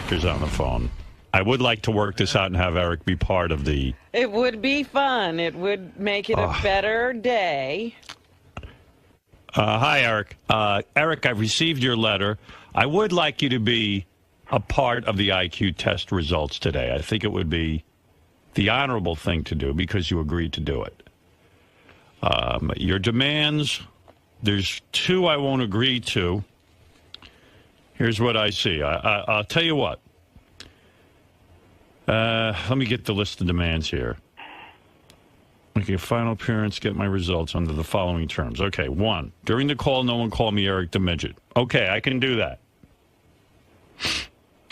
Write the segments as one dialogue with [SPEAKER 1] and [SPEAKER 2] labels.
[SPEAKER 1] doctors on the phone. I would like to work this out and have Eric be part of the...
[SPEAKER 2] It would be fun. It would make it a better day.
[SPEAKER 1] Hi, Eric. Eric, I've received your letter. I would like you to be a part of the IQ test results today. I think it would be the honorable thing to do because you agreed to do it. Your demands, there's 2 I won't agree to. Here's what I see. I'll tell you what. Let me get the list of demands here. Okay, final appearance, get my results under the following terms. Okay, 1, during the call, no one call me Eric the Midget. Okay, I can do that.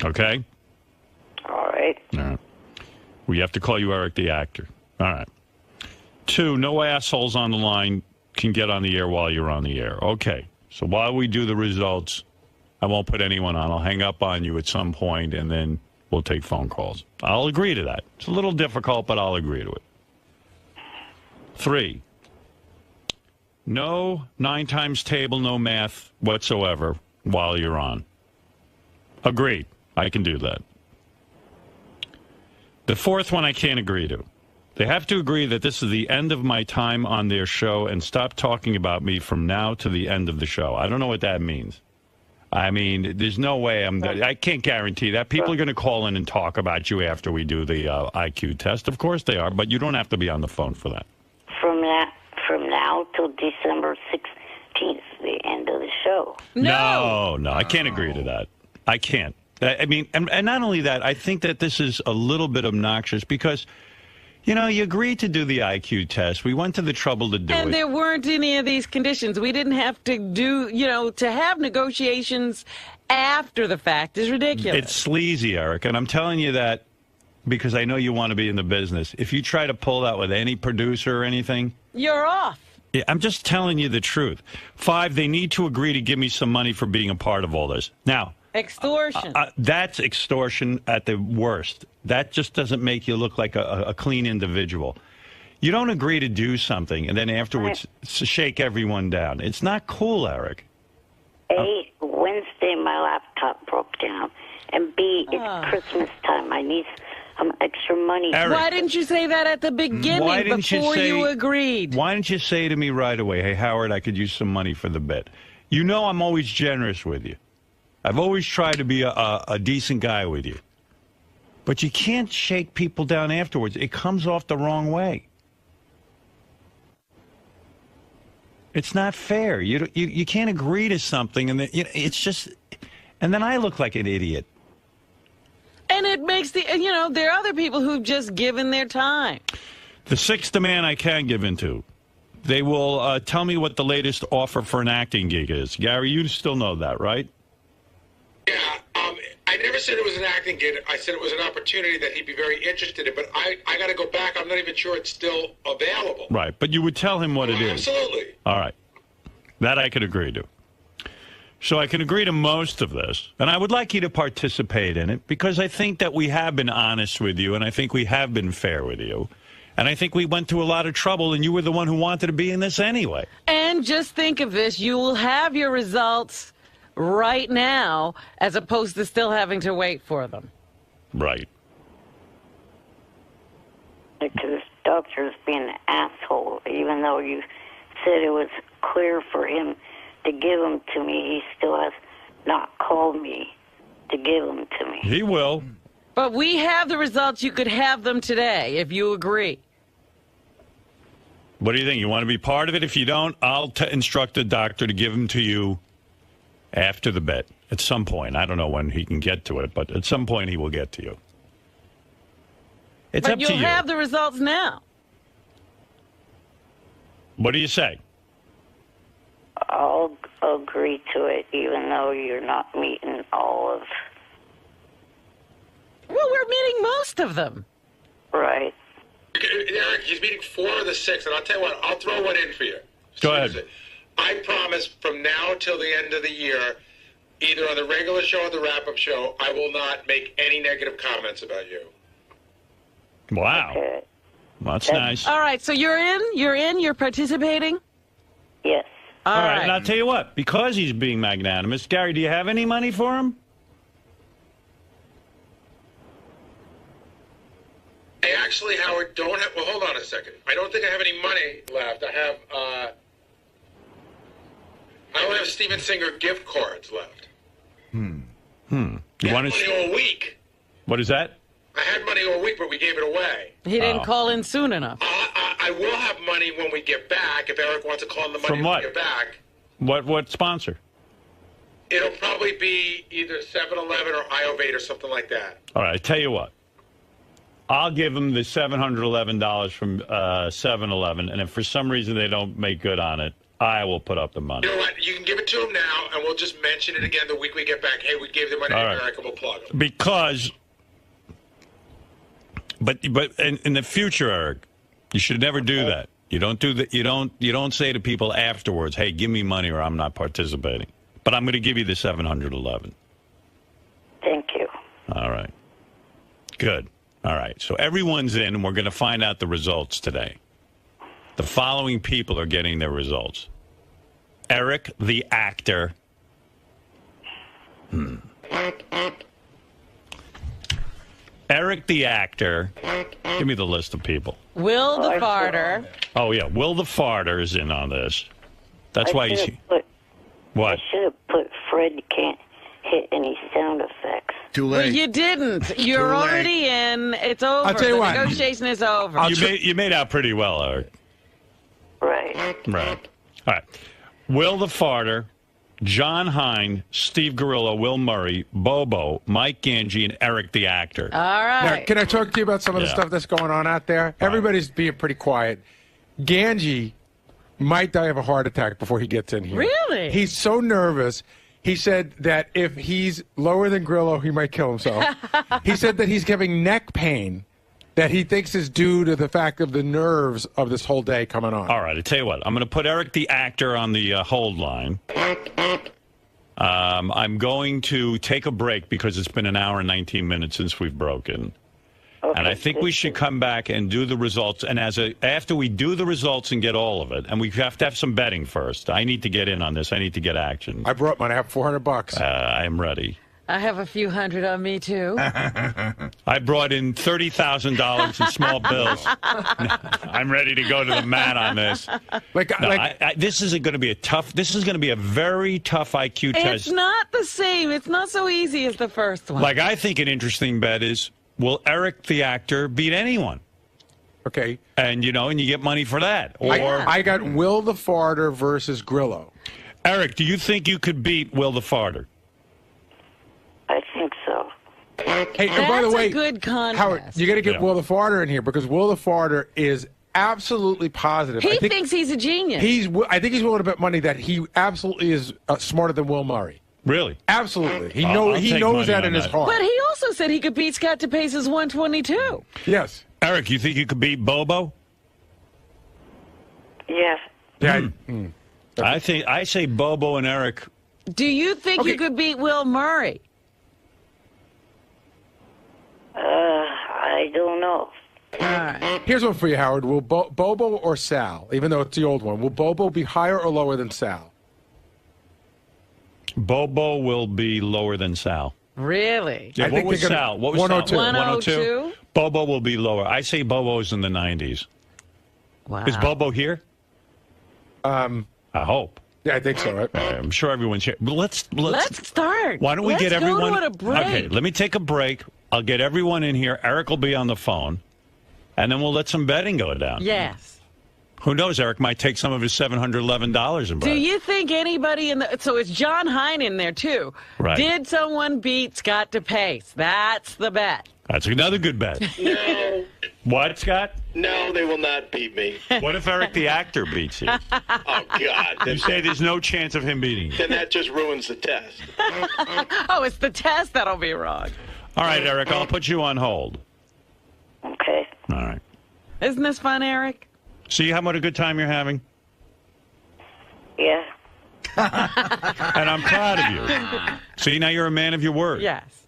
[SPEAKER 1] Okay?
[SPEAKER 3] All right.
[SPEAKER 1] All right. We have to call you Eric the actor. All right. 2, no assholes on the line can get on the air while you're on the air. Okay, so while we do the results, I won't put anyone on. I'll hang up on you at some point, and then we'll take phone calls. I'll agree to that. It's a little difficult, but I'll agree to it. 3, no 9 times table, no math whatsoever while you're on. Agreed. I can do that. The 4th one I can't agree to. They have to agree that this is the end of my time on their show and stop talking about me from now to the end of the show. I don't know what that means. I mean, there's no way I can't guarantee that. People are going to call in and talk about you after we do the IQ test. Of course they are, but you don't have to be on the phone for that.
[SPEAKER 3] From now till December 16th, the end of the show.
[SPEAKER 1] No, I can't agree to that. I can't. I mean, and not only that, I think that this is a little bit obnoxious because, you know, you agreed to do the IQ test. We went to the trouble to do it.
[SPEAKER 2] And there weren't any of these conditions. We didn't have to do, you know, to have negotiations after the fact is ridiculous.
[SPEAKER 1] It's sleazy, Eric, and I'm telling you that because I know you want to be in the business. If you try to pull that with any producer or anything,
[SPEAKER 2] you're off.
[SPEAKER 1] Yeah, I'm just telling you the truth. 5, they need to agree to give me some money for being a part of all this. Now,
[SPEAKER 2] extortion.
[SPEAKER 1] That's extortion at the worst. That just doesn't make you look like a clean individual. You don't agree to do something and then afterwards shake everyone down. It's not cool, Eric.
[SPEAKER 3] A, Wednesday my laptop broke down. And B, it's Christmas time. I need some extra money.
[SPEAKER 1] Eric,
[SPEAKER 2] why didn't you say that at the beginning before you agreed?
[SPEAKER 1] Why didn't you say to me right away, hey, Howard, I could use some money for the bit? You know I'm always generous with you. I've always tried to be a decent guy with you. But you can't shake people down afterwards. It comes off the wrong way. It's not fair. You can't agree to something, and then, it's just... And then I look like an idiot.
[SPEAKER 2] And it makes there are other people who've just given their time.
[SPEAKER 1] The 6th demand I can give into. They will tell me what the latest offer for an acting gig is. Gary, you still know that, right?
[SPEAKER 4] Yeah, I never said it was an acting gig. I said it was an opportunity that he'd be very interested in, but I got to go back. I'm not even sure it's still available.
[SPEAKER 1] Right, but you would tell him what it is.
[SPEAKER 4] Absolutely.
[SPEAKER 1] All right. That I could agree to. So I can agree to most of this, and I would like you to participate in it because I think that we have been honest with you, and I think we have been fair with you, and I think we went through a lot of trouble, and you were the one who wanted to be in this anyway.
[SPEAKER 2] And just think of this. You will have your results right now as opposed to still having to wait for them.
[SPEAKER 1] Right.
[SPEAKER 3] Because this doctor's being an asshole, even though you said it was clear for him to give them to me, he still has not called me to give them to me.
[SPEAKER 1] He will.
[SPEAKER 2] But we have the results. You could have them today if you agree.
[SPEAKER 1] What do you think? You want to be part of it? If you don't, I'll instruct the doctor to give them to you after the bet at some point. I don't know when he can get to it, but at some point he will get to you. It's up to you.
[SPEAKER 2] But you'll have the results now.
[SPEAKER 1] What do you say?
[SPEAKER 3] I'll agree to it, even though you're not meeting all of...
[SPEAKER 2] Well, we're meeting most of them.
[SPEAKER 3] Right.
[SPEAKER 4] Eric, he's meeting 4 of the 6, and I'll tell you what, I'll throw one in for you.
[SPEAKER 1] Go ahead.
[SPEAKER 4] I promise from now till the end of the year, either on the regular show or the wrap-up show, I will not make any negative comments about you.
[SPEAKER 1] Wow.
[SPEAKER 3] Okay.
[SPEAKER 1] Well, that's nice.
[SPEAKER 2] All right, so you're participating?
[SPEAKER 3] Yes.
[SPEAKER 1] All right, and I'll tell you what, because he's being magnanimous, Gary, do you have any money for him?
[SPEAKER 4] actually, Howard, don't have. Well, hold on a second. I don't think I have any money left. I have. I don't have Steven Singer gift cards left.
[SPEAKER 1] You
[SPEAKER 4] I
[SPEAKER 1] want
[SPEAKER 4] had
[SPEAKER 1] to?
[SPEAKER 4] money all week.
[SPEAKER 1] What is that?
[SPEAKER 4] I had money all week, but we gave it away.
[SPEAKER 2] He didn't call in soon enough.
[SPEAKER 4] I will have money when we get back. If Eric wants to call in the money
[SPEAKER 1] From
[SPEAKER 4] when
[SPEAKER 1] what?
[SPEAKER 4] we get back,
[SPEAKER 1] What sponsor?
[SPEAKER 4] it'll probably be either 7-Eleven or I-08 or something like that.
[SPEAKER 1] All right, I tell you what. I'll give them the $711 from 7-Eleven, and if for some reason they don't make good on it, I will put up the money.
[SPEAKER 4] You know what? You can give it to him now, and we'll just mention it again the week we get back. Hey, we gave the money to Eric, and we'll plug him.
[SPEAKER 1] Because, but in the future, Eric, you should never do that. You don't do that. You don't say to people afterwards, "Hey, give me money, or I'm not participating." But I'm going to give you the $711.
[SPEAKER 3] Thank you.
[SPEAKER 1] All right. Good. All right. So everyone's in, and we're going to find out the results today. The following people are getting their results. Eric, the actor. Eric, the actor. Give me the list of people.
[SPEAKER 2] Will the farter.
[SPEAKER 1] Oh, yeah. Will the farter is in on this. That's why he's... What?
[SPEAKER 3] I should have put Fred can't hit any sound effects.
[SPEAKER 5] Too
[SPEAKER 2] Well,
[SPEAKER 5] late.
[SPEAKER 2] you didn't. You're
[SPEAKER 5] Too late.
[SPEAKER 2] already in. It's over.
[SPEAKER 6] I'll tell you
[SPEAKER 2] the
[SPEAKER 6] what.
[SPEAKER 2] negotiation is over.
[SPEAKER 1] You made out pretty well, Eric.
[SPEAKER 3] Right.
[SPEAKER 1] Right. All right. Will the farter, John Hine, Steve Gorillo, Will Murray, Bobo, Mike Gange, and Eric the actor.
[SPEAKER 2] All
[SPEAKER 6] Now,
[SPEAKER 2] right.
[SPEAKER 6] can I talk to you about some of the
[SPEAKER 1] Yeah.
[SPEAKER 6] stuff that's going on out there? Everybody's being pretty quiet. Gange might die of a heart attack before he gets in here.
[SPEAKER 2] Really?
[SPEAKER 6] He's so nervous. He said that if he's lower than Grillo, he might kill himself. He said that he's having neck pain that he thinks is due to the fact of the nerves of this whole day coming on.
[SPEAKER 1] All right, I tell you what. I'm going to put Eric the actor on the hold line. I'm going to take a break because it's been an hour and 19 minutes since we've broken.
[SPEAKER 3] Okay.
[SPEAKER 1] And I think we should come back and do the results. And after we do the results and get all of it, and we have to have some betting first. I need to get in on this. I need to get action.
[SPEAKER 6] I brought mine. I have $400.
[SPEAKER 1] I'm ready.
[SPEAKER 2] I have a few hundred on me, too.
[SPEAKER 1] I brought in $30,000 in small bills. I'm ready to go to the mat on this. This is going to be This is going to be a very tough IQ test.
[SPEAKER 2] It's not the same. It's not so easy as the first one.
[SPEAKER 1] Like, I think an interesting bet is, will Eric the actor beat anyone?
[SPEAKER 6] Okay.
[SPEAKER 1] And, and you get money for that. Or
[SPEAKER 6] I got Will the Farter versus Grillo.
[SPEAKER 1] Eric, do you think you could beat Will the Farter?
[SPEAKER 3] I think so.
[SPEAKER 6] Hey, and by the
[SPEAKER 2] That's
[SPEAKER 6] way,
[SPEAKER 2] a good contest.
[SPEAKER 6] Howard, you got to get
[SPEAKER 1] Yeah.
[SPEAKER 6] Will the Farter in here because Will the Farter is absolutely positive.
[SPEAKER 2] He
[SPEAKER 6] I think
[SPEAKER 2] thinks he's a genius.
[SPEAKER 6] I think he's willing to bet money that he absolutely is smarter than Will Murray.
[SPEAKER 1] Really?
[SPEAKER 6] Absolutely. He
[SPEAKER 1] I'll
[SPEAKER 6] knows
[SPEAKER 1] take
[SPEAKER 6] knows
[SPEAKER 1] money
[SPEAKER 6] that
[SPEAKER 1] on
[SPEAKER 6] in his
[SPEAKER 1] that.
[SPEAKER 6] heart.
[SPEAKER 2] But he also said he could beat Scott DePace's 122.
[SPEAKER 6] Yes.
[SPEAKER 1] Eric, you think you could beat Bobo?
[SPEAKER 3] Yes.
[SPEAKER 6] Yeah.
[SPEAKER 1] I say Bobo and Eric.
[SPEAKER 2] Do you think you could beat Will Murray?
[SPEAKER 3] I don't know.
[SPEAKER 2] All right.
[SPEAKER 6] Here's one for you, Howard. Will Bobo or Sal, even though it's the old one, will Bobo be higher or lower than Sal?
[SPEAKER 1] Bobo will be lower than Sal.
[SPEAKER 2] Really?
[SPEAKER 1] Yeah,
[SPEAKER 6] I
[SPEAKER 1] what
[SPEAKER 6] think
[SPEAKER 1] was
[SPEAKER 6] they're gonna-
[SPEAKER 1] Sal? What was
[SPEAKER 6] 102.
[SPEAKER 1] Sal?
[SPEAKER 2] 102?
[SPEAKER 1] Bobo will be lower. I say Bobo's in the 90s.
[SPEAKER 2] Wow.
[SPEAKER 1] Is Bobo here? I hope.
[SPEAKER 6] Yeah, I think so, right?
[SPEAKER 1] I'm sure everyone's here. But let's
[SPEAKER 2] start.
[SPEAKER 1] Why don't we
[SPEAKER 2] Let's
[SPEAKER 1] get everyone?
[SPEAKER 2] Go to a break.
[SPEAKER 1] Okay, let me take a break. I'll get everyone in here. Eric will be on the phone, and then we'll let some betting go down.
[SPEAKER 2] Yes.
[SPEAKER 1] Who knows? Eric might take some of his $711 and
[SPEAKER 2] Do you think anybody in the... So it's John Hine in there, too.
[SPEAKER 1] Right.
[SPEAKER 2] Did someone beat Scott DePace? That's the bet.
[SPEAKER 1] That's another good bet.
[SPEAKER 4] No,
[SPEAKER 1] What, Scott?
[SPEAKER 4] no, they will not beat me.
[SPEAKER 1] What if Eric the actor beats you?
[SPEAKER 4] Oh, God.
[SPEAKER 1] You say there's no chance of him beating you.
[SPEAKER 4] Then that just ruins the test.
[SPEAKER 2] Oh, it's the test that'll be wrong.
[SPEAKER 1] All right, Eric, I'll put you on hold.
[SPEAKER 3] Okay.
[SPEAKER 1] All right.
[SPEAKER 2] Isn't this fun, Eric?
[SPEAKER 1] See what a good time you're having?
[SPEAKER 3] Yeah.
[SPEAKER 1] And I'm proud of you. See, now you're a man of your word.
[SPEAKER 2] Yes.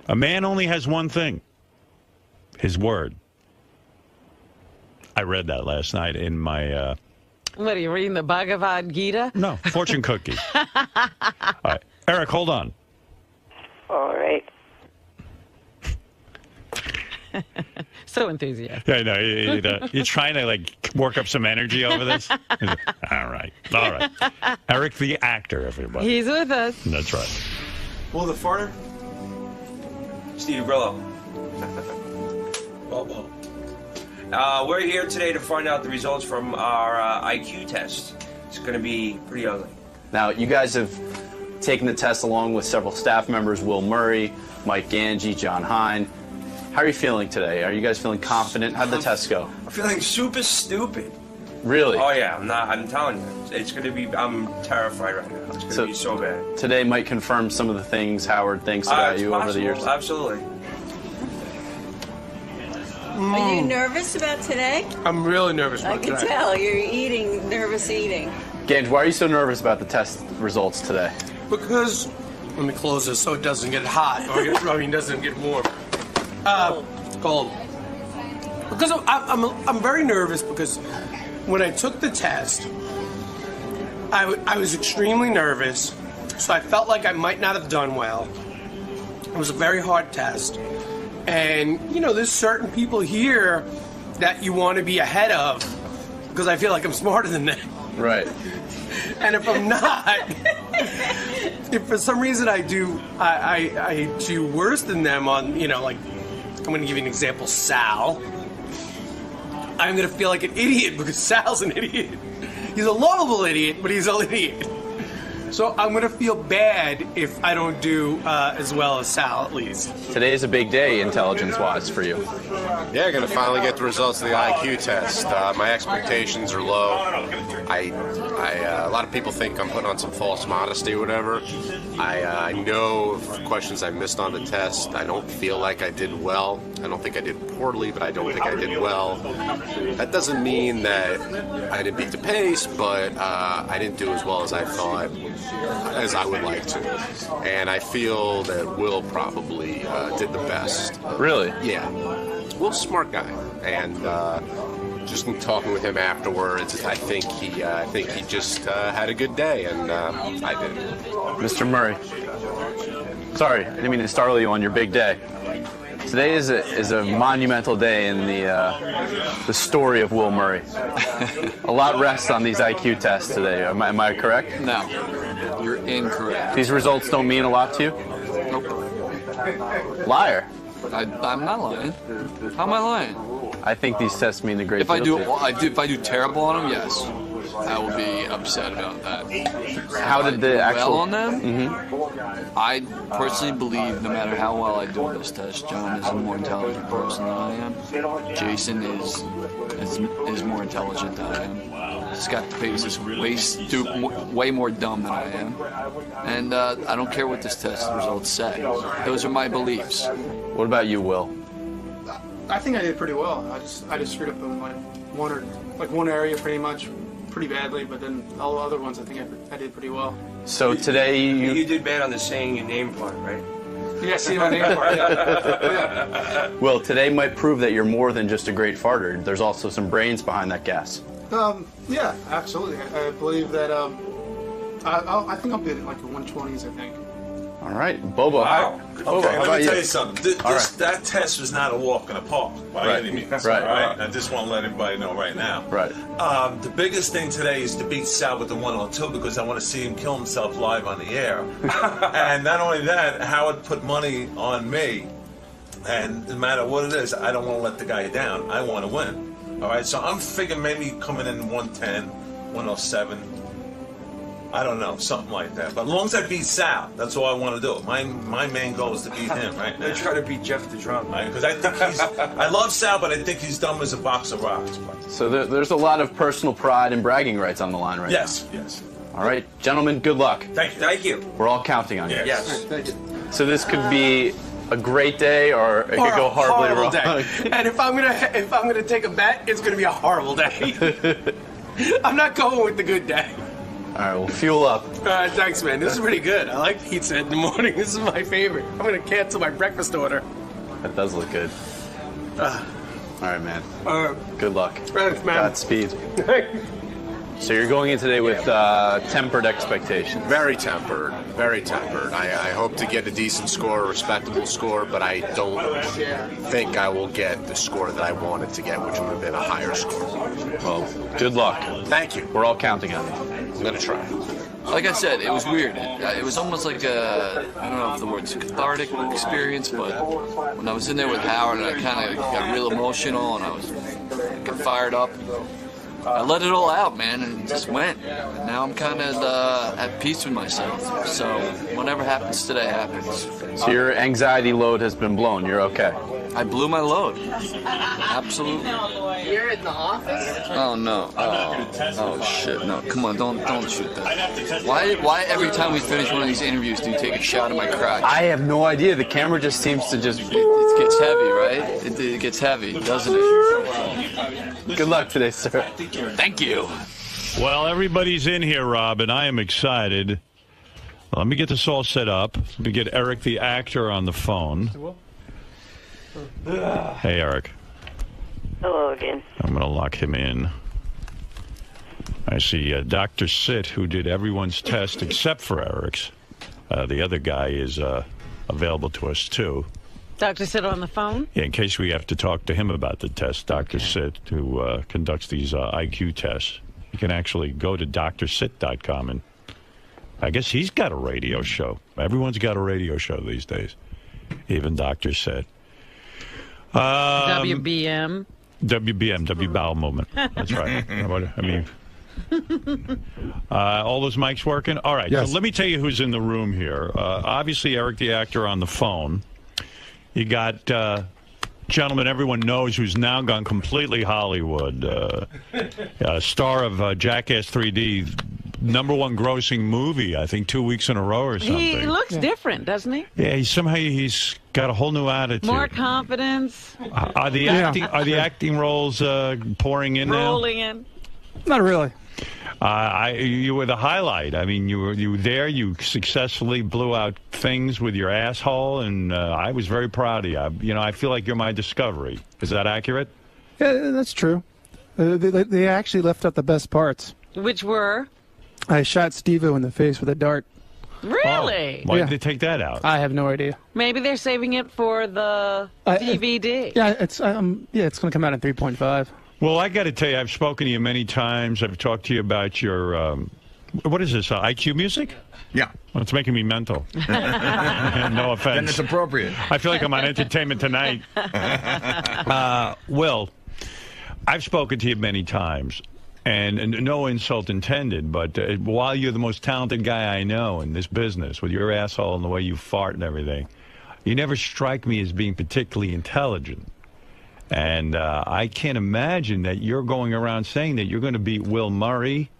[SPEAKER 1] A man only has one thing. His word. I read that last night in my...
[SPEAKER 2] What, are you reading the Bhagavad Gita?
[SPEAKER 1] No, fortune cookie. All right. Eric, hold on.
[SPEAKER 3] All right.
[SPEAKER 2] So enthusiastic.
[SPEAKER 1] I know. You're trying to like work up some energy over this. All right. Eric, the actor, everybody.
[SPEAKER 2] He's with us.
[SPEAKER 1] That's right.
[SPEAKER 5] Well, the farter? Steve Grillo. We're here today to find out the results from our IQ test. It's going to be pretty ugly.
[SPEAKER 7] Now, you guys have taken the test along with several staff members, @𝗦𝗵cie, Mike Gange, John Hein. How are you feeling today? Are you guys feeling confident? How'd the test go?
[SPEAKER 5] I'm feeling super stupid.
[SPEAKER 7] Really?
[SPEAKER 5] Oh, yeah. I'm telling you. It's going to be, I'm terrified right now. It's going to be so bad.
[SPEAKER 7] Today might confirm some of the things Howard thinks about you over the years.
[SPEAKER 5] Absolutely.
[SPEAKER 8] Are you nervous about today?
[SPEAKER 6] I'm really nervous about
[SPEAKER 8] I can
[SPEAKER 6] today.
[SPEAKER 8] tell you're eating, nervous eating.
[SPEAKER 7] Gange, why are you so nervous about the test results today?
[SPEAKER 9] Because, let me close this so it doesn't get hot, or doesn't get warm. Cold. Because I'm very nervous because when I took the test, I was extremely nervous, so I felt like I might not have done well. It was a very hard test. And, there's certain people here that you want to be ahead of because I feel like I'm smarter than them.
[SPEAKER 7] Right.
[SPEAKER 9] And if I'm not, if for some reason I do worse than them on, like, I'm going to give you an example, Sal. I'm going to feel like an idiot because Sal's an idiot. He's a lovable idiot, but he's an idiot. So I'm going to feel bad if I don't do as well as Sal, at least.
[SPEAKER 7] Today is a big day, intelligence-wise, for you.
[SPEAKER 10] Yeah, going to finally get the results of the IQ test. My expectations are low. A lot of people think I'm putting on some false modesty or whatever. I know of questions I missed on the test. I don't feel like I did well. I don't think I did poorly, but I don't think I did well. That doesn't mean that I didn't beat the pace, but I didn't do as well as I thought, as I would like to. And I feel that Will probably did the best.
[SPEAKER 7] Really?
[SPEAKER 10] Yeah. Will's a smart guy. And just talking with him afterwards, I think he just had a good day, and I did.
[SPEAKER 7] Mr. Murray. Sorry, I didn't mean to startle you on your big day. Today is a monumental day in the story of 𝗦𝗵cie. A lot rests on these IQ tests today. Am I correct?
[SPEAKER 11] No, you're incorrect.
[SPEAKER 7] These results don't mean a lot to you?
[SPEAKER 11] Nope.
[SPEAKER 7] Liar.
[SPEAKER 11] I'm not lying. How am I lying?
[SPEAKER 7] I think these tests mean a great deal to you.
[SPEAKER 11] If I do terrible on them, yes. I will be upset about that.
[SPEAKER 7] How did the actual...
[SPEAKER 11] Well on them? Mm-hmm. I personally believe no matter how well I do on this test, John is a more intelligent person than I am. Jason is more intelligent than I am. Scott Pace is way more dumb than I am. And I don't care what this test results say. Those are my beliefs.
[SPEAKER 7] What about you, Will?
[SPEAKER 12] I think I did pretty well. I just screwed up in one area pretty badly, but then all the other ones I think I did pretty well.
[SPEAKER 7] So today
[SPEAKER 5] you did bad on the saying your name part, right?
[SPEAKER 12] Yeah, see my name part. Yeah.
[SPEAKER 7] Well, today might prove that you're more than just a great farter. There's also some brains behind that gas.
[SPEAKER 12] Yeah, absolutely. I believe that. I think I'll be in like the 120s. I think.
[SPEAKER 7] All right, Bobo.
[SPEAKER 5] Wow.
[SPEAKER 7] Okay,
[SPEAKER 13] let me tell you something. That test was not a walk in the park by any means.
[SPEAKER 7] Right.
[SPEAKER 13] All right. I just want to let everybody know right now.
[SPEAKER 7] Right.
[SPEAKER 13] The biggest thing today is to beat Sal with the 102 because I want to see him kill himself live on the air. And not only that, Howard put money on me. And no matter what it is, I don't want to let the guy down. I want to win. All right. So I'm figuring maybe coming in 110, 107. I don't know, something like that. But as long as I beat Sal, that's all I want to do. My main goal is to beat him, right?
[SPEAKER 5] I try to beat Jeff the Drum,
[SPEAKER 13] right? Because I think I love Sal, but I think he's dumb as a box of rocks.
[SPEAKER 7] So there's a lot of personal pride and bragging rights on the line right now.
[SPEAKER 13] Yes.
[SPEAKER 7] All right, gentlemen, good luck.
[SPEAKER 5] Thank you.
[SPEAKER 7] We're all counting on you.
[SPEAKER 5] Yes.
[SPEAKER 12] Thank you.
[SPEAKER 7] So this could be a great day, or it could go horribly wrong.
[SPEAKER 9] Day. And if I'm gonna take a bet, it's gonna be a horrible day. I'm not going with the good day.
[SPEAKER 7] All right, well, fuel up.
[SPEAKER 9] All right, thanks, man. This is pretty good. I like pizza in the morning. This is my favorite. I'm going to cancel my breakfast order.
[SPEAKER 7] That does look good. All right, man.
[SPEAKER 9] All right.
[SPEAKER 7] Good luck.
[SPEAKER 9] Thanks, man.
[SPEAKER 7] Godspeed. So you're going in today with tempered expectations.
[SPEAKER 10] Very tempered, very tempered. I hope to get a decent score, a respectable score, but I don't think I will get the score that I wanted to get, which would have been a higher score.
[SPEAKER 7] Well, good luck.
[SPEAKER 10] Thank you.
[SPEAKER 7] We're all counting on you.
[SPEAKER 10] I'm going to try.
[SPEAKER 11] Like I said, it was weird. It was almost like I don't know if the word's cathartic experience, but when I was in there with Howard, I kind of got real emotional and I was got fired up. I let it all out, man, and it just went. And now I'm kind of at peace with myself. So whatever happens today happens.
[SPEAKER 7] So your anxiety load has been blown. You're okay.
[SPEAKER 11] I blew my load. Absolutely.
[SPEAKER 8] You're in the office?
[SPEAKER 11] Oh no. Oh shit. No. Come on. Don't shoot that. Why every time we finish one of these interviews do you take a shot at my crotch?
[SPEAKER 7] I have no idea. The camera just seems to just.
[SPEAKER 11] It gets heavy, right? It gets heavy, doesn't it?
[SPEAKER 7] Good luck today, sir.
[SPEAKER 11] Thank you.
[SPEAKER 1] Well, everybody's in here, Rob, and I am excited. Let me get this all set up. Let me get Eric, the actor, on the phone. Hey, Eric.
[SPEAKER 3] Hello again.
[SPEAKER 1] I'm going to lock him in. I see Dr. Sit, who did everyone's test except for Eric's. The other guy is available to us, too.
[SPEAKER 2] Dr. Sit on the phone?
[SPEAKER 1] Yeah, in case we have to talk to him about the test, Dr. Sit, who conducts these IQ tests. You can actually go to drsit.com, and I guess he's got a radio show. Everyone's got a radio show these days, even Dr. Sit.
[SPEAKER 2] WBM.
[SPEAKER 1] W Bowel Movement. That's right. I mean, all those mics working? All right.
[SPEAKER 6] Yes.
[SPEAKER 1] So let me tell you who's in the room here. Obviously, Eric, the actor, on the phone. You got gentleman everyone knows who's now gone completely Hollywood. Star of Jackass 3D, #1 grossing movie, I think 2 weeks in a row or something.
[SPEAKER 2] He looks different, doesn't he?
[SPEAKER 1] Yeah, he's got a whole new attitude.
[SPEAKER 2] More confidence.
[SPEAKER 1] Are the acting roles pouring in now?
[SPEAKER 2] Rolling in.
[SPEAKER 12] Not really.
[SPEAKER 1] You were the highlight. I mean, you were there. You successfully blew out things with your asshole, and I was very proud of you. I feel like you're my discovery. Is that accurate?
[SPEAKER 12] Yeah, that's true. They actually left out the best parts.
[SPEAKER 2] Which were?
[SPEAKER 12] I shot Steve-O in the face with a dart.
[SPEAKER 2] Really?
[SPEAKER 1] Why did they take that out?
[SPEAKER 12] I have no idea.
[SPEAKER 2] Maybe they're saving it for the DVD.
[SPEAKER 12] Yeah, it's going to come out in 3.5.
[SPEAKER 1] Well, I got to tell you, I've spoken to you many times. I've talked to you about your, what is this, IQ music?
[SPEAKER 14] Yeah.
[SPEAKER 1] Well, it's making me mental. No offense.
[SPEAKER 14] Then it's appropriate.
[SPEAKER 1] I feel like I'm on Entertainment Tonight. Will, I've spoken to you many times, and no insult intended, but while you're the most talented guy I know in this business, with your asshole and the way you fart and everything, you never strike me as being particularly intelligent. And I can't imagine that you're going around saying that you're going to beat Will Murray,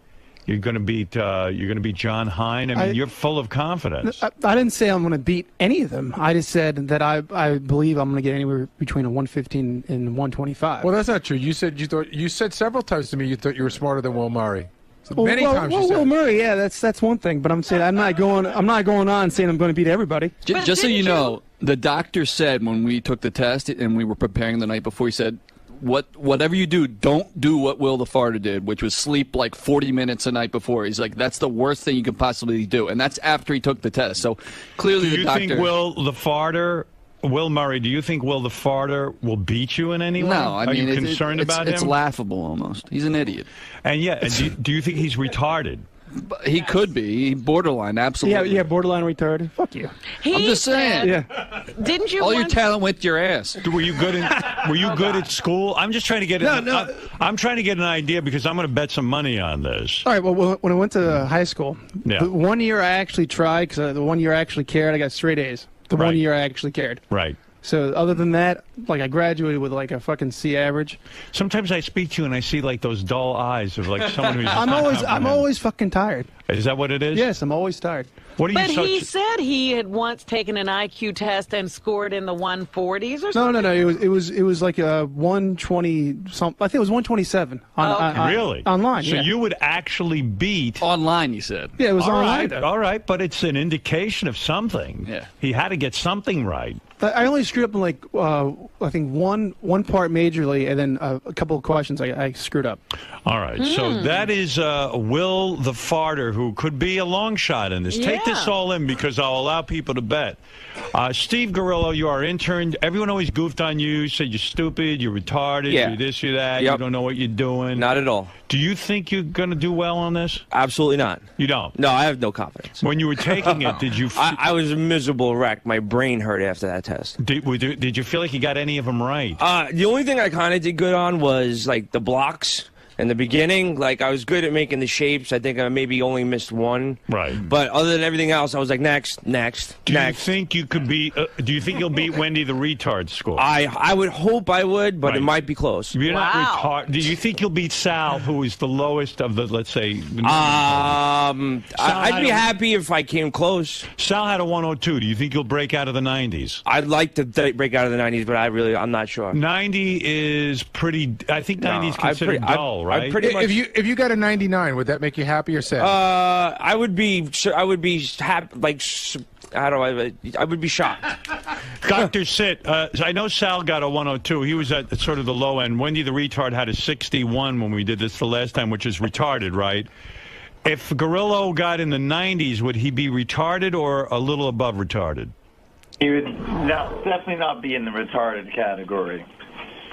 [SPEAKER 1] you're going to beat John Hine. I mean, you're full of confidence.
[SPEAKER 12] I didn't say I'm going to beat any of them. I just said that I believe I'm going to get anywhere between a 115 and 125.
[SPEAKER 6] Well, that's not true. You said several times to me you thought you were smarter than Will Murray. So
[SPEAKER 12] Well,
[SPEAKER 6] many times you said.
[SPEAKER 12] Will Murray, yeah, that's one thing. But I'm saying I'm not going on saying I'm going to beat everybody.
[SPEAKER 11] Just so you know, the doctor said when we took the test and we were preparing the night before, he said, whatever you do, don't do what Will the Farter did, which was sleep like 40 minutes the night before. He's like, that's the worst thing you could possibly do. And that's after he took the test. So clearly
[SPEAKER 1] Do
[SPEAKER 11] the
[SPEAKER 1] you
[SPEAKER 11] doctor...
[SPEAKER 1] think Will Murray, do you think Will the Farter will beat you in any way?
[SPEAKER 11] No, I mean,
[SPEAKER 1] Are you concerned about him?
[SPEAKER 11] It's laughable almost. He's an idiot.
[SPEAKER 1] And do you think he's retarded?
[SPEAKER 11] He could be. Borderline, absolutely.
[SPEAKER 12] Yeah, borderline retarded. Fuck you.
[SPEAKER 11] I'm just saying.
[SPEAKER 12] Yeah.
[SPEAKER 2] Didn't you?
[SPEAKER 11] All your talent went to your ass.
[SPEAKER 1] Were you good at school? I'm just trying to get I'm trying to get an idea because I'm going to bet some money on this.
[SPEAKER 12] All right, well, when I went to high school,
[SPEAKER 1] Yeah.
[SPEAKER 12] the 1 year I actually tried, because the 1 year I actually cared, I got straight A's. The 1 year I actually cared.
[SPEAKER 1] Right.
[SPEAKER 12] So other than that, like I graduated with like a fucking C average.
[SPEAKER 1] Sometimes I speak to you and I see like those dull eyes of like someone who's.
[SPEAKER 12] I'm always fucking tired.
[SPEAKER 1] Is that what it is?
[SPEAKER 12] Yes, I'm always tired.
[SPEAKER 1] What are
[SPEAKER 2] But
[SPEAKER 1] you
[SPEAKER 2] he said he had once taken an IQ test and scored in the 140s or
[SPEAKER 12] No,
[SPEAKER 2] something.
[SPEAKER 12] no. It was like a 120 something. I think it was 127
[SPEAKER 1] really?
[SPEAKER 12] online.
[SPEAKER 1] So
[SPEAKER 12] yeah.
[SPEAKER 1] you would actually beat
[SPEAKER 11] online, you said.
[SPEAKER 12] Yeah, it was
[SPEAKER 1] all
[SPEAKER 12] online.
[SPEAKER 1] Right, all right, but it's an indication of something.
[SPEAKER 11] Yeah.
[SPEAKER 1] He had to get something right.
[SPEAKER 12] I only screwed up in like I think one part majorly, and then a couple of questions I screwed up.
[SPEAKER 1] All right, so that is Will the Farter, who could be a long shot in this. Take this all in because I'll allow people to bet. Steve Gorillo, you are intern. Everyone always goofed on you, said you're stupid, you're retarded, you're this, you're that, you don't know what you're doing.
[SPEAKER 14] Not at all.
[SPEAKER 1] Do you think you're going to do well on this?
[SPEAKER 14] Absolutely not.
[SPEAKER 1] You don't?
[SPEAKER 14] No, I have no confidence.
[SPEAKER 1] When you were taking it, did you...
[SPEAKER 14] I was a miserable wreck. My brain hurt after that test.
[SPEAKER 1] Did you feel like you got any of them right?
[SPEAKER 14] The only thing I kind of did good on was, like, the blocks. In the beginning, like, I was good at making the shapes. I think I maybe only missed one.
[SPEAKER 1] Right.
[SPEAKER 14] But other than everything else, I was like, next.
[SPEAKER 1] Do you think you could beat... do you think you'll beat Wendy the retard score?
[SPEAKER 14] I would hope I would, but it might be close.
[SPEAKER 1] You're not retarded. Do you think you'll beat Sal, who is the lowest of the, let's say...
[SPEAKER 14] I'd be happy if I came close.
[SPEAKER 1] Sal had a 102. Do you think you'll break out of the 90s?
[SPEAKER 14] I'd like to break out of the 90s, but I'm not sure.
[SPEAKER 1] 90 is pretty... I think 90 is considered dull, right?
[SPEAKER 6] If you got a 99, would that make you happy or sad?
[SPEAKER 14] I would be happy. Like, I would be shocked.
[SPEAKER 1] Dr. Sit, I know Sal got a 102. He was at sort of the low end. Wendy the retard had a 61 when we did this the last time, which is retarded, right? If Gorillo got in the 90s, would he be retarded or a little above retarded?
[SPEAKER 15] He would definitely not be in the retarded category.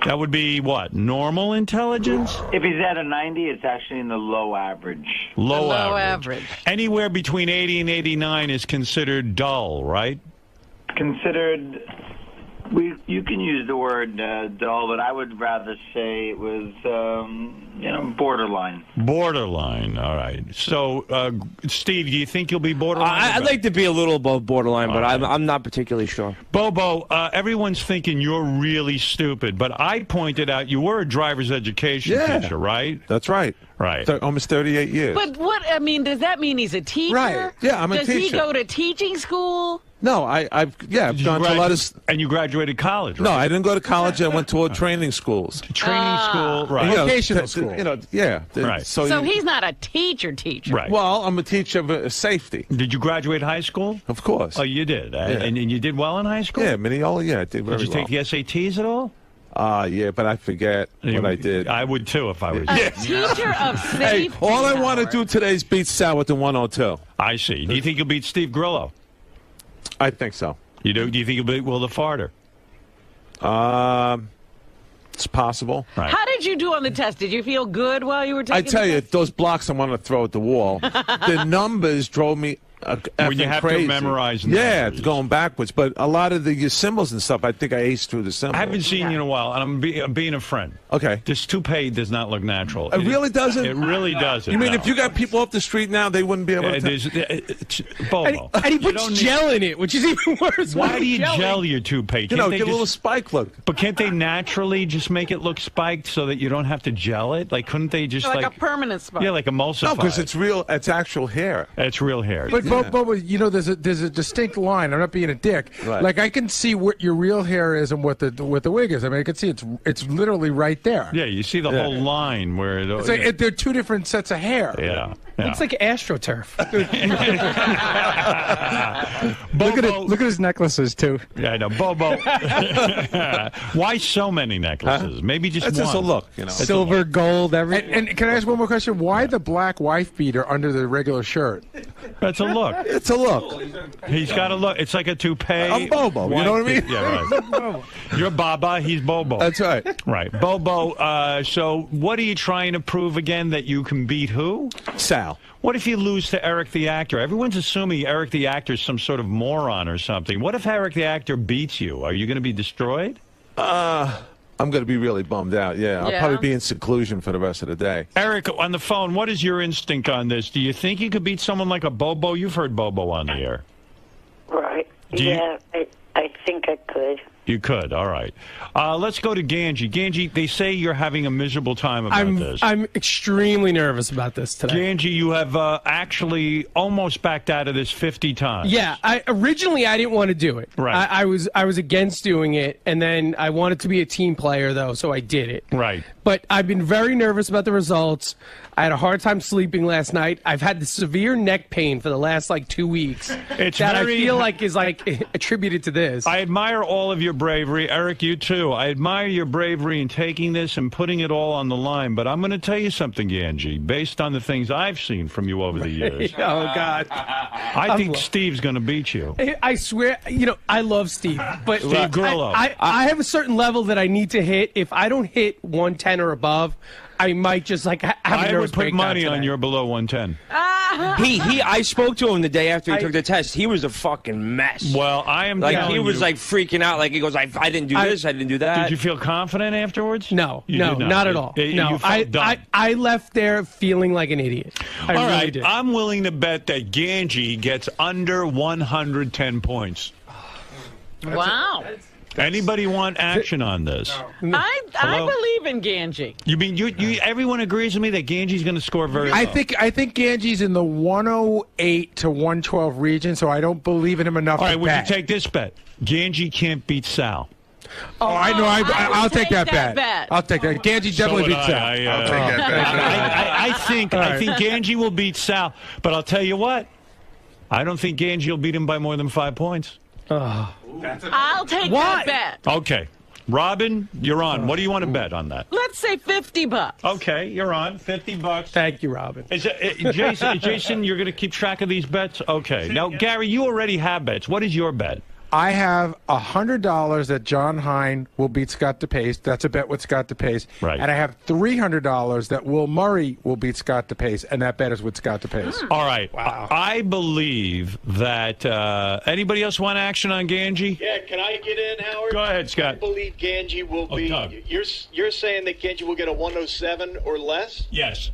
[SPEAKER 1] That would be what? Normal intelligence?
[SPEAKER 15] If he's at a 90, it's actually in the low average.
[SPEAKER 1] Low average. Anywhere between 80 and 89 is considered dull, right?
[SPEAKER 15] Considered... You can use the word dull, but I would rather say it was, borderline.
[SPEAKER 1] Borderline, all right. So, Steve, do you think you'll be borderline?
[SPEAKER 14] I'd like to be a little above borderline, but I'm not particularly sure.
[SPEAKER 1] Bobo, everyone's thinking you're really stupid, but I pointed out you were a driver's education teacher, right?
[SPEAKER 13] That's right.
[SPEAKER 1] Right.
[SPEAKER 13] Almost 38 years.
[SPEAKER 2] But does that mean he's a teacher?
[SPEAKER 13] Right. Yeah, I'm a teacher.
[SPEAKER 2] Does he go to teaching school?
[SPEAKER 13] No, I've gone to a lot of...
[SPEAKER 1] And you graduated college, right?
[SPEAKER 13] No, I didn't go to college. I went to training schools.
[SPEAKER 1] Training school, right.
[SPEAKER 6] Vocational school.
[SPEAKER 1] Right.
[SPEAKER 2] So he's not a teacher.
[SPEAKER 1] Right.
[SPEAKER 13] Well, I'm a teacher of safety.
[SPEAKER 1] Did you graduate high school?
[SPEAKER 13] Of course.
[SPEAKER 1] Oh, you did? And you did well in high school?
[SPEAKER 13] Yeah, I did very well.
[SPEAKER 1] Did you take the SATs at all?
[SPEAKER 13] Yeah, but I forget what I did.
[SPEAKER 1] I would, too, if I was
[SPEAKER 2] a teacher of safety.
[SPEAKER 13] Hey, all I want to do today is beat Sal with the 102.
[SPEAKER 1] I see. Do you think you'll beat Steve Grillo?
[SPEAKER 13] I think so.
[SPEAKER 1] You do? Do you think you'll beat Will the Farter?
[SPEAKER 13] It's possible.
[SPEAKER 1] Right.
[SPEAKER 2] How did you do on the test? Did you feel good while you were taking
[SPEAKER 13] I tell
[SPEAKER 2] the
[SPEAKER 13] you,
[SPEAKER 2] test?
[SPEAKER 13] those blocks I want to throw at the wall, the numbers drove me
[SPEAKER 1] when you have
[SPEAKER 13] crazy.
[SPEAKER 1] to memorize
[SPEAKER 13] numbers. Yeah, going backwards. But a lot of the symbols and stuff, I think I aced through the symbols.
[SPEAKER 1] I haven't seen you in a while, and I'm being a friend.
[SPEAKER 13] Okay.
[SPEAKER 1] This toupee does not look natural.
[SPEAKER 13] It really doesn't?
[SPEAKER 1] It really doesn't.
[SPEAKER 13] You mean if you got people off the street now, they wouldn't be able to...
[SPEAKER 1] Bobo.
[SPEAKER 12] And he puts gel in it, which is even worse.
[SPEAKER 1] Why do you gel your toupee?
[SPEAKER 13] Get a little spike look.
[SPEAKER 1] But can't they naturally just make it look spiked so that you don't have to gel it? Like, couldn't they just
[SPEAKER 2] like a permanent spike?
[SPEAKER 1] Yeah, like emulsify.
[SPEAKER 13] No, because it's real. It's actual hair.
[SPEAKER 1] It's real hair.
[SPEAKER 6] But Bobo, there's a distinct line. I'm not being a dick.
[SPEAKER 13] Right.
[SPEAKER 6] Like I can see what your real hair is and what the wig is. I mean, I can see it's literally right there.
[SPEAKER 1] Yeah, you see the whole line where
[SPEAKER 6] it's like they're two different sets of hair.
[SPEAKER 1] Yeah.
[SPEAKER 12] It's like AstroTurf.
[SPEAKER 1] Bobo,
[SPEAKER 12] look at his necklaces too.
[SPEAKER 1] Yeah, I know, Bobo. Why so many necklaces? Maybe just
[SPEAKER 13] That's
[SPEAKER 1] one.
[SPEAKER 13] just a look,
[SPEAKER 12] Silver, gold, everything.
[SPEAKER 6] And can I ask one more question? Why the black wife beater under the regular shirt?
[SPEAKER 1] That's a look.
[SPEAKER 13] It's a look.
[SPEAKER 1] He's got a look. It's like a toupee.
[SPEAKER 13] I'm Bobo. You know what I mean?
[SPEAKER 1] Yeah, right. You're Baba. He's Bobo.
[SPEAKER 13] That's right.
[SPEAKER 1] Right. Bobo, so what are you trying to prove again? That you can beat who?
[SPEAKER 13] Sal.
[SPEAKER 1] What if you lose to Eric the actor? Everyone's assuming Eric the actor is some sort of moron or something. What if Eric the actor beats you? Are you going to be destroyed?
[SPEAKER 13] I'm going to be really bummed out, yeah. I'll probably be in seclusion for the rest of the day.
[SPEAKER 1] Eric, on the phone, what is your instinct on this? Do you think you could beat someone like a Bobo? You've heard Bobo on the air.
[SPEAKER 3] Right. I think I could.
[SPEAKER 1] You could. All right. Let's go to Gange. Gange, they say you're having a miserable time about this.
[SPEAKER 16] I'm extremely nervous about this today.
[SPEAKER 1] Gange, you have actually almost backed out of this 50 times.
[SPEAKER 16] Yeah. Originally, I didn't want to do it.
[SPEAKER 1] Right.
[SPEAKER 16] I was against doing it, and then I wanted to be a team player, though, so I did it.
[SPEAKER 1] Right.
[SPEAKER 16] But I've been very nervous about the results. I had a hard time sleeping last night. I've had the severe neck pain for the last, 2 weeks.
[SPEAKER 1] It's
[SPEAKER 16] that
[SPEAKER 1] very,
[SPEAKER 16] I feel like is, attributed to this.
[SPEAKER 1] I admire all of your bravery. Eric, you too. I admire your bravery in taking this and putting it all on the line. But I'm going to tell you something, Gange, based on the things I've seen from you over the years.
[SPEAKER 16] Oh, God.
[SPEAKER 1] I think Steve's going to beat you.
[SPEAKER 16] I swear, I love Steve. But
[SPEAKER 1] Steve Grillo.
[SPEAKER 16] I have a certain level that I need to hit. If I don't hit 110 or above, I might just have a
[SPEAKER 1] I
[SPEAKER 16] nervous
[SPEAKER 1] would put money
[SPEAKER 16] breakdown
[SPEAKER 1] on
[SPEAKER 16] today.
[SPEAKER 1] you're below 110.
[SPEAKER 14] I spoke to him the day after he took the test. He was a fucking mess.
[SPEAKER 1] Well, I am
[SPEAKER 14] he
[SPEAKER 1] telling
[SPEAKER 14] was
[SPEAKER 1] you-
[SPEAKER 14] freaking out. He goes, I didn't do this, I didn't do that.
[SPEAKER 1] Did you feel confident afterwards?
[SPEAKER 16] No,
[SPEAKER 1] You
[SPEAKER 16] no,
[SPEAKER 1] did
[SPEAKER 16] not at all.
[SPEAKER 1] You
[SPEAKER 16] No,
[SPEAKER 1] felt dumb.
[SPEAKER 16] I left there feeling like an idiot. I
[SPEAKER 1] All
[SPEAKER 16] really
[SPEAKER 1] right,
[SPEAKER 16] did.
[SPEAKER 1] I'm willing to bet that Gange gets under 110 points.
[SPEAKER 2] Wow.
[SPEAKER 1] Anybody want action on this? Hello?
[SPEAKER 2] I believe in Gange.
[SPEAKER 1] You mean you? Everyone agrees with me that Gange's going to score very low.
[SPEAKER 6] I think Gange's in the 108 to 112 region, so I don't believe in him enough.
[SPEAKER 1] All right,
[SPEAKER 6] to
[SPEAKER 1] would
[SPEAKER 6] bet.
[SPEAKER 1] you take this bet? Gange can't beat Sal.
[SPEAKER 6] Oh, I know. I'll take that bet. I'll take that. Gange definitely beats Sal.
[SPEAKER 1] I'll take that bet. I think Gange will beat Sal, but I'll tell you what. I don't think Gange will beat him by more than 5 points.
[SPEAKER 2] I'll take that bet.
[SPEAKER 1] Okay. Robin, you're on. What do you want to bet on that?
[SPEAKER 2] Let's say $50.
[SPEAKER 1] Okay, you're on. $50.
[SPEAKER 16] Thank you, Robin.
[SPEAKER 1] Jason, you're going to keep track of these bets? Okay. Now, Gary, you already have bets. What is your bet?
[SPEAKER 6] I have $100 that John Hein will beat Scott DePace. That's a bet with Scott DePace.
[SPEAKER 1] Right.
[SPEAKER 6] And I have $300 that Will Murray will beat Scott DePace, and that bet is with Scott DePace.
[SPEAKER 1] All right. Wow. I believe that anybody else want action on Gange?
[SPEAKER 17] Yeah, can I get in, Howard?
[SPEAKER 1] Go ahead, Scott.
[SPEAKER 17] I believe Gange will be.
[SPEAKER 1] Doug.
[SPEAKER 17] You're saying that Gange will get a 107 or less?
[SPEAKER 1] Yes.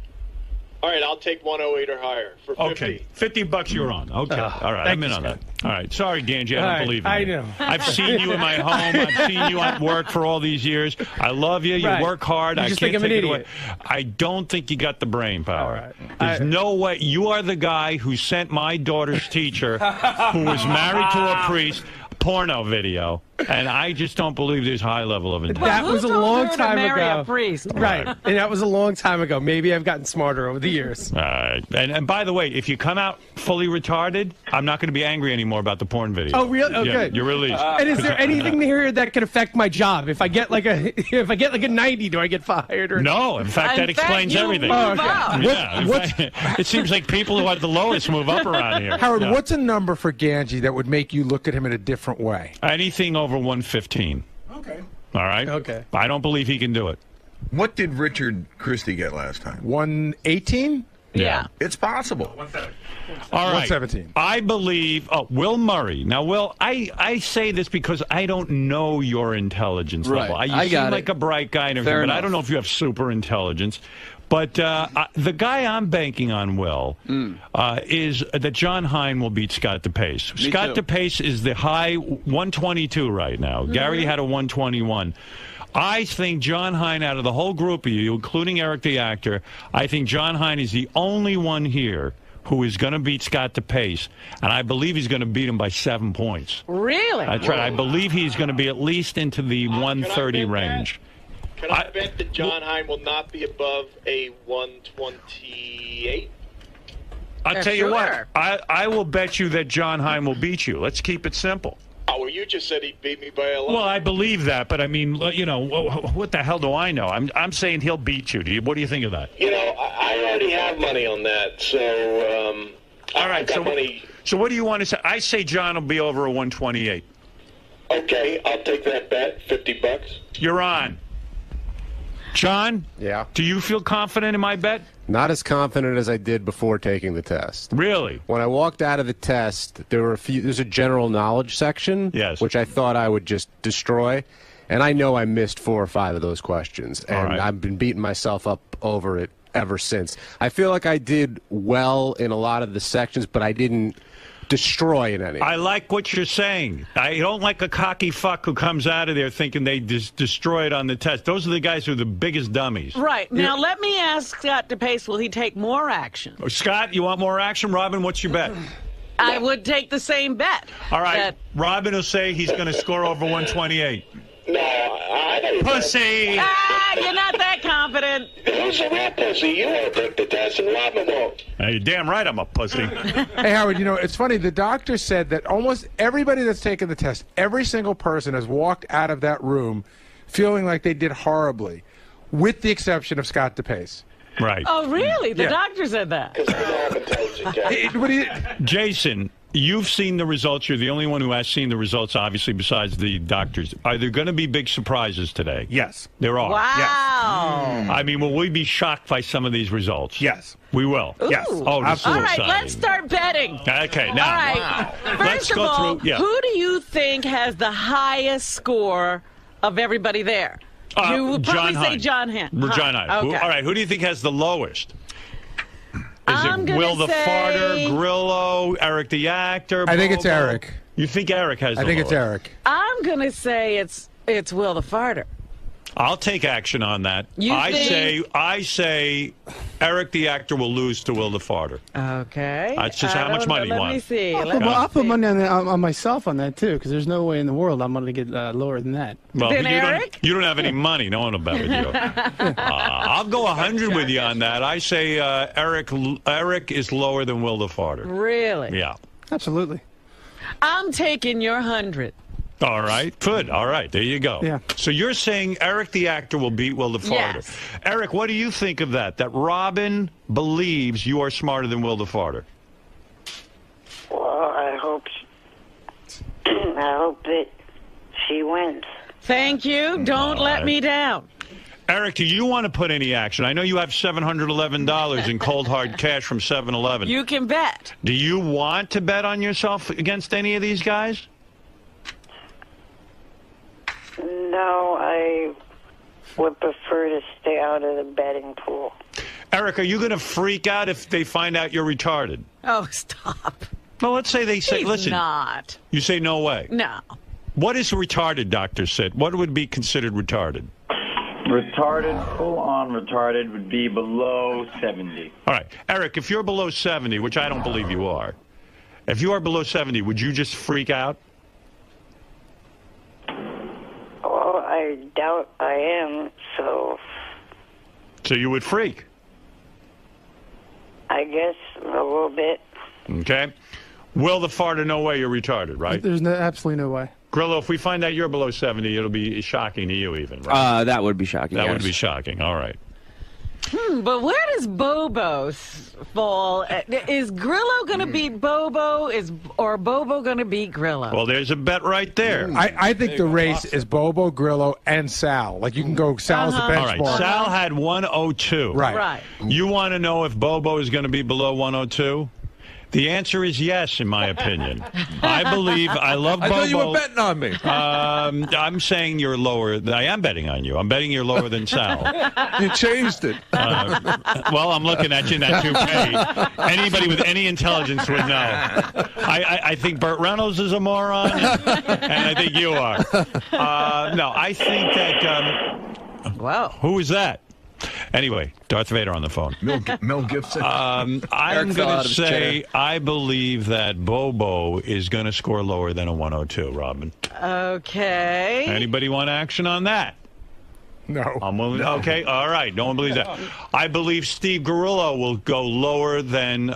[SPEAKER 17] All right, I'll take 108 or higher for 50.
[SPEAKER 1] Okay, $50 you're on. Okay, all right, I'm in on that. All right, sorry, Gange, I don't believe in
[SPEAKER 16] I
[SPEAKER 1] you.
[SPEAKER 16] know.
[SPEAKER 1] I've seen you in my home. I've seen you at work for all these years. I love you. You
[SPEAKER 16] Right.
[SPEAKER 1] work hard.
[SPEAKER 16] You
[SPEAKER 1] I
[SPEAKER 16] just
[SPEAKER 1] can't
[SPEAKER 16] think I'm
[SPEAKER 1] take
[SPEAKER 16] an
[SPEAKER 1] it away.
[SPEAKER 16] idiot.
[SPEAKER 1] I don't think you got the brain power.
[SPEAKER 16] right.
[SPEAKER 1] There's no way. You are the guy who sent my daughter's teacher, who was married to a priest, porno video, and I just don't believe there's high level of intelligence.
[SPEAKER 16] That was a long time
[SPEAKER 2] marry
[SPEAKER 16] ago.
[SPEAKER 2] a priest?
[SPEAKER 16] Right. And that was a long time ago. Maybe I've gotten smarter over the years.
[SPEAKER 1] All right. And by the way, if you come out fully retarded, I'm not going to be angry anymore about the porn video.
[SPEAKER 16] Oh, really? Oh,
[SPEAKER 1] Yeah,
[SPEAKER 16] good.
[SPEAKER 1] you're released.
[SPEAKER 16] And is there anything here that could affect my job? If I get like a 90, do I get fired? Or
[SPEAKER 1] No, in fact, that explains everything.
[SPEAKER 16] Oh, okay.
[SPEAKER 1] Yeah, in fact, it seems like people who are the lowest move up around here.
[SPEAKER 6] Howard,
[SPEAKER 1] Yeah.
[SPEAKER 6] what's a number for Gange that would make you look at him in a different way?
[SPEAKER 1] Anything over 115.
[SPEAKER 6] Okay.
[SPEAKER 1] All right?
[SPEAKER 16] Okay.
[SPEAKER 1] I don't believe he can do it.
[SPEAKER 18] What did Richard Christie get last time?
[SPEAKER 6] 118?
[SPEAKER 2] Yeah.
[SPEAKER 18] It's possible.
[SPEAKER 1] All right.
[SPEAKER 6] 117.
[SPEAKER 1] I believe, Will Murray. Now, Will, I say this because I don't know your intelligence
[SPEAKER 11] Right.
[SPEAKER 1] level. You
[SPEAKER 11] I
[SPEAKER 1] seem
[SPEAKER 11] got
[SPEAKER 1] like
[SPEAKER 11] it.
[SPEAKER 1] a bright guy and everything,
[SPEAKER 11] Fair
[SPEAKER 1] but I
[SPEAKER 11] enough.
[SPEAKER 1] don't know if you have super intelligence. But the guy I'm banking on, Will, is that John Hein will beat Scott DePace.
[SPEAKER 11] Me
[SPEAKER 1] Scott
[SPEAKER 11] too.
[SPEAKER 1] DePace is the high 122 right now. Gary had a 121. I think John Hein, out of the whole group of you, including Eric the actor, I think John Hein is the only one here who is going to beat Scott DePace, and I believe he's going to beat him by 7 points.
[SPEAKER 2] Really?
[SPEAKER 1] That's right. I believe he's going to be at least into the 130 range.
[SPEAKER 17] Can I bet that John Hein will not be above a 128?
[SPEAKER 1] I'll tell you what, I will bet you that John Hein will beat you. Let's keep it simple.
[SPEAKER 17] Oh, well, you just said he beat me by a lot.
[SPEAKER 1] Well, I believe that, but I mean, you know, what the hell do I know? I'm saying he'll beat you. What do you think of that?
[SPEAKER 17] You know, I already have money on that, so
[SPEAKER 1] All right, so what do you want to say? I say John will be over a 128.
[SPEAKER 17] Okay, I'll take that bet. $50.
[SPEAKER 1] You're on. John?
[SPEAKER 10] Yeah.
[SPEAKER 1] Do you feel confident in my bet?
[SPEAKER 10] Not as confident as I did before taking the test.
[SPEAKER 1] Really?
[SPEAKER 10] When I walked out of the test, there's a general knowledge section,
[SPEAKER 1] yes,
[SPEAKER 10] which I thought I would just destroy. And I know I missed 4 or 5 of those questions. And
[SPEAKER 1] right.
[SPEAKER 10] I've been beating myself up over it ever since. I feel like I did well in a lot of the sections, but I didn't
[SPEAKER 6] destroy in any.
[SPEAKER 1] I like what you're saying. I don't like a cocky fuck who comes out of there thinking they destroyed on the test. Those are the guys who are the biggest dummies.
[SPEAKER 2] Right. Now, let me ask Scott DePace, will he take more action?
[SPEAKER 1] Oh, Scott, you want more action? Robin, what's your bet?
[SPEAKER 2] I would take the same bet.
[SPEAKER 1] All right. Robin will say he's going to score over 128.
[SPEAKER 17] No, I don't.
[SPEAKER 1] Pussy!
[SPEAKER 2] You're not that confident.
[SPEAKER 17] Who's a real pussy? You want to take the test and Robin won't.
[SPEAKER 1] Hey, you're damn right I'm a pussy.
[SPEAKER 6] Hey, Howard, you know, it's funny. The doctor said that almost everybody that's taken the test, every single person has walked out of that room feeling like they did horribly, with the exception of Scott DePace.
[SPEAKER 1] Right.
[SPEAKER 2] Oh, really? The
[SPEAKER 6] Yeah.
[SPEAKER 2] doctor said that.
[SPEAKER 17] Because I know I'm intelligent, guy.
[SPEAKER 1] Jason, you've seen the results. You're the only one who has seen the results, obviously, besides the doctors. Are there going to be big surprises today?
[SPEAKER 6] Yes.
[SPEAKER 1] There are.
[SPEAKER 2] Wow.
[SPEAKER 1] I mean, will we be shocked by some of these results?
[SPEAKER 6] Yes.
[SPEAKER 1] We will.
[SPEAKER 2] Ooh.
[SPEAKER 6] Yes.
[SPEAKER 1] Oh, this is
[SPEAKER 2] All right,
[SPEAKER 1] exciting.
[SPEAKER 2] let's start betting.
[SPEAKER 1] Okay, now.
[SPEAKER 2] All right.
[SPEAKER 1] Let's
[SPEAKER 2] First of
[SPEAKER 1] go
[SPEAKER 2] all,
[SPEAKER 1] through. Yeah.
[SPEAKER 2] who do you think has the highest score of everybody there? You would probably
[SPEAKER 1] John
[SPEAKER 2] say
[SPEAKER 1] Hine.
[SPEAKER 2] John Hine.
[SPEAKER 1] John Hine.
[SPEAKER 2] Okay.
[SPEAKER 1] All right, who do you think has the lowest? Is
[SPEAKER 2] I'm
[SPEAKER 1] it
[SPEAKER 2] gonna
[SPEAKER 1] Will the
[SPEAKER 2] say-
[SPEAKER 1] Farter, Grillo, Eric the Actor?
[SPEAKER 6] I think it's
[SPEAKER 1] Bobo?
[SPEAKER 6] Eric.
[SPEAKER 1] You think Eric has the
[SPEAKER 6] I think it's
[SPEAKER 1] lowest?
[SPEAKER 6] Eric.
[SPEAKER 2] I'm going to say it's Will the Farter.
[SPEAKER 1] I'll take action on that.
[SPEAKER 2] You
[SPEAKER 1] I say Eric the Actor will lose to Will the Farter.
[SPEAKER 2] Okay.
[SPEAKER 1] That's just how much money you
[SPEAKER 2] Let
[SPEAKER 1] want.
[SPEAKER 2] me see.
[SPEAKER 12] I'll put money on myself on that, too, because there's no way in the world I'm going to get lower than that.
[SPEAKER 1] Well,
[SPEAKER 2] Then
[SPEAKER 1] you
[SPEAKER 2] Eric?
[SPEAKER 1] don't have any money. No one will bet with you. I'll go 100 with you on that. I say Eric is lower than Will the Farter.
[SPEAKER 2] Really?
[SPEAKER 1] Yeah.
[SPEAKER 12] Absolutely.
[SPEAKER 2] I'm taking your 100.
[SPEAKER 1] All right. Good. All right. There you go.
[SPEAKER 12] Yeah.
[SPEAKER 1] So you're saying Eric the Actor will beat Will the Farter.
[SPEAKER 2] Yes.
[SPEAKER 1] Eric, what do you think of that? That Robin believes you are smarter than Will the Farter.
[SPEAKER 3] Well, I hope that she wins.
[SPEAKER 2] Thank you. Don't let me down.
[SPEAKER 1] Eric, do you want to put any action? I know you have $711 in cold hard cash from 7-Eleven.
[SPEAKER 2] You can bet.
[SPEAKER 1] Do you want to bet on yourself against any of these guys?
[SPEAKER 3] No, I would prefer to stay out of the betting pool.
[SPEAKER 1] Eric, are you going to freak out if they find out you're retarded?
[SPEAKER 2] Oh, stop.
[SPEAKER 1] Well, let's say they say,
[SPEAKER 2] He's
[SPEAKER 1] listen.
[SPEAKER 2] not.
[SPEAKER 1] You say no way.
[SPEAKER 2] No.
[SPEAKER 1] What is retarded, Dr. Sid? What would be considered retarded?
[SPEAKER 15] Retarded, full-on retarded, would be below 70.
[SPEAKER 1] All right. Eric, if you're below 70, which I don't believe you are, if you are below 70, would you just freak out?
[SPEAKER 3] Well, I doubt I am, so
[SPEAKER 1] So you would freak.
[SPEAKER 3] I guess a little bit.
[SPEAKER 1] Okay. Will the Farter, no way you're retarded, right?
[SPEAKER 12] There's absolutely no way.
[SPEAKER 1] Grillo, if we find out you're below 70, it'll be shocking to you even, right?
[SPEAKER 14] That would be shocking.
[SPEAKER 1] That
[SPEAKER 14] yes.
[SPEAKER 1] would be shocking. All right.
[SPEAKER 2] But where does Bobo fall? Is Grillo going to beat Bobo? Or Bobo going to beat Grillo?
[SPEAKER 1] Well, there's a bet right there.
[SPEAKER 6] I think the race is Bobo, Grillo, and Sal. Like, you can go Sal's the benchmark.
[SPEAKER 1] All right. Sal had 102.
[SPEAKER 6] Right.
[SPEAKER 1] You want to know if Bobo is going to be below 102? The answer is yes, in my opinion. I love Bobo.
[SPEAKER 18] I thought you were betting on me.
[SPEAKER 1] I'm saying you're lower. I am betting on you. I'm betting you're lower than Sal.
[SPEAKER 18] You changed it.
[SPEAKER 1] Well, I'm looking at you in that toupee. Anybody with any intelligence would know. I think Burt Reynolds is a moron, and I think you are. No, I think that...
[SPEAKER 2] wow.
[SPEAKER 1] Who is that? Anyway, Darth Vader on the phone.
[SPEAKER 18] Mel Gibson.
[SPEAKER 1] I'm going to say I believe that Bobo is going to score lower than a 102, Robin.
[SPEAKER 2] Okay.
[SPEAKER 1] Anybody want action on that?
[SPEAKER 6] No.
[SPEAKER 1] I'm willing. Okay, all right. No one believes that. I believe Steve Garillo will go lower than...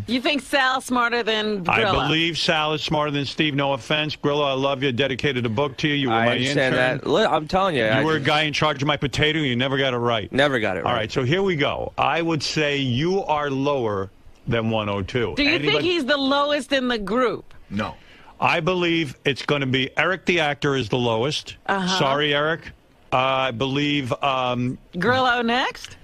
[SPEAKER 2] You think Sal's smarter than Grillo?
[SPEAKER 1] I believe Sal is smarter than Steve. No offense. Grillo, I love you. Dedicated a book to you. You were
[SPEAKER 14] I
[SPEAKER 1] my
[SPEAKER 14] understand
[SPEAKER 1] intern.
[SPEAKER 14] that. I'm telling you.
[SPEAKER 1] You were a guy in charge of my potato. You never got it right.
[SPEAKER 14] Never got it right.
[SPEAKER 1] All right, so here we go. I would say you are lower than 102.
[SPEAKER 2] Do you think he's the lowest in the group?
[SPEAKER 18] No.
[SPEAKER 1] I believe it's going to be Eric the Actor is the lowest. Sorry, Eric. I believe...
[SPEAKER 2] Grillo next?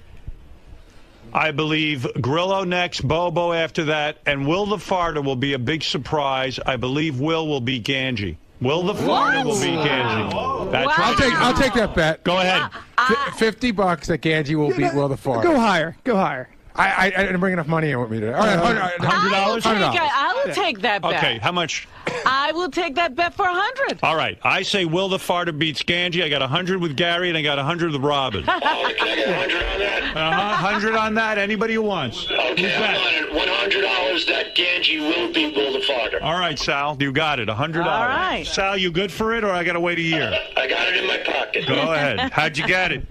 [SPEAKER 1] I believe Grillo next, Bobo after that, and Will the Farter will be a big surprise. I believe Will beat Ganji. Will the Farter will beat Ganji. That's right.
[SPEAKER 6] I'll take that bet.
[SPEAKER 1] Go ahead.
[SPEAKER 6] $50 that Ganji will beat Will the Farter.
[SPEAKER 12] Go higher. Go higher.
[SPEAKER 6] I didn't bring enough money in with me today. All right, $100.
[SPEAKER 2] I will take that bet.
[SPEAKER 1] Okay, how much?
[SPEAKER 2] I will take that bet for 100.
[SPEAKER 1] All right, I say Will the Farter beats Ganji. I got 100 with Gary, and I got 100 with Robin.
[SPEAKER 4] Can I get 100 on that?
[SPEAKER 1] 100 on that. Anybody who wants.
[SPEAKER 4] Okay,
[SPEAKER 1] Who's that?
[SPEAKER 4] $100 that Ganji will beat Will the Farter.
[SPEAKER 1] All right, Sal, you got it. $100.
[SPEAKER 2] All right.
[SPEAKER 1] Sal, you good for it, or I got to wait a year?
[SPEAKER 4] I got it in my pocket.
[SPEAKER 1] Go ahead. How'd you get it?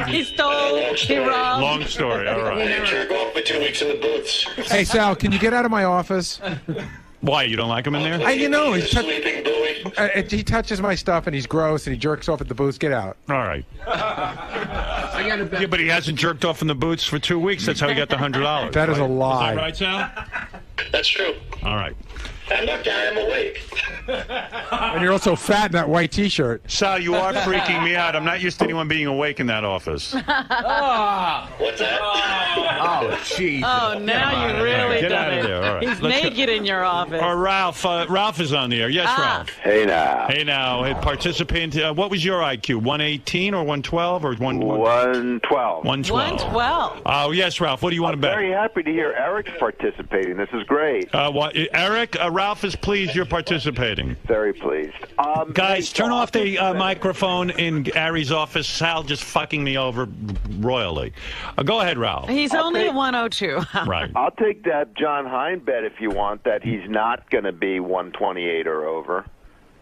[SPEAKER 2] He stole. He robbed.
[SPEAKER 1] Long story. All
[SPEAKER 4] I didn't
[SPEAKER 1] right.
[SPEAKER 4] jerk off for 2 weeks in the booths.
[SPEAKER 6] Hey, Sal, can you get out of my office?
[SPEAKER 1] Why, you don't like him in there?
[SPEAKER 4] Sleeping Booey.
[SPEAKER 6] He touches my stuff, and he's gross, and he jerks off at the booths. Get out.
[SPEAKER 1] All right. Yeah, but he hasn't jerked off in the boots for 2 weeks. That's how he got the $100.
[SPEAKER 6] That is a lie.
[SPEAKER 1] Is that right, Sal?
[SPEAKER 4] That's true.
[SPEAKER 1] All right.
[SPEAKER 4] And look, I am awake.
[SPEAKER 6] And you're also fat in that white T-shirt.
[SPEAKER 1] Sal, you are freaking me out. I'm not used to anyone being awake in that office.
[SPEAKER 4] What's that?
[SPEAKER 18] Oh, jeez.
[SPEAKER 2] Oh, now you really
[SPEAKER 1] Get
[SPEAKER 2] done
[SPEAKER 1] out of
[SPEAKER 2] it.
[SPEAKER 1] there. All right.
[SPEAKER 2] He's
[SPEAKER 1] Let's go.
[SPEAKER 2] naked in your office.
[SPEAKER 1] Or Ralph. Ralph is on the air. Yes, Ralph.
[SPEAKER 19] Hey now.
[SPEAKER 1] Hey now. Hey, participant. What was your IQ? 118 or 112 or
[SPEAKER 19] 112?
[SPEAKER 1] 112. Oh, yes, Ralph. What do you want to bet?
[SPEAKER 19] Very happy to hear Eric's participating. This is great.
[SPEAKER 1] Eric, Ralph is pleased you're participating.
[SPEAKER 19] Very pleased.
[SPEAKER 1] Guys, turn off the microphone in Ari's office. Sal just fucking me over royally. Go ahead, Ralph.
[SPEAKER 2] He's only at 102.
[SPEAKER 1] Right.
[SPEAKER 19] I'll take that John Hein bet if you want, that he's not going to be 128 or over.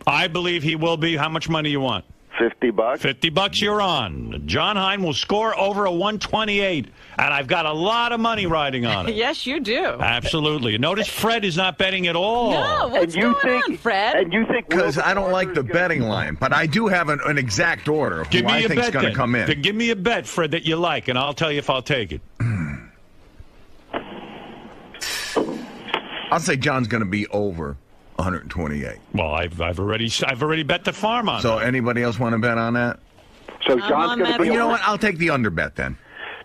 [SPEAKER 1] I believe he will be. How much money you want?
[SPEAKER 19] $50.
[SPEAKER 1] $50 you're on. John Hein will score over a 128, and I've got a lot of money riding on it.
[SPEAKER 2] Yes, you do.
[SPEAKER 1] Absolutely. Notice Fred is not betting at all.
[SPEAKER 2] No, what's going on, Fred?
[SPEAKER 19] And you think
[SPEAKER 18] Because I don't like the betting line, but I do have an exact order of who I think's going to come in.
[SPEAKER 1] Then give me a bet, Fred, that you like, and I'll tell you if I'll take it.
[SPEAKER 18] I'll say John's going to be over 128.
[SPEAKER 1] Well, I've already bet the farm on
[SPEAKER 18] So
[SPEAKER 1] that.
[SPEAKER 18] anybody else want to bet on that?
[SPEAKER 19] So John's going to be.
[SPEAKER 18] You know what? I'll take the under bet then.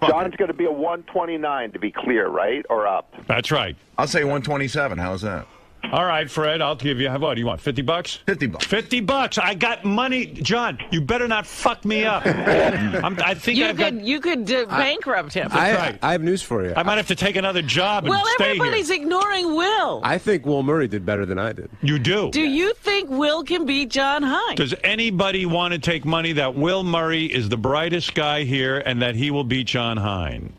[SPEAKER 19] John's going to be a 129 to be clear, right? Or up?
[SPEAKER 1] That's right.
[SPEAKER 18] I'll say 127. How's that?
[SPEAKER 1] All right, Fred, I'll give you, what do you want, $50?
[SPEAKER 18] $50.
[SPEAKER 1] $50. I got money. John, you better not fuck me up. I think
[SPEAKER 2] you could bankrupt him.
[SPEAKER 1] Right.
[SPEAKER 20] I have news for you.
[SPEAKER 1] I might have to take another job and
[SPEAKER 2] Well,
[SPEAKER 1] stay
[SPEAKER 2] everybody's
[SPEAKER 1] here.
[SPEAKER 2] ignoring Will.
[SPEAKER 20] I think Will Murray did better than I did.
[SPEAKER 1] You do.
[SPEAKER 2] Do you think Will can beat John Hein?
[SPEAKER 1] Does anybody want to take money that Will Murray is the brightest guy here and that he will beat John Hein?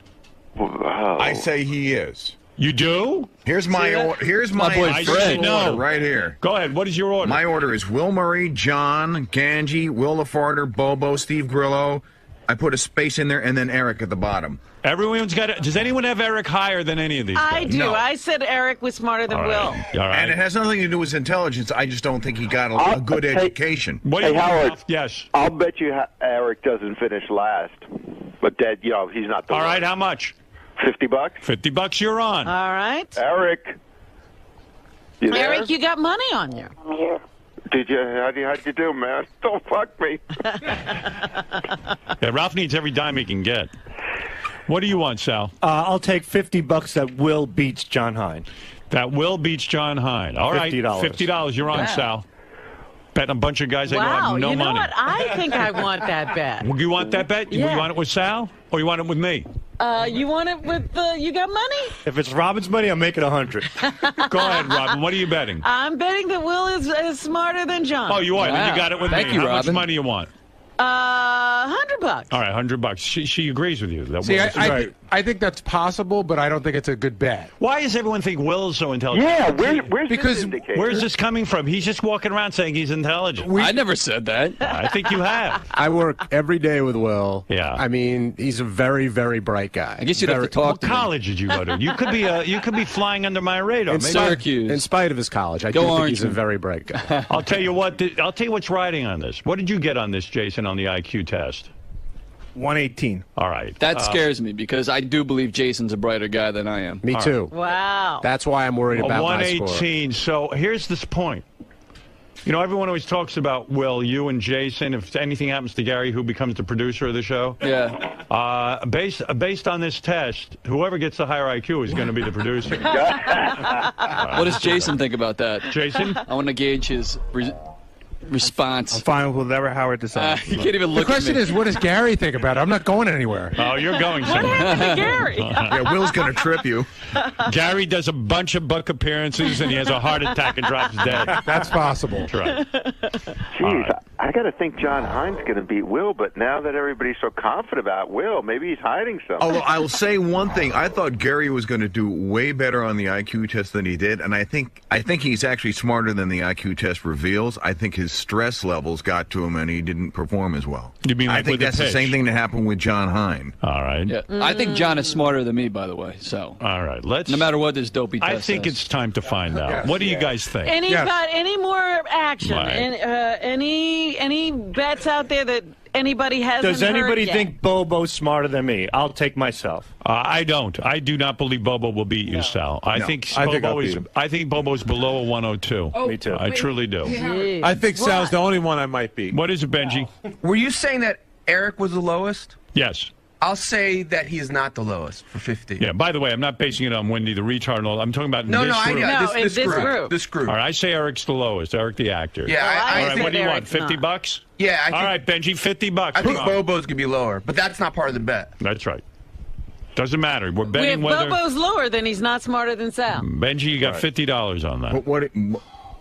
[SPEAKER 19] Wow.
[SPEAKER 18] I say he is.
[SPEAKER 1] You do?
[SPEAKER 18] Here's my
[SPEAKER 1] boy Fred.
[SPEAKER 18] order right here.
[SPEAKER 1] Go ahead. What is your order?
[SPEAKER 18] My order is Will Murray, John, Ganji, Will the Farter, Bobo, Steve Grillo. I put a space in there, and then Eric at the bottom.
[SPEAKER 1] Everyone's got it. Does anyone have Eric higher than any of these guys?
[SPEAKER 2] I do.
[SPEAKER 18] No.
[SPEAKER 2] I said Eric was smarter than Will.
[SPEAKER 1] All right.
[SPEAKER 18] And it has nothing to do with his intelligence. I just don't think he got a good education.
[SPEAKER 1] What do
[SPEAKER 19] Hey,
[SPEAKER 1] you want,
[SPEAKER 19] Howard.
[SPEAKER 1] Ralph? Yes.
[SPEAKER 19] I'll bet you Eric doesn't finish last. But that, he's not the
[SPEAKER 1] All
[SPEAKER 19] one.
[SPEAKER 1] right. How much?
[SPEAKER 19] $50?
[SPEAKER 1] $50 you're on.
[SPEAKER 2] All right.
[SPEAKER 19] Eric. You there?
[SPEAKER 2] Eric, you got money on you.
[SPEAKER 3] I'm here.
[SPEAKER 19] Did you? How'd you do, man? Don't fuck me.
[SPEAKER 1] Yeah, Ralph needs every dime he can get. What do you want, Sal?
[SPEAKER 21] I'll take $50 that Will beats John Hein.
[SPEAKER 1] That Will beats John Hein. All right.
[SPEAKER 21] $50.
[SPEAKER 1] $50 you're on,
[SPEAKER 2] Wow.
[SPEAKER 1] Sal. Betting a bunch of guys that
[SPEAKER 2] Wow.
[SPEAKER 1] have no
[SPEAKER 2] You know
[SPEAKER 1] money.
[SPEAKER 2] what? I think I want that bet.
[SPEAKER 1] You want that bet?
[SPEAKER 2] Yeah.
[SPEAKER 1] You want it with Sal? Or you want it with me?
[SPEAKER 2] You want it with you got money?
[SPEAKER 21] If it's Robin's money, I'll make it 100.
[SPEAKER 1] Go ahead, Robin. What are you betting?
[SPEAKER 2] I'm betting that Will is smarter than John.
[SPEAKER 1] Oh, you are? Then you got it with
[SPEAKER 11] Thank
[SPEAKER 1] me.
[SPEAKER 11] you,
[SPEAKER 1] How much
[SPEAKER 11] Robin.
[SPEAKER 1] money you want?
[SPEAKER 2] $100.
[SPEAKER 1] All right, $100. She agrees with you. That
[SPEAKER 6] See,
[SPEAKER 1] Will's right.
[SPEAKER 6] I think that's possible, but I don't think it's a good bet.
[SPEAKER 1] Why does everyone think Will's so intelligent?
[SPEAKER 19] Yeah, where's
[SPEAKER 6] Because-
[SPEAKER 19] this indicator?
[SPEAKER 1] Where's this coming from? He's just walking around saying he's intelligent.
[SPEAKER 11] I never said that.
[SPEAKER 1] I think you have.
[SPEAKER 20] I work every day with Will.
[SPEAKER 1] Yeah.
[SPEAKER 20] I mean, he's a very, very bright guy.
[SPEAKER 11] I guess you'd have to
[SPEAKER 1] What
[SPEAKER 11] talk to him.
[SPEAKER 1] college did you go to? You could be flying under my radar.
[SPEAKER 20] In
[SPEAKER 1] Maybe-
[SPEAKER 11] Syracuse.
[SPEAKER 20] In spite of his college, I
[SPEAKER 11] Go
[SPEAKER 20] do think he's a
[SPEAKER 11] Orangemen.
[SPEAKER 20] very bright guy.
[SPEAKER 1] I'll tell you what. I'll tell you what's riding on this. What did you get on this, Jason, on the IQ test?
[SPEAKER 21] 118.
[SPEAKER 1] All right.
[SPEAKER 11] That scares me because I do believe Jason's a brighter guy than I am.
[SPEAKER 20] Me too.
[SPEAKER 2] Wow.
[SPEAKER 20] That's why I'm worried
[SPEAKER 1] A
[SPEAKER 20] about my score.
[SPEAKER 1] 118. So here's this point. You know, everyone always talks about, Will, you and Jason, if anything happens to Gary, who becomes the producer of the show?
[SPEAKER 11] Yeah.
[SPEAKER 1] Based on this test, whoever gets the higher IQ is going to be the producer.
[SPEAKER 11] What does Jason think about that?
[SPEAKER 1] Jason?
[SPEAKER 11] I want to gauge his response.
[SPEAKER 21] I'm fine with whatever Howard decides.
[SPEAKER 11] You can't even look
[SPEAKER 6] The question
[SPEAKER 11] at me.
[SPEAKER 6] is, what does Gary think about it? I'm not going anywhere.
[SPEAKER 1] Oh, you're going
[SPEAKER 2] What
[SPEAKER 1] somewhere.
[SPEAKER 2] happened to Gary?
[SPEAKER 18] Yeah, Will's going to trip you.
[SPEAKER 1] Gary does a bunch of book appearances, and he has a heart attack and drops dead.
[SPEAKER 6] That's possible.
[SPEAKER 1] That's right.
[SPEAKER 19] Jeez, I got to think John Hines going to beat Will, but now that everybody's so confident about Will, maybe he's hiding something.
[SPEAKER 18] Although I will say one thing, I thought Gary was going to do way better on the IQ test than he did, and I think he's actually smarter than the IQ test reveals. I think his stress levels got to him, and he didn't perform as well.
[SPEAKER 1] You mean like
[SPEAKER 18] I think
[SPEAKER 1] with the
[SPEAKER 18] that's the
[SPEAKER 1] pitch?
[SPEAKER 18] same thing that happened with John Hine.
[SPEAKER 1] All right.
[SPEAKER 11] Yeah, I think John is smarter than me, by the way. So,
[SPEAKER 1] all right, let's.
[SPEAKER 11] No matter what this dopey test
[SPEAKER 1] I think
[SPEAKER 11] says.
[SPEAKER 1] it's time to find out. What do you guys think?
[SPEAKER 2] Any more action?
[SPEAKER 1] Right.
[SPEAKER 2] Any bets out there that anybody hasn't
[SPEAKER 21] Does anybody
[SPEAKER 2] heard yet?
[SPEAKER 21] think Bobo's smarter than me? I'll take myself.
[SPEAKER 1] I don't. I do not believe Bobo will beat you, Sal. I think
[SPEAKER 21] I think I'll
[SPEAKER 1] Bobo
[SPEAKER 21] beat
[SPEAKER 1] is.
[SPEAKER 21] him.
[SPEAKER 1] I think Bobo's below a 102.
[SPEAKER 21] Me too.
[SPEAKER 1] I truly do.
[SPEAKER 5] I think Sal's the only one I might beat.
[SPEAKER 1] What is it, Benji?
[SPEAKER 22] Were you saying that Eric was the lowest?
[SPEAKER 1] Yes.
[SPEAKER 22] I'll say that he is not the lowest for 50.
[SPEAKER 1] Yeah, by the way, I'm not basing it on Wendy the retard and all. I'm talking about
[SPEAKER 22] No,
[SPEAKER 1] this
[SPEAKER 22] no,
[SPEAKER 1] group.
[SPEAKER 22] this group.
[SPEAKER 1] All right, I say Eric's the lowest. Eric the actor.
[SPEAKER 22] Yeah, I
[SPEAKER 1] all right,
[SPEAKER 22] think
[SPEAKER 1] what do you want?
[SPEAKER 22] Eric's
[SPEAKER 1] 50
[SPEAKER 22] not.
[SPEAKER 1] bucks?
[SPEAKER 22] Yeah,
[SPEAKER 1] All right, Benji, 50 bucks.
[SPEAKER 22] I think
[SPEAKER 1] Come on.
[SPEAKER 22] Bobo's going to be lower, but that's not part of the bet.
[SPEAKER 1] That's right. Doesn't matter. We're
[SPEAKER 2] If
[SPEAKER 1] betting whether.
[SPEAKER 2] Bobo's lower, then he's not smarter than Sal.
[SPEAKER 1] Benji, you got $50 on that.
[SPEAKER 18] What?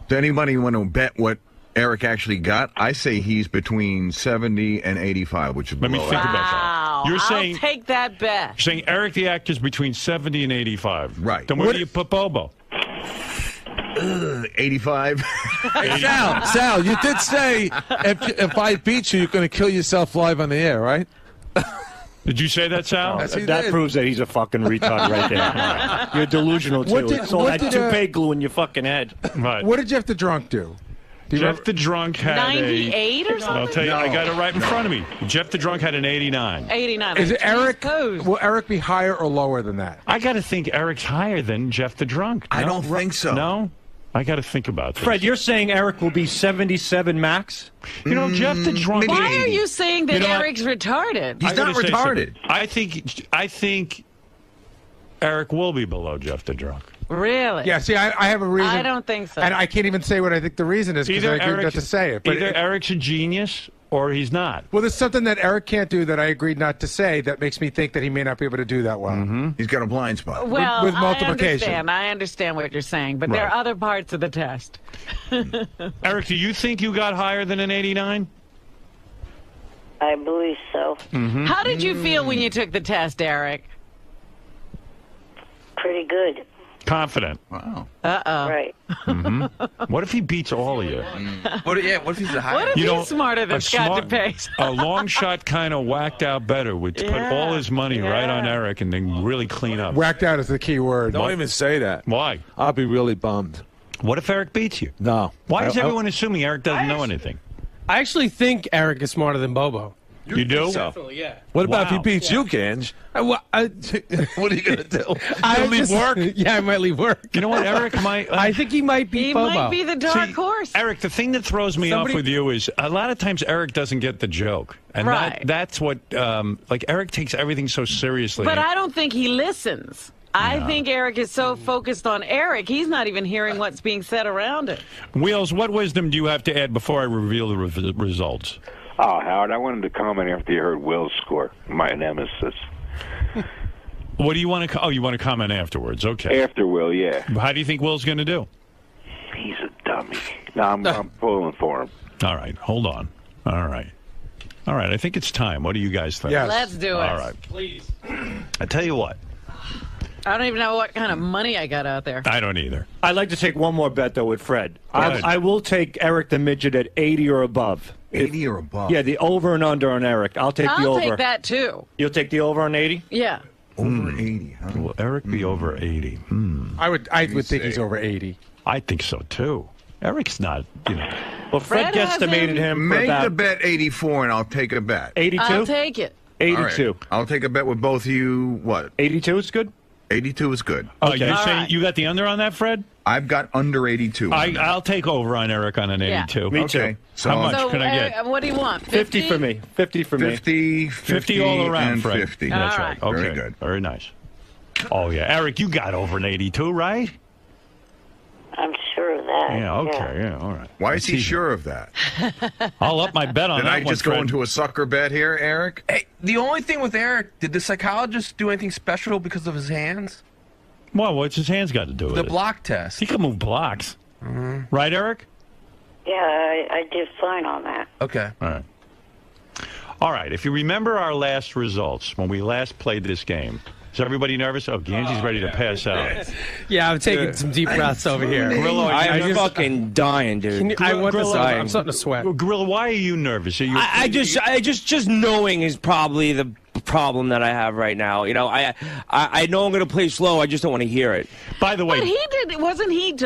[SPEAKER 18] Does anybody want to bet what Eric actually got? I say he's between 70 and 85, which is
[SPEAKER 1] Let me
[SPEAKER 18] below
[SPEAKER 1] think
[SPEAKER 18] average.
[SPEAKER 1] about that.
[SPEAKER 2] Wow,
[SPEAKER 1] You're
[SPEAKER 2] I'll
[SPEAKER 1] saying
[SPEAKER 2] take that bet.
[SPEAKER 1] You're saying Eric the actor is between 70 and 85.
[SPEAKER 18] Right.
[SPEAKER 1] Then where do you put Bobo?
[SPEAKER 18] 85.
[SPEAKER 5] Hey, Sal, you did say if I beat you, you're going to kill yourself live on the air, right?
[SPEAKER 1] Did you say that, Sal?
[SPEAKER 5] Yes, he
[SPEAKER 21] that
[SPEAKER 5] did.
[SPEAKER 21] proves that he's a fucking retard right there. You're delusional, too.
[SPEAKER 6] What did-
[SPEAKER 21] It's all
[SPEAKER 6] what
[SPEAKER 21] that
[SPEAKER 6] did,
[SPEAKER 21] toupee glue in your fucking head.
[SPEAKER 1] Right.
[SPEAKER 6] What did Jeff the Drunk do?
[SPEAKER 1] Jeff the Drunk had
[SPEAKER 2] 98
[SPEAKER 1] a...
[SPEAKER 2] or something?
[SPEAKER 1] I'll tell you, I got it right in front of me. Jeff the Drunk had an 89.
[SPEAKER 2] 89.
[SPEAKER 6] Is it Eric?
[SPEAKER 2] Toes.
[SPEAKER 6] Will Eric be higher or lower than that?
[SPEAKER 1] I got to think Eric's higher than Jeff the Drunk.
[SPEAKER 18] I don't think so.
[SPEAKER 1] No? I got to think about this.
[SPEAKER 21] Fred, you're saying Eric will be 77 max?
[SPEAKER 1] You know, Jeff the Drunk...
[SPEAKER 2] Why are you saying that
[SPEAKER 1] You know what?
[SPEAKER 2] Eric's retarded?
[SPEAKER 1] I gotta say something. I think Eric will be below Jeff the Drunk.
[SPEAKER 2] Really?
[SPEAKER 6] Yeah, see, I have a reason.
[SPEAKER 2] I don't think so.
[SPEAKER 6] And I can't even say what I think the reason is because I agreed not to say it. But
[SPEAKER 1] Either Eric's a genius or he's not.
[SPEAKER 6] well, there's something that Eric can't do that I agreed not to say that makes me think that he may not be able to do that well.
[SPEAKER 1] Mm-hmm.
[SPEAKER 18] He's got a blind spot.
[SPEAKER 2] Well,
[SPEAKER 6] with multiplication.
[SPEAKER 2] I understand what you're saying, but there
[SPEAKER 1] Right.
[SPEAKER 2] are other parts of the test.
[SPEAKER 1] Eric, do you think you got higher than an 89?
[SPEAKER 3] I believe so.
[SPEAKER 1] Mm-hmm.
[SPEAKER 2] How did you feel when you took the test, Eric?
[SPEAKER 3] Pretty good.
[SPEAKER 1] Confident.
[SPEAKER 18] Wow.
[SPEAKER 2] Uh-oh.
[SPEAKER 3] Right.
[SPEAKER 1] Mm-hmm. What if he beats all of you?
[SPEAKER 22] What if he's the highest?
[SPEAKER 2] What if he's smarter than
[SPEAKER 1] a
[SPEAKER 2] Scott DePace?
[SPEAKER 1] A long shot kind of whacked out better would put all his money right on Eric and then really clean up.
[SPEAKER 6] Whacked out is the key word.
[SPEAKER 5] Don't even say that.
[SPEAKER 1] Why?
[SPEAKER 5] I'll be really bummed.
[SPEAKER 1] What if Eric beats you?
[SPEAKER 5] No.
[SPEAKER 1] Why is everyone assuming Eric doesn't know anything?
[SPEAKER 16] I actually think Eric is smarter than Bobo.
[SPEAKER 1] You do?
[SPEAKER 16] Definitely, yeah.
[SPEAKER 5] What about if he
[SPEAKER 1] Wow.
[SPEAKER 5] beats you, Gange?
[SPEAKER 16] What
[SPEAKER 5] are you going to do?
[SPEAKER 16] I
[SPEAKER 5] leave work?
[SPEAKER 16] Yeah, I might leave work.
[SPEAKER 1] You know what, Eric might...
[SPEAKER 16] I think he might be
[SPEAKER 2] He
[SPEAKER 16] Bobo.
[SPEAKER 2] might be the dark
[SPEAKER 1] See,
[SPEAKER 2] horse.
[SPEAKER 1] Eric, the thing that throws me off with you is a lot of times Eric doesn't get the joke. And
[SPEAKER 2] Right.
[SPEAKER 1] that's what... like, Eric takes everything so seriously.
[SPEAKER 2] But I don't think he listens. I think Eric is so focused on Eric, he's not even hearing what's being said around it.
[SPEAKER 1] Wheels, what wisdom do you have to add before I reveal the results?
[SPEAKER 19] Oh, Howard, I wanted to comment after you heard Will's score, my nemesis.
[SPEAKER 1] What do you want to... Oh, you want to comment afterwards. Okay.
[SPEAKER 19] After Will, yeah.
[SPEAKER 1] How do you think Will's going to do?
[SPEAKER 19] He's a dummy. No, I'm pulling for him.
[SPEAKER 1] All right. Hold on. All right. All right. I think it's time. What do you guys think?
[SPEAKER 6] Yes.
[SPEAKER 2] Let's do it.
[SPEAKER 1] All right.
[SPEAKER 16] Please.
[SPEAKER 1] I tell you what.
[SPEAKER 2] I don't even know what kind of money I got out there.
[SPEAKER 1] I don't either.
[SPEAKER 21] I'd like to take one more bet, though, with Fred.
[SPEAKER 1] ahead.
[SPEAKER 21] I will take Eric the Midget at 80 or above.
[SPEAKER 18] 80 or above?
[SPEAKER 21] Yeah, the over and under on Eric. I'll take the
[SPEAKER 2] I'll
[SPEAKER 21] over.
[SPEAKER 2] take that too.
[SPEAKER 21] You'll take the over on 80?
[SPEAKER 2] Yeah.
[SPEAKER 18] Over 80, huh?
[SPEAKER 1] Will Eric be over 80?
[SPEAKER 6] I would think he's over 80.
[SPEAKER 1] I think so, too. Eric's not, you know.
[SPEAKER 21] Well, Fred
[SPEAKER 2] Fred has
[SPEAKER 21] guesstimated him for
[SPEAKER 18] Make
[SPEAKER 21] about
[SPEAKER 18] the bet 84 and I'll take a bet.
[SPEAKER 21] 82?
[SPEAKER 2] I'll take it.
[SPEAKER 21] 82.
[SPEAKER 18] All right. I'll take a bet with both of you. What?
[SPEAKER 21] 82 is good?
[SPEAKER 18] 82 is good.
[SPEAKER 1] Okay. You're
[SPEAKER 2] All
[SPEAKER 1] saying
[SPEAKER 2] right.
[SPEAKER 1] you got the under on that, Fred?
[SPEAKER 18] I've got under 82.
[SPEAKER 1] I'll take over on Eric on an
[SPEAKER 2] Yeah.
[SPEAKER 1] 82.
[SPEAKER 21] Me too.
[SPEAKER 18] Okay. So
[SPEAKER 1] How much
[SPEAKER 2] So,
[SPEAKER 1] can I get?
[SPEAKER 2] what do you want?
[SPEAKER 21] 50 for me. 50 for me.
[SPEAKER 18] 50
[SPEAKER 1] all around,
[SPEAKER 18] and
[SPEAKER 1] Fred.
[SPEAKER 18] 50.
[SPEAKER 2] All
[SPEAKER 1] That's
[SPEAKER 2] right.
[SPEAKER 1] right. Okay.
[SPEAKER 18] Very good.
[SPEAKER 1] Very nice. Oh, yeah. Eric, you got over an 82, right?
[SPEAKER 3] I'm sure of that.
[SPEAKER 1] Yeah, okay, yeah, all right.
[SPEAKER 18] Why is he sure of that?
[SPEAKER 1] I'll up my bet on
[SPEAKER 18] Did
[SPEAKER 1] that
[SPEAKER 18] I
[SPEAKER 1] one,
[SPEAKER 18] just go
[SPEAKER 1] Fred.
[SPEAKER 18] into a sucker bet here, Eric?
[SPEAKER 22] Hey, the only thing with Eric, did the psychologist do anything special because of his hands?
[SPEAKER 1] Well, what's his hands got to do with
[SPEAKER 22] The
[SPEAKER 1] it?
[SPEAKER 22] block test.
[SPEAKER 1] He can move blocks. Right, Eric?
[SPEAKER 3] Yeah, I did fine on that.
[SPEAKER 22] Okay.
[SPEAKER 1] All right. All right, if you remember our last results, when we last played this game, is everybody nervous? Oh, Ganji's ready to pass out.
[SPEAKER 16] Yeah, I'm taking some deep breaths over here.
[SPEAKER 1] Grillo,
[SPEAKER 14] I'm fucking dying, dude.
[SPEAKER 16] I want this.
[SPEAKER 1] Grillo,
[SPEAKER 16] I'm starting to sweat.
[SPEAKER 1] Gorilla, why are you nervous? Are you,
[SPEAKER 14] I just knowing is probably the problem that I have right now. You know, I know I'm going to play slow. I just don't want to hear it.
[SPEAKER 1] By the way,
[SPEAKER 2] But wasn't he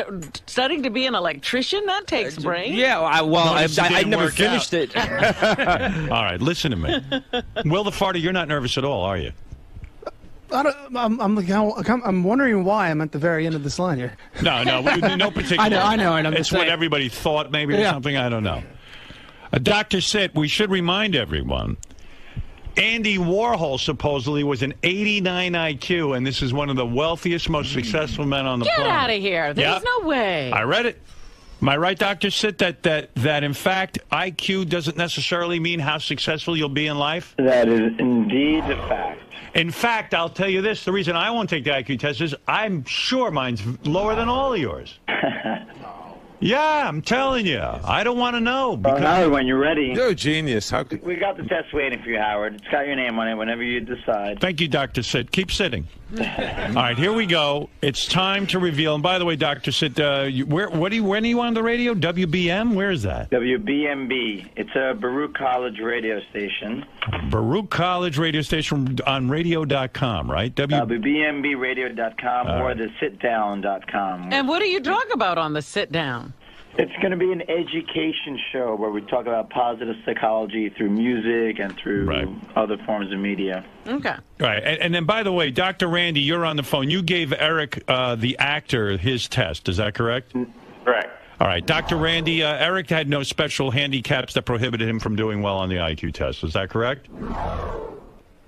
[SPEAKER 2] studying to be an electrician? That takes brains.
[SPEAKER 14] Yeah, I never finished it.
[SPEAKER 1] All right, listen to me. Will the Farter, you're not nervous at all, are you?
[SPEAKER 12] I'm wondering why I'm at the very end of this line here.
[SPEAKER 1] No, no particular.
[SPEAKER 12] I know, and I'm
[SPEAKER 1] it's
[SPEAKER 12] just
[SPEAKER 1] what
[SPEAKER 12] saying.
[SPEAKER 1] everybody thought, maybe, or something. I don't know. Dr. Sitt, we should remind everyone. Andy Warhol supposedly was an 89 IQ, and this is one of the wealthiest, most successful men on the
[SPEAKER 2] Get
[SPEAKER 1] planet.
[SPEAKER 2] out of here. There's
[SPEAKER 1] Yep.
[SPEAKER 2] no way.
[SPEAKER 1] I read it. Am I right, Dr. Sitt, that in fact IQ doesn't necessarily mean how successful you'll be in life?
[SPEAKER 15] That is indeed a fact.
[SPEAKER 1] In fact, I'll tell you this. The reason I won't take the IQ test is I'm sure mine's lower than all of yours. Yeah, I'm telling you. I don't want to know.
[SPEAKER 15] Well, Howard, when you're ready.
[SPEAKER 5] You're a genius. How could...
[SPEAKER 15] We got the test waiting for you, Howard. It's got your name on it whenever you decide.
[SPEAKER 1] Thank you, Dr. Sitt. Keep sitting. All right, here we go. It's time to reveal. And by the way, Dr. Sitt, when are you on the radio? WBM? Where is that?
[SPEAKER 15] WBMB. It's a Baruch College radio station.
[SPEAKER 1] Baruch College radio station on radio.com, right?
[SPEAKER 15] WBMBradio.com or the sitdown.com.
[SPEAKER 2] And what do you talk about on the sit down?
[SPEAKER 15] It's going to be an education show where we talk about positive psychology through music and through other forms of media.
[SPEAKER 2] Okay.
[SPEAKER 1] Right. And then, by the way, Dr. Randy, you're on the phone. You gave Eric, the actor, his test. Is that correct?
[SPEAKER 19] Correct.
[SPEAKER 1] All right. Dr. Randy, Eric had no special handicaps that prohibited him from doing well on the IQ test. Is that correct?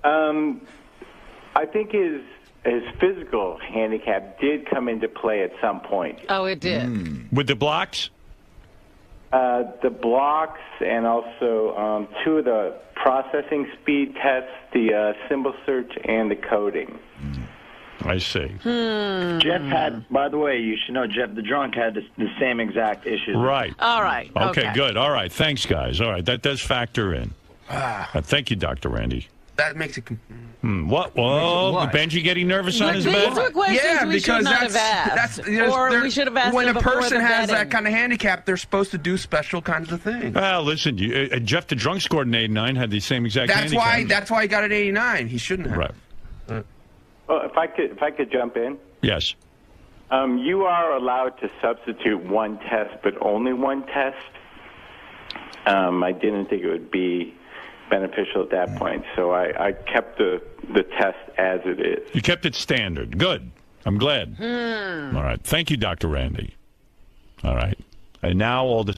[SPEAKER 19] I think his physical handicap did come into play at some point.
[SPEAKER 2] Oh, it did.
[SPEAKER 1] With the blocks?
[SPEAKER 19] The blocks and also two of the processing speed tests, the symbol search and the coding.
[SPEAKER 1] I see.
[SPEAKER 15] Jeff had, by the way, you should know, Jeff the drunk had the same exact issues.
[SPEAKER 1] Right.
[SPEAKER 2] All right.
[SPEAKER 1] Okay, good. All right. Thanks, guys. All right. That does factor in. Thank you, Dr. Randy.
[SPEAKER 22] That makes it.
[SPEAKER 1] What? Well, Benji getting nervous on his bed?
[SPEAKER 22] Yeah, because that's
[SPEAKER 2] we should have asked
[SPEAKER 22] when
[SPEAKER 2] him
[SPEAKER 22] a
[SPEAKER 2] before
[SPEAKER 22] person
[SPEAKER 2] the
[SPEAKER 22] has
[SPEAKER 2] betting.
[SPEAKER 22] that kind of handicap, they're supposed to do special kinds of things.
[SPEAKER 1] Well, listen, Jeff the drunk scored an 89, had the same exact handicap.
[SPEAKER 22] That's why he got an 89. He shouldn't have.
[SPEAKER 1] Right.
[SPEAKER 19] Well, if I could jump in.
[SPEAKER 1] Yes.
[SPEAKER 19] You are allowed to substitute one test, but only one test. I didn't think it would be beneficial at that point, so I kept the test as it is.
[SPEAKER 1] You kept it standard. Good. I'm glad. All right. Thank you, Dr. Randy. All right. And now all the...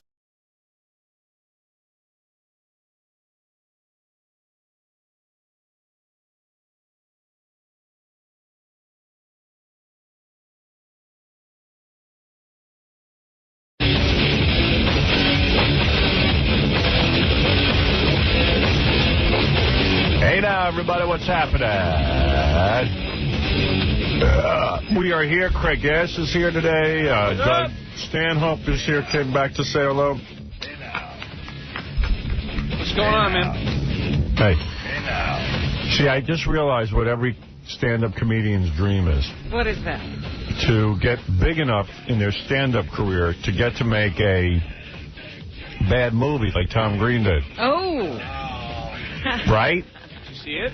[SPEAKER 1] Hey now, everybody, what's happening? We are here. Craig Gass is here today. Doug Stanhope is here. Came back to say hello.
[SPEAKER 8] What's going on, man?
[SPEAKER 1] Hey. See, I just realized what every stand-up comedian's dream is.
[SPEAKER 2] What is that?
[SPEAKER 1] To get big enough in their stand-up career to get to make a bad movie like Tom Green did.
[SPEAKER 2] Oh.
[SPEAKER 1] Right?
[SPEAKER 8] Did you see it?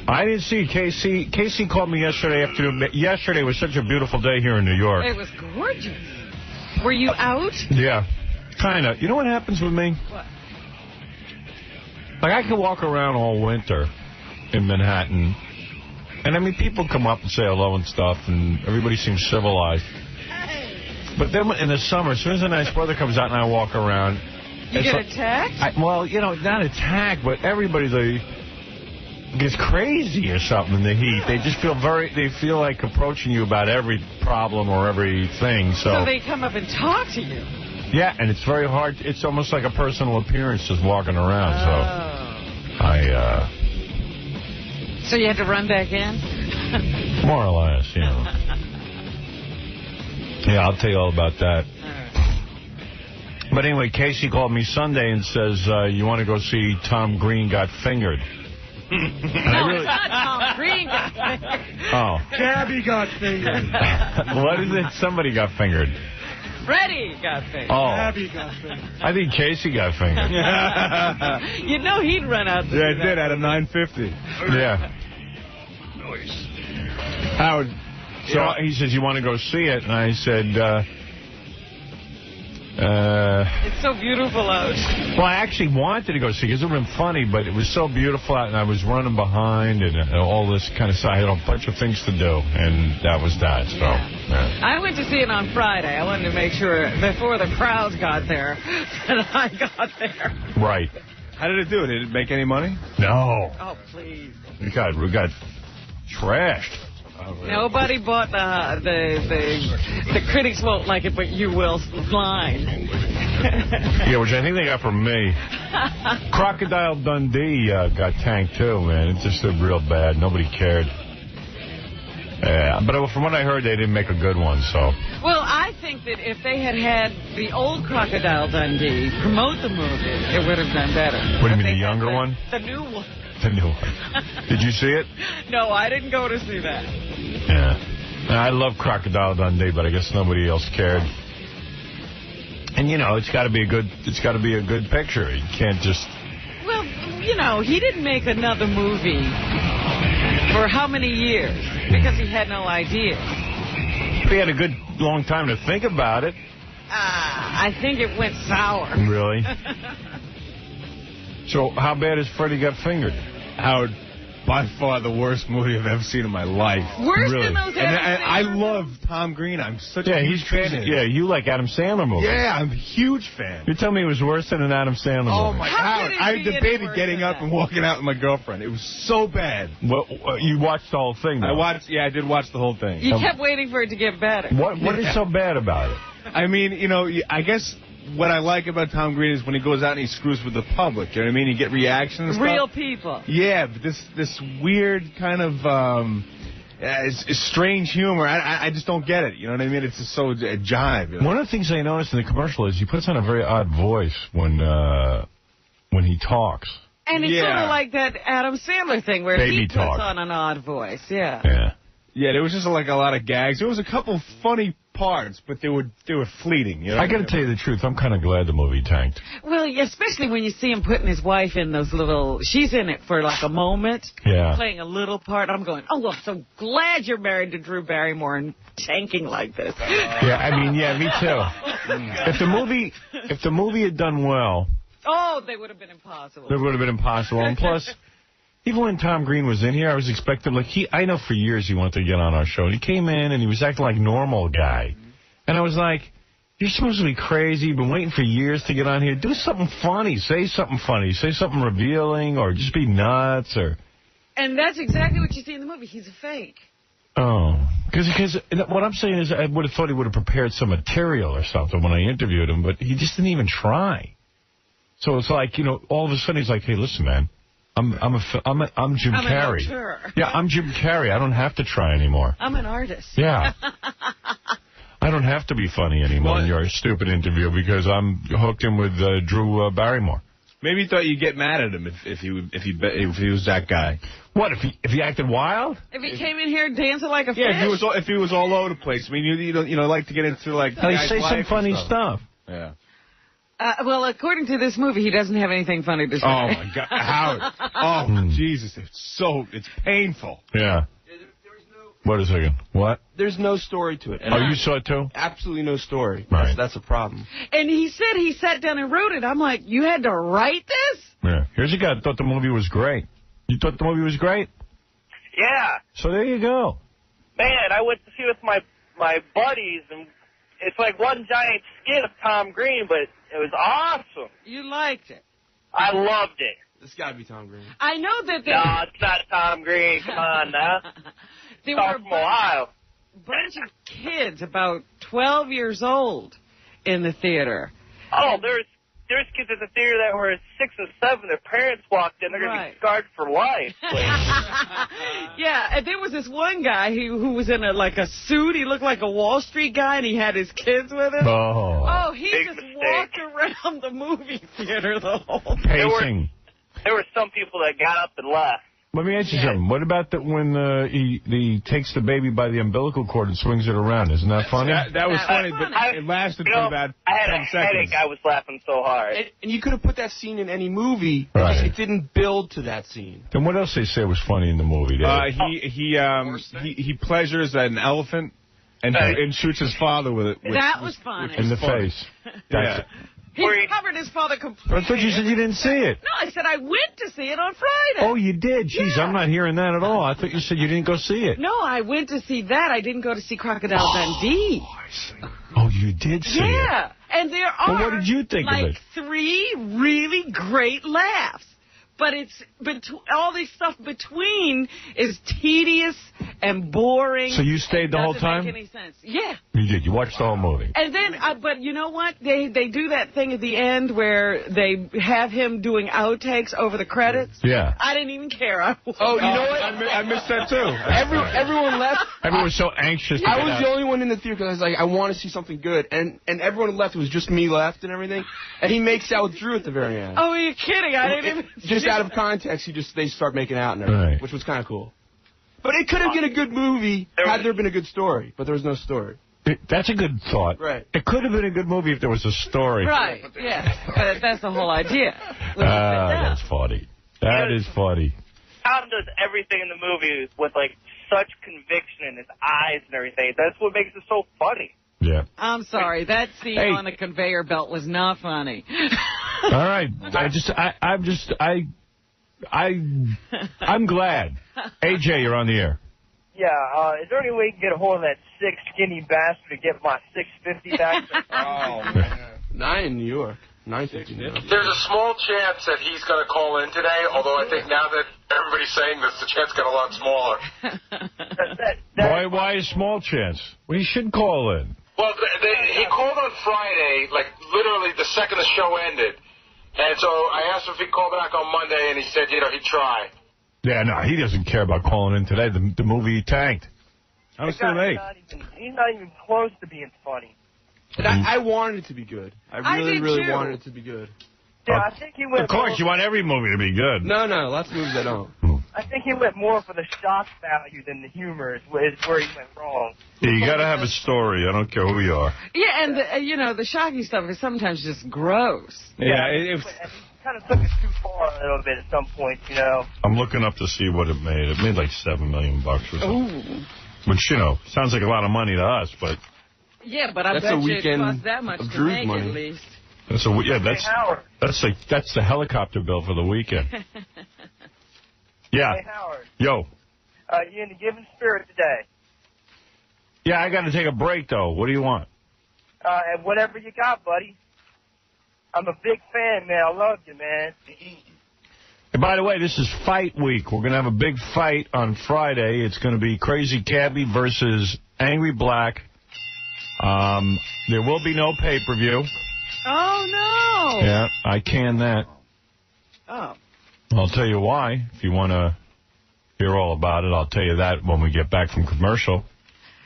[SPEAKER 1] I didn't see Casey. Casey called me yesterday afternoon. Yesterday was such a beautiful day here in New York.
[SPEAKER 2] It was gorgeous. Were you out?
[SPEAKER 1] Yeah, kind of. You know what happens with me?
[SPEAKER 2] What?
[SPEAKER 1] Like, I can walk around all winter in Manhattan, and I mean, people come up and say hello and stuff, and everybody seems civilized. But then in the summer, as soon as the nice weather comes out and I walk around...
[SPEAKER 2] You get attacked?
[SPEAKER 1] Well, you know, not attacked, but everybody's like... gets crazy or something in the heat. They just feel they feel like approaching you about every problem or everything.
[SPEAKER 2] So they come up and talk to you.
[SPEAKER 1] Yeah, and it's very hard. It's almost like a personal appearance just walking around.
[SPEAKER 2] So you had to run back in?
[SPEAKER 1] More or less, you know. Yeah, I'll tell you all about that. But anyway, Casey called me Sunday and says, you want to go see Tom Green Got Fingered?
[SPEAKER 2] No, it's not Tom Green got fingered.
[SPEAKER 1] Oh.
[SPEAKER 21] Gabby got fingered.
[SPEAKER 1] What is it? Somebody got fingered.
[SPEAKER 2] Freddie got fingered.
[SPEAKER 1] Oh.
[SPEAKER 21] Gabby got fingered.
[SPEAKER 1] I think Casey got fingered.
[SPEAKER 2] You know he'd run out.
[SPEAKER 21] Yeah, I did at a 9:50.
[SPEAKER 1] Yeah.
[SPEAKER 21] Noise.
[SPEAKER 1] Howard. So he says, you want to go see it? And I said,
[SPEAKER 2] it's so beautiful out.
[SPEAKER 1] well, I actually wanted to go see it because it would have been funny, but it was so beautiful out, and I was running behind and all this kind of stuff. I had a bunch of things to do, and that was that. So, yeah.
[SPEAKER 2] I went to see it on Friday. I wanted to make sure before the crowds got there that I got there.
[SPEAKER 1] Right.
[SPEAKER 21] How did it do? Did it make any money?
[SPEAKER 1] No.
[SPEAKER 2] Oh, please.
[SPEAKER 1] We got trashed.
[SPEAKER 2] Nobody bought the critics won't like it, but you will line.
[SPEAKER 1] Yeah, which I think they got from me. Crocodile Dundee got tanked too, man. It just did real bad. Nobody cared. Yeah, but from what I heard, they didn't make a good one. So.
[SPEAKER 2] Well, I think that if they had the old Crocodile Dundee promote the movie, it would have done better.
[SPEAKER 1] What do you mean, the younger one?
[SPEAKER 2] The new one.
[SPEAKER 1] The new one. Did you see it?
[SPEAKER 2] No, I didn't go to see that.
[SPEAKER 1] Yeah. I love Crocodile Dundee, but I guess nobody else cared. And you know, it's got to be a good picture. You can't just.
[SPEAKER 2] Well, you know, he didn't make another movie for how many years? Because he had no idea.
[SPEAKER 1] He had a good long time to think about it.
[SPEAKER 2] I think it went sour.
[SPEAKER 1] Really? So how bad is Freddie Got Fingered?
[SPEAKER 21] Howard, by far the worst movie I've ever seen in my life.
[SPEAKER 2] Worse
[SPEAKER 1] really?
[SPEAKER 2] than those
[SPEAKER 21] And I love Tom Green. I'm such a huge fan of him.
[SPEAKER 1] Yeah, you like Adam Sandler movies.
[SPEAKER 21] Yeah, I'm a huge fan.
[SPEAKER 1] You tell me it was worse than an Adam Sandler movie.
[SPEAKER 21] Oh, my God. I debated getting up and walking out with my girlfriend. It was so bad.
[SPEAKER 1] Well, you watched the whole thing, though.
[SPEAKER 21] I did watch the whole thing.
[SPEAKER 2] You kept waiting for it to get better.
[SPEAKER 1] What is so bad about it?
[SPEAKER 21] I mean, you know, I guess what I like about Tom Green is when he goes out and he screws with the public. You know what I mean? You get reactions and stuff.
[SPEAKER 2] Real people.
[SPEAKER 21] Yeah, but this weird kind of it's strange humor. I just don't get it. You know what I mean? It's just so a jive. You know?
[SPEAKER 1] One of the things I noticed in the commercial is he puts on a very odd voice when he talks.
[SPEAKER 2] And it's sort of like that Adam Sandler thing where
[SPEAKER 1] Baby
[SPEAKER 2] he puts
[SPEAKER 1] talk.
[SPEAKER 2] on an odd voice. Yeah.
[SPEAKER 21] Yeah, there was just like a lot of gags. There was a couple funny parts, but they were fleeting. You know?
[SPEAKER 1] I got to tell you the truth. I'm kind of glad the movie tanked.
[SPEAKER 2] Well, especially when you see him putting his wife in those little... She's in it for like a moment.
[SPEAKER 1] Yeah.
[SPEAKER 2] Playing a little part. I'm going, oh, I'm so glad you're married to Drew Barrymore and tanking like this.
[SPEAKER 1] Yeah, I mean, yeah, me too. If the movie had done well...
[SPEAKER 2] Oh, they would have been impossible.
[SPEAKER 1] It would have been impossible. And plus... Even when Tom Green was in here, I was expecting, I know for years he wanted to get on our show. And he came in and he was acting like a normal guy. And I was like, you're supposed to be crazy. You've been waiting for years to get on here. Do something funny. Say something funny. Say something revealing or just be nuts or...
[SPEAKER 2] And that's exactly what you see in the movie. He's a fake.
[SPEAKER 1] Oh. Because what I'm saying is I would have thought he would have prepared some material or something when I interviewed him, but he just didn't even try. So it's like, you know, all of a sudden he's like, hey, listen, man. I'm Jim Carrey. Yeah, I'm Jim Carrey. I don't have to try anymore.
[SPEAKER 2] I'm an artist.
[SPEAKER 1] Yeah. I don't have to be funny anymore in your stupid interview because I'm hooked in with Drew Barrymore.
[SPEAKER 21] Maybe he thought you'd get mad at him if he was that guy.
[SPEAKER 1] What, if he acted wild?
[SPEAKER 2] If he came in here dancing like a fish?
[SPEAKER 21] Yeah, if he was all over the place. I mean, you like to get into like.
[SPEAKER 1] He say some funny stuff.
[SPEAKER 21] Yeah.
[SPEAKER 2] Well, according to this movie, he doesn't have anything funny to say.
[SPEAKER 21] Oh, my God. Howard. Oh, Jesus. It's painful.
[SPEAKER 1] Yeah. Wait a second. What?
[SPEAKER 14] There's no story to it.
[SPEAKER 1] And you saw it, too?
[SPEAKER 14] Absolutely no story.
[SPEAKER 1] Right.
[SPEAKER 14] That's a problem.
[SPEAKER 2] And he said he sat down and wrote it. I'm like, you had to write this?
[SPEAKER 1] Yeah. Here's a guy that thought the movie was great. You thought the movie was great?
[SPEAKER 7] Yeah.
[SPEAKER 1] So there you go.
[SPEAKER 7] Man, I went to see it with my buddies, and it's like one giant skit of Tom Green, but it was awesome.
[SPEAKER 2] You liked it?
[SPEAKER 7] I loved it.
[SPEAKER 14] It's got to be Tom Green.
[SPEAKER 2] I know that there...
[SPEAKER 7] No, it's not Tom Green. Come on now.
[SPEAKER 2] There
[SPEAKER 7] Tom
[SPEAKER 2] were
[SPEAKER 7] from Ohio.
[SPEAKER 2] bunch of kids about 12 years old in the theater.
[SPEAKER 7] Oh, there's kids at the theater that were 6 or 7. Their parents walked in. They're going to be scarred for life.
[SPEAKER 2] Yeah, and there was this one guy who was in a suit. He looked like a Wall Street guy, and he had his kids with him.
[SPEAKER 1] Oh,
[SPEAKER 2] he just walked around the movie theater the whole time.
[SPEAKER 1] Pacing.
[SPEAKER 7] There were some people that got up and left.
[SPEAKER 1] Let me ask you something. What about when he takes the baby by the umbilical cord and swings it around? Isn't that funny?
[SPEAKER 21] That was funny, but it lasted for about 10
[SPEAKER 7] I had a
[SPEAKER 21] seconds.
[SPEAKER 7] headache. I was laughing so hard.
[SPEAKER 14] And you could have put that scene in any movie.
[SPEAKER 1] Right.
[SPEAKER 14] It didn't build to that scene.
[SPEAKER 1] Then what else they say was funny in the movie?
[SPEAKER 21] He pleasures an elephant and shoots his father with it.
[SPEAKER 2] That was funny.
[SPEAKER 1] In the face.
[SPEAKER 21] Yeah.
[SPEAKER 2] He covered his father completely.
[SPEAKER 1] I thought you said you didn't see it.
[SPEAKER 2] No, I said I went to see it on Friday.
[SPEAKER 1] Oh, you did? Jeez, I'm not hearing that at all. I thought you said you didn't go see it.
[SPEAKER 2] No, I went to see that. I didn't go to see Crocodile Dundee.
[SPEAKER 1] I see. Oh, you did see it?
[SPEAKER 2] Yeah, and there are
[SPEAKER 1] Well, what did you think of it?
[SPEAKER 2] 3 really great laughs. But all this stuff between is tedious and boring.
[SPEAKER 1] So you stayed the whole time?
[SPEAKER 2] Doesn't make any sense. Yeah.
[SPEAKER 1] You did. You watched the whole movie.
[SPEAKER 2] And then, but you know what? They do that thing at the end where they have him doing outtakes over the credits.
[SPEAKER 1] Yeah.
[SPEAKER 2] I didn't even care.
[SPEAKER 14] Oh, you know what?
[SPEAKER 21] I missed that too.
[SPEAKER 14] Everyone left.
[SPEAKER 1] Everyone was so anxious.
[SPEAKER 14] I was the only one in the theater because I was like, I want to see something good. And everyone left. It was just me left and everything. And he makes out with Drew at the very end.
[SPEAKER 2] Oh, are you kidding? I didn't even...
[SPEAKER 14] Just out of context, they start making out and everything, which was kind of cool. But it could have been a good movie had there been a good story, but there was no story.
[SPEAKER 1] That's a good thought.
[SPEAKER 14] Right.
[SPEAKER 1] It could have been a good movie if there was a story.
[SPEAKER 2] Right, yeah. But that's the whole idea.
[SPEAKER 1] That's funny. That is funny.
[SPEAKER 7] Tom does everything in the movie with, such conviction in his eyes and everything. That's what makes it so funny.
[SPEAKER 1] Yeah.
[SPEAKER 2] I'm sorry. That scene on the conveyor belt was not funny.
[SPEAKER 1] All right. I'm glad. AJ, you're on the air.
[SPEAKER 7] Yeah, is there any way you can get a hold of that sick, skinny bastard to get my $6.50 back?
[SPEAKER 14] Oh, man. 9 in New York. 9:50.
[SPEAKER 4] There's a small chance that he's going to call in today, although I think now that everybody's saying this, the chance got a lot smaller.
[SPEAKER 1] Why a small chance? Well, he should call in.
[SPEAKER 4] Well, he called on Friday, literally the second the show ended. And so I asked him if he'd call back on Monday, and he said, he'd try.
[SPEAKER 1] Yeah, no, he doesn't care about calling in today. The movie tanked.
[SPEAKER 21] I was too late.
[SPEAKER 7] He's not even close to being funny.
[SPEAKER 14] And I wanted it to be good. I really wanted it to be good.
[SPEAKER 7] Yeah, I think he went.
[SPEAKER 1] Of course, you want every movie to be good.
[SPEAKER 14] No, lots of movies I don't.
[SPEAKER 7] I think he went more for the shock value than the humor is where he went wrong.
[SPEAKER 1] Yeah, you got to have a story. I don't care who you are.
[SPEAKER 2] Yeah, and the shocking stuff is sometimes just gross.
[SPEAKER 21] Yeah,
[SPEAKER 7] he kind of took it too far a little bit at some point,
[SPEAKER 1] I'm looking up to see what it made. It made like $7 million or something.
[SPEAKER 2] Ooh.
[SPEAKER 1] Which, sounds like a lot of money to us, but...
[SPEAKER 2] Yeah, but I bet you it cost that much to make at least.
[SPEAKER 1] That's the helicopter bill for the weekend. Yeah.
[SPEAKER 7] Hey, Howard.
[SPEAKER 1] Yo.
[SPEAKER 7] You in the giving spirit today?
[SPEAKER 1] Yeah, I got to take a break, though. What do you want?
[SPEAKER 7] And whatever you got, buddy. I'm a big fan, man. I love you, man.
[SPEAKER 1] And by the way, this is fight week. We're going to have a big fight on Friday. It's going to be Crazy Cabby versus Angry Black. There will be no pay-per-view.
[SPEAKER 2] Oh, no.
[SPEAKER 1] Yeah, I can that.
[SPEAKER 2] Oh.
[SPEAKER 1] I'll tell you why. If you want to hear all about it, I'll tell you that when we get back from commercial.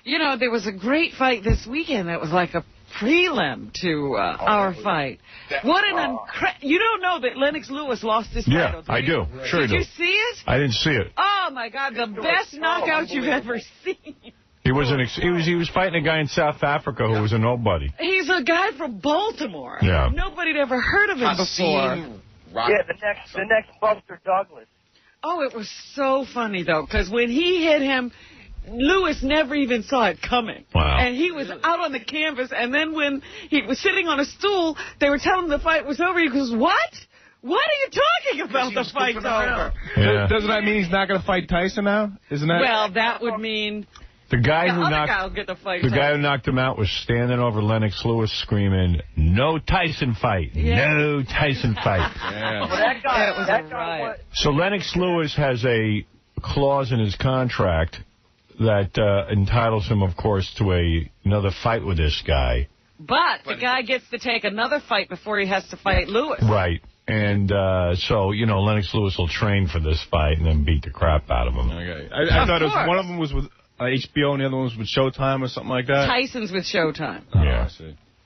[SPEAKER 2] There was a great fight this weekend that was like a prelim to our fight. What an you don't know that Lennox Lewis lost his title,
[SPEAKER 1] I do. Sure
[SPEAKER 2] Did you see it?
[SPEAKER 1] I didn't see it.
[SPEAKER 2] Oh, my God, the best knockout you've ever seen.
[SPEAKER 1] He was fighting a guy in South Africa who was a nobody.
[SPEAKER 2] He's a guy from Baltimore.
[SPEAKER 1] Yeah.
[SPEAKER 2] Nobody had ever heard of him before.
[SPEAKER 7] Yeah, the next Buster Douglas.
[SPEAKER 2] Oh, it was so funny, though, because when he hit him, Lewis never even saw it coming.
[SPEAKER 1] Wow.
[SPEAKER 2] And he was out on the canvas, and then when he was sitting on a stool, they were telling him the fight was over. He goes, what? What are you talking about? The fight's over.
[SPEAKER 21] Yeah. Doesn't that mean he's not going to fight Tyson now? Isn't that?
[SPEAKER 2] Well, that would mean
[SPEAKER 1] The guy
[SPEAKER 2] The
[SPEAKER 1] who
[SPEAKER 2] other
[SPEAKER 1] knocked
[SPEAKER 2] guy will get the fight.
[SPEAKER 1] the guy who knocked him out was standing over Lennox Lewis screaming, "No Tyson fight!
[SPEAKER 2] Yeah.
[SPEAKER 1] No Tyson fight!"
[SPEAKER 7] Well, that guy was.
[SPEAKER 1] So Lennox Lewis has a clause in his contract that entitles him, of course, to another fight with this guy.
[SPEAKER 2] But the guy gets to take another fight before he has to fight Lewis.
[SPEAKER 1] Right. And so, Lennox Lewis will train for this fight and then beat the crap out of him.
[SPEAKER 21] Okay. I thought one of them was with HBO and the other one was with Showtime or something like that.
[SPEAKER 2] Tyson's with Showtime.
[SPEAKER 1] Yeah.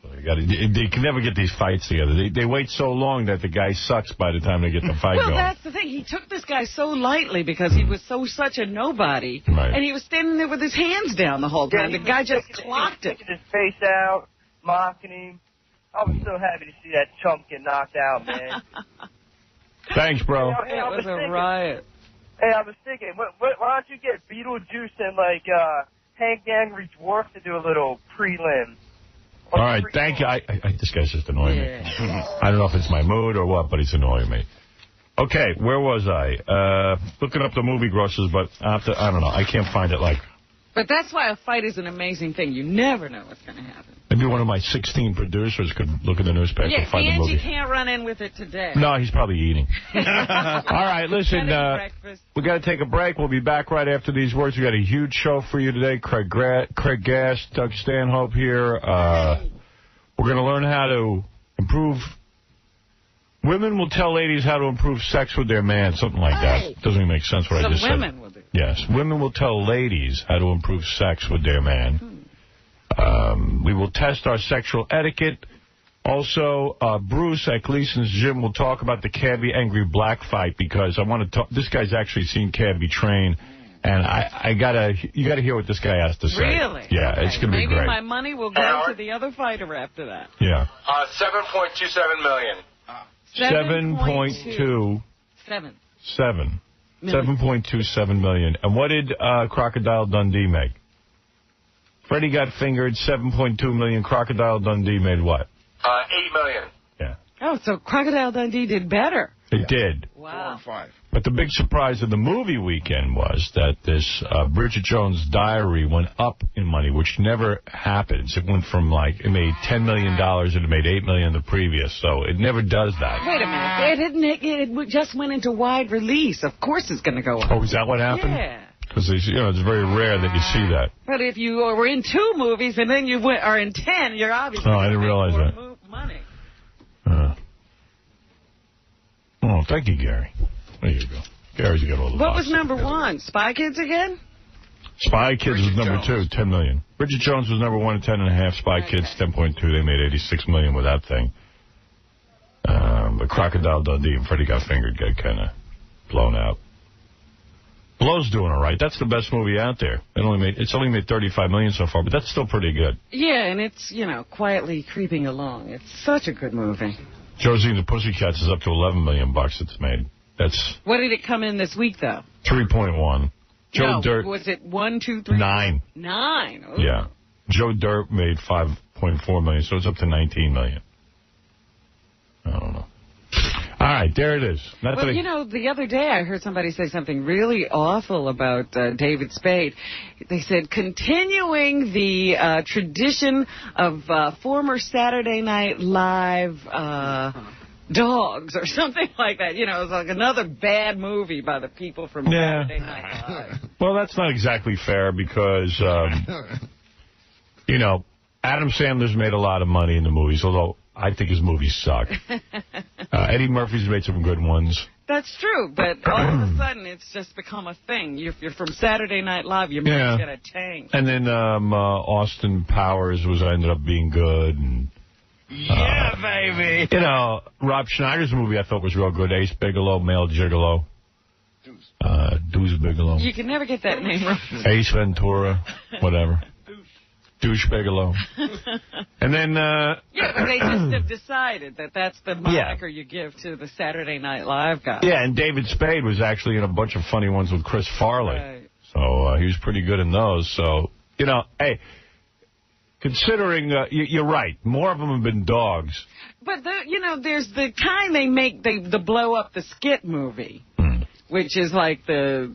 [SPEAKER 1] They can never get these fights together. They wait so long that the guy sucks by the time they get the fight
[SPEAKER 2] Well,
[SPEAKER 1] going.
[SPEAKER 2] that's the thing. He took this guy so lightly because he was such a nobody.
[SPEAKER 1] Right.
[SPEAKER 2] And he was standing there with his hands down the whole time. The guy just clocked it.
[SPEAKER 7] His face out, mocking him. I was so happy to see that chump get knocked out, man.
[SPEAKER 1] Thanks, bro.
[SPEAKER 7] Hey,
[SPEAKER 2] It was a riot.
[SPEAKER 7] Hey, I was thinking, why don't you get Beetlejuice and, Hank the Angry Dwarf to do a little prelim?
[SPEAKER 1] All right, thank you. This guy's just annoying me. I don't know if it's my mood or what, but he's annoying me. Okay, where was I? Looking up the movie grosses, but I don't know. I can't find it
[SPEAKER 2] But that's why a fight is an amazing thing. You never know what's going to happen.
[SPEAKER 1] Maybe one of my 16 producers could look in the newspaper and find the
[SPEAKER 2] Angie
[SPEAKER 1] movie.
[SPEAKER 2] can't run in with it today.
[SPEAKER 1] No, he's probably eating. All right, listen, we got to take a break. We'll be back right after these words. We got a huge show for you today. Craig Gass, Doug Stanhope here. We're going to learn how to improve. Women will tell ladies how to improve sex with their man, something like that. Doesn't even make sense what I just said.
[SPEAKER 2] Women will do.
[SPEAKER 1] Yes, women will tell ladies how to improve sex with their man. We will test our sexual etiquette. Also, Bruce at Gleason's Gym will talk about the Cabby Angry Black fight because I want to talk. This guy's actually seen Cabby train, and you gotta hear what this guy has to say.
[SPEAKER 2] Really?
[SPEAKER 1] Yeah,
[SPEAKER 2] Okay.
[SPEAKER 1] it's gonna be
[SPEAKER 2] Maybe
[SPEAKER 1] great.
[SPEAKER 2] my money will go to the other fighter after that.
[SPEAKER 1] Yeah.
[SPEAKER 10] 7.27 million.
[SPEAKER 1] 7.2. 7.27 million. And what did Crocodile Dundee make? Freddie got fingered, 7.2 million. Crocodile Dundee made what?
[SPEAKER 10] 8 million.
[SPEAKER 1] Yeah.
[SPEAKER 2] Oh, so Crocodile Dundee did better.
[SPEAKER 1] It did.
[SPEAKER 2] Wow.
[SPEAKER 21] 4 and 5.
[SPEAKER 1] But the big surprise of the movie weekend was that this Bridget Jones' Diary went up in money, which never happens. It went from it made $10 million and it made $8 million the previous, so it never does that.
[SPEAKER 2] Wait a minute. It just went into wide release. Of course it's going to go up.
[SPEAKER 1] Oh, is that what happened?
[SPEAKER 2] Yeah.
[SPEAKER 1] Because it's very rare that you see that.
[SPEAKER 2] But if you were in 2 movies and then you are in 10, you're obviously
[SPEAKER 1] I didn't realize that.
[SPEAKER 2] money.
[SPEAKER 1] Oh, thank you, Gary. There you go. Gary's got all the
[SPEAKER 2] What
[SPEAKER 1] boxes.
[SPEAKER 2] was number 1? Spy Kids again?
[SPEAKER 1] Spy Kids was number 2, 10 million. Bridget Jones was number 1 at 10.5. Spy Kids 10.2. They made 86 million with that thing. But Crocodile Dundee and Freddie Got Fingered got kind of blown out. Blow's doing all right. That's the best movie out there. It's only made 35 million so far, but that's still pretty good.
[SPEAKER 2] Yeah, and it's, quietly creeping along. It's such a good movie.
[SPEAKER 1] Josie and the Pussycats is up to 11 million bucks it's made. That's
[SPEAKER 2] What did it come in this week, though?
[SPEAKER 1] 3.1. Joe Dirt.
[SPEAKER 2] Was it 1, 2, 3?
[SPEAKER 1] 9.
[SPEAKER 2] 9. Ooh.
[SPEAKER 1] Yeah. Joe Dirt made 5.4 million, so it's up to 19 million. I don't know. All right, there it is.
[SPEAKER 2] The other day I heard somebody say something really awful about David Spade. They said, continuing the tradition of former Saturday Night Live dogs or something like that. It was like another bad movie by the people from Saturday Night Live.
[SPEAKER 1] Well, that's not exactly fair because, Adam Sandler's made a lot of money in the movies, although I think his movies suck. Eddie Murphy's made some good ones.
[SPEAKER 2] That's true, but all of a sudden it's just become a thing. You're from Saturday Night Live, your money's going to tank.
[SPEAKER 1] And then Austin Powers ended up being good. And,
[SPEAKER 2] yeah, baby.
[SPEAKER 1] Rob Schneider's movie I thought was real good. Ace Bigelow, Male Gigolo. Deuce Bigelow.
[SPEAKER 2] You can never get that name right.
[SPEAKER 1] Ace Ventura, whatever. Douche Bigelow. And then... but
[SPEAKER 2] they just have decided that that's the moniker you give to the Saturday Night Live guy.
[SPEAKER 1] Yeah, and David Spade was actually in a bunch of funny ones with Chris Farley. Right. So he was pretty good in those. So, hey, considering... you're right. More of them have been dogs.
[SPEAKER 2] But, there's the kind they make, the blow up the skit movie. which is like the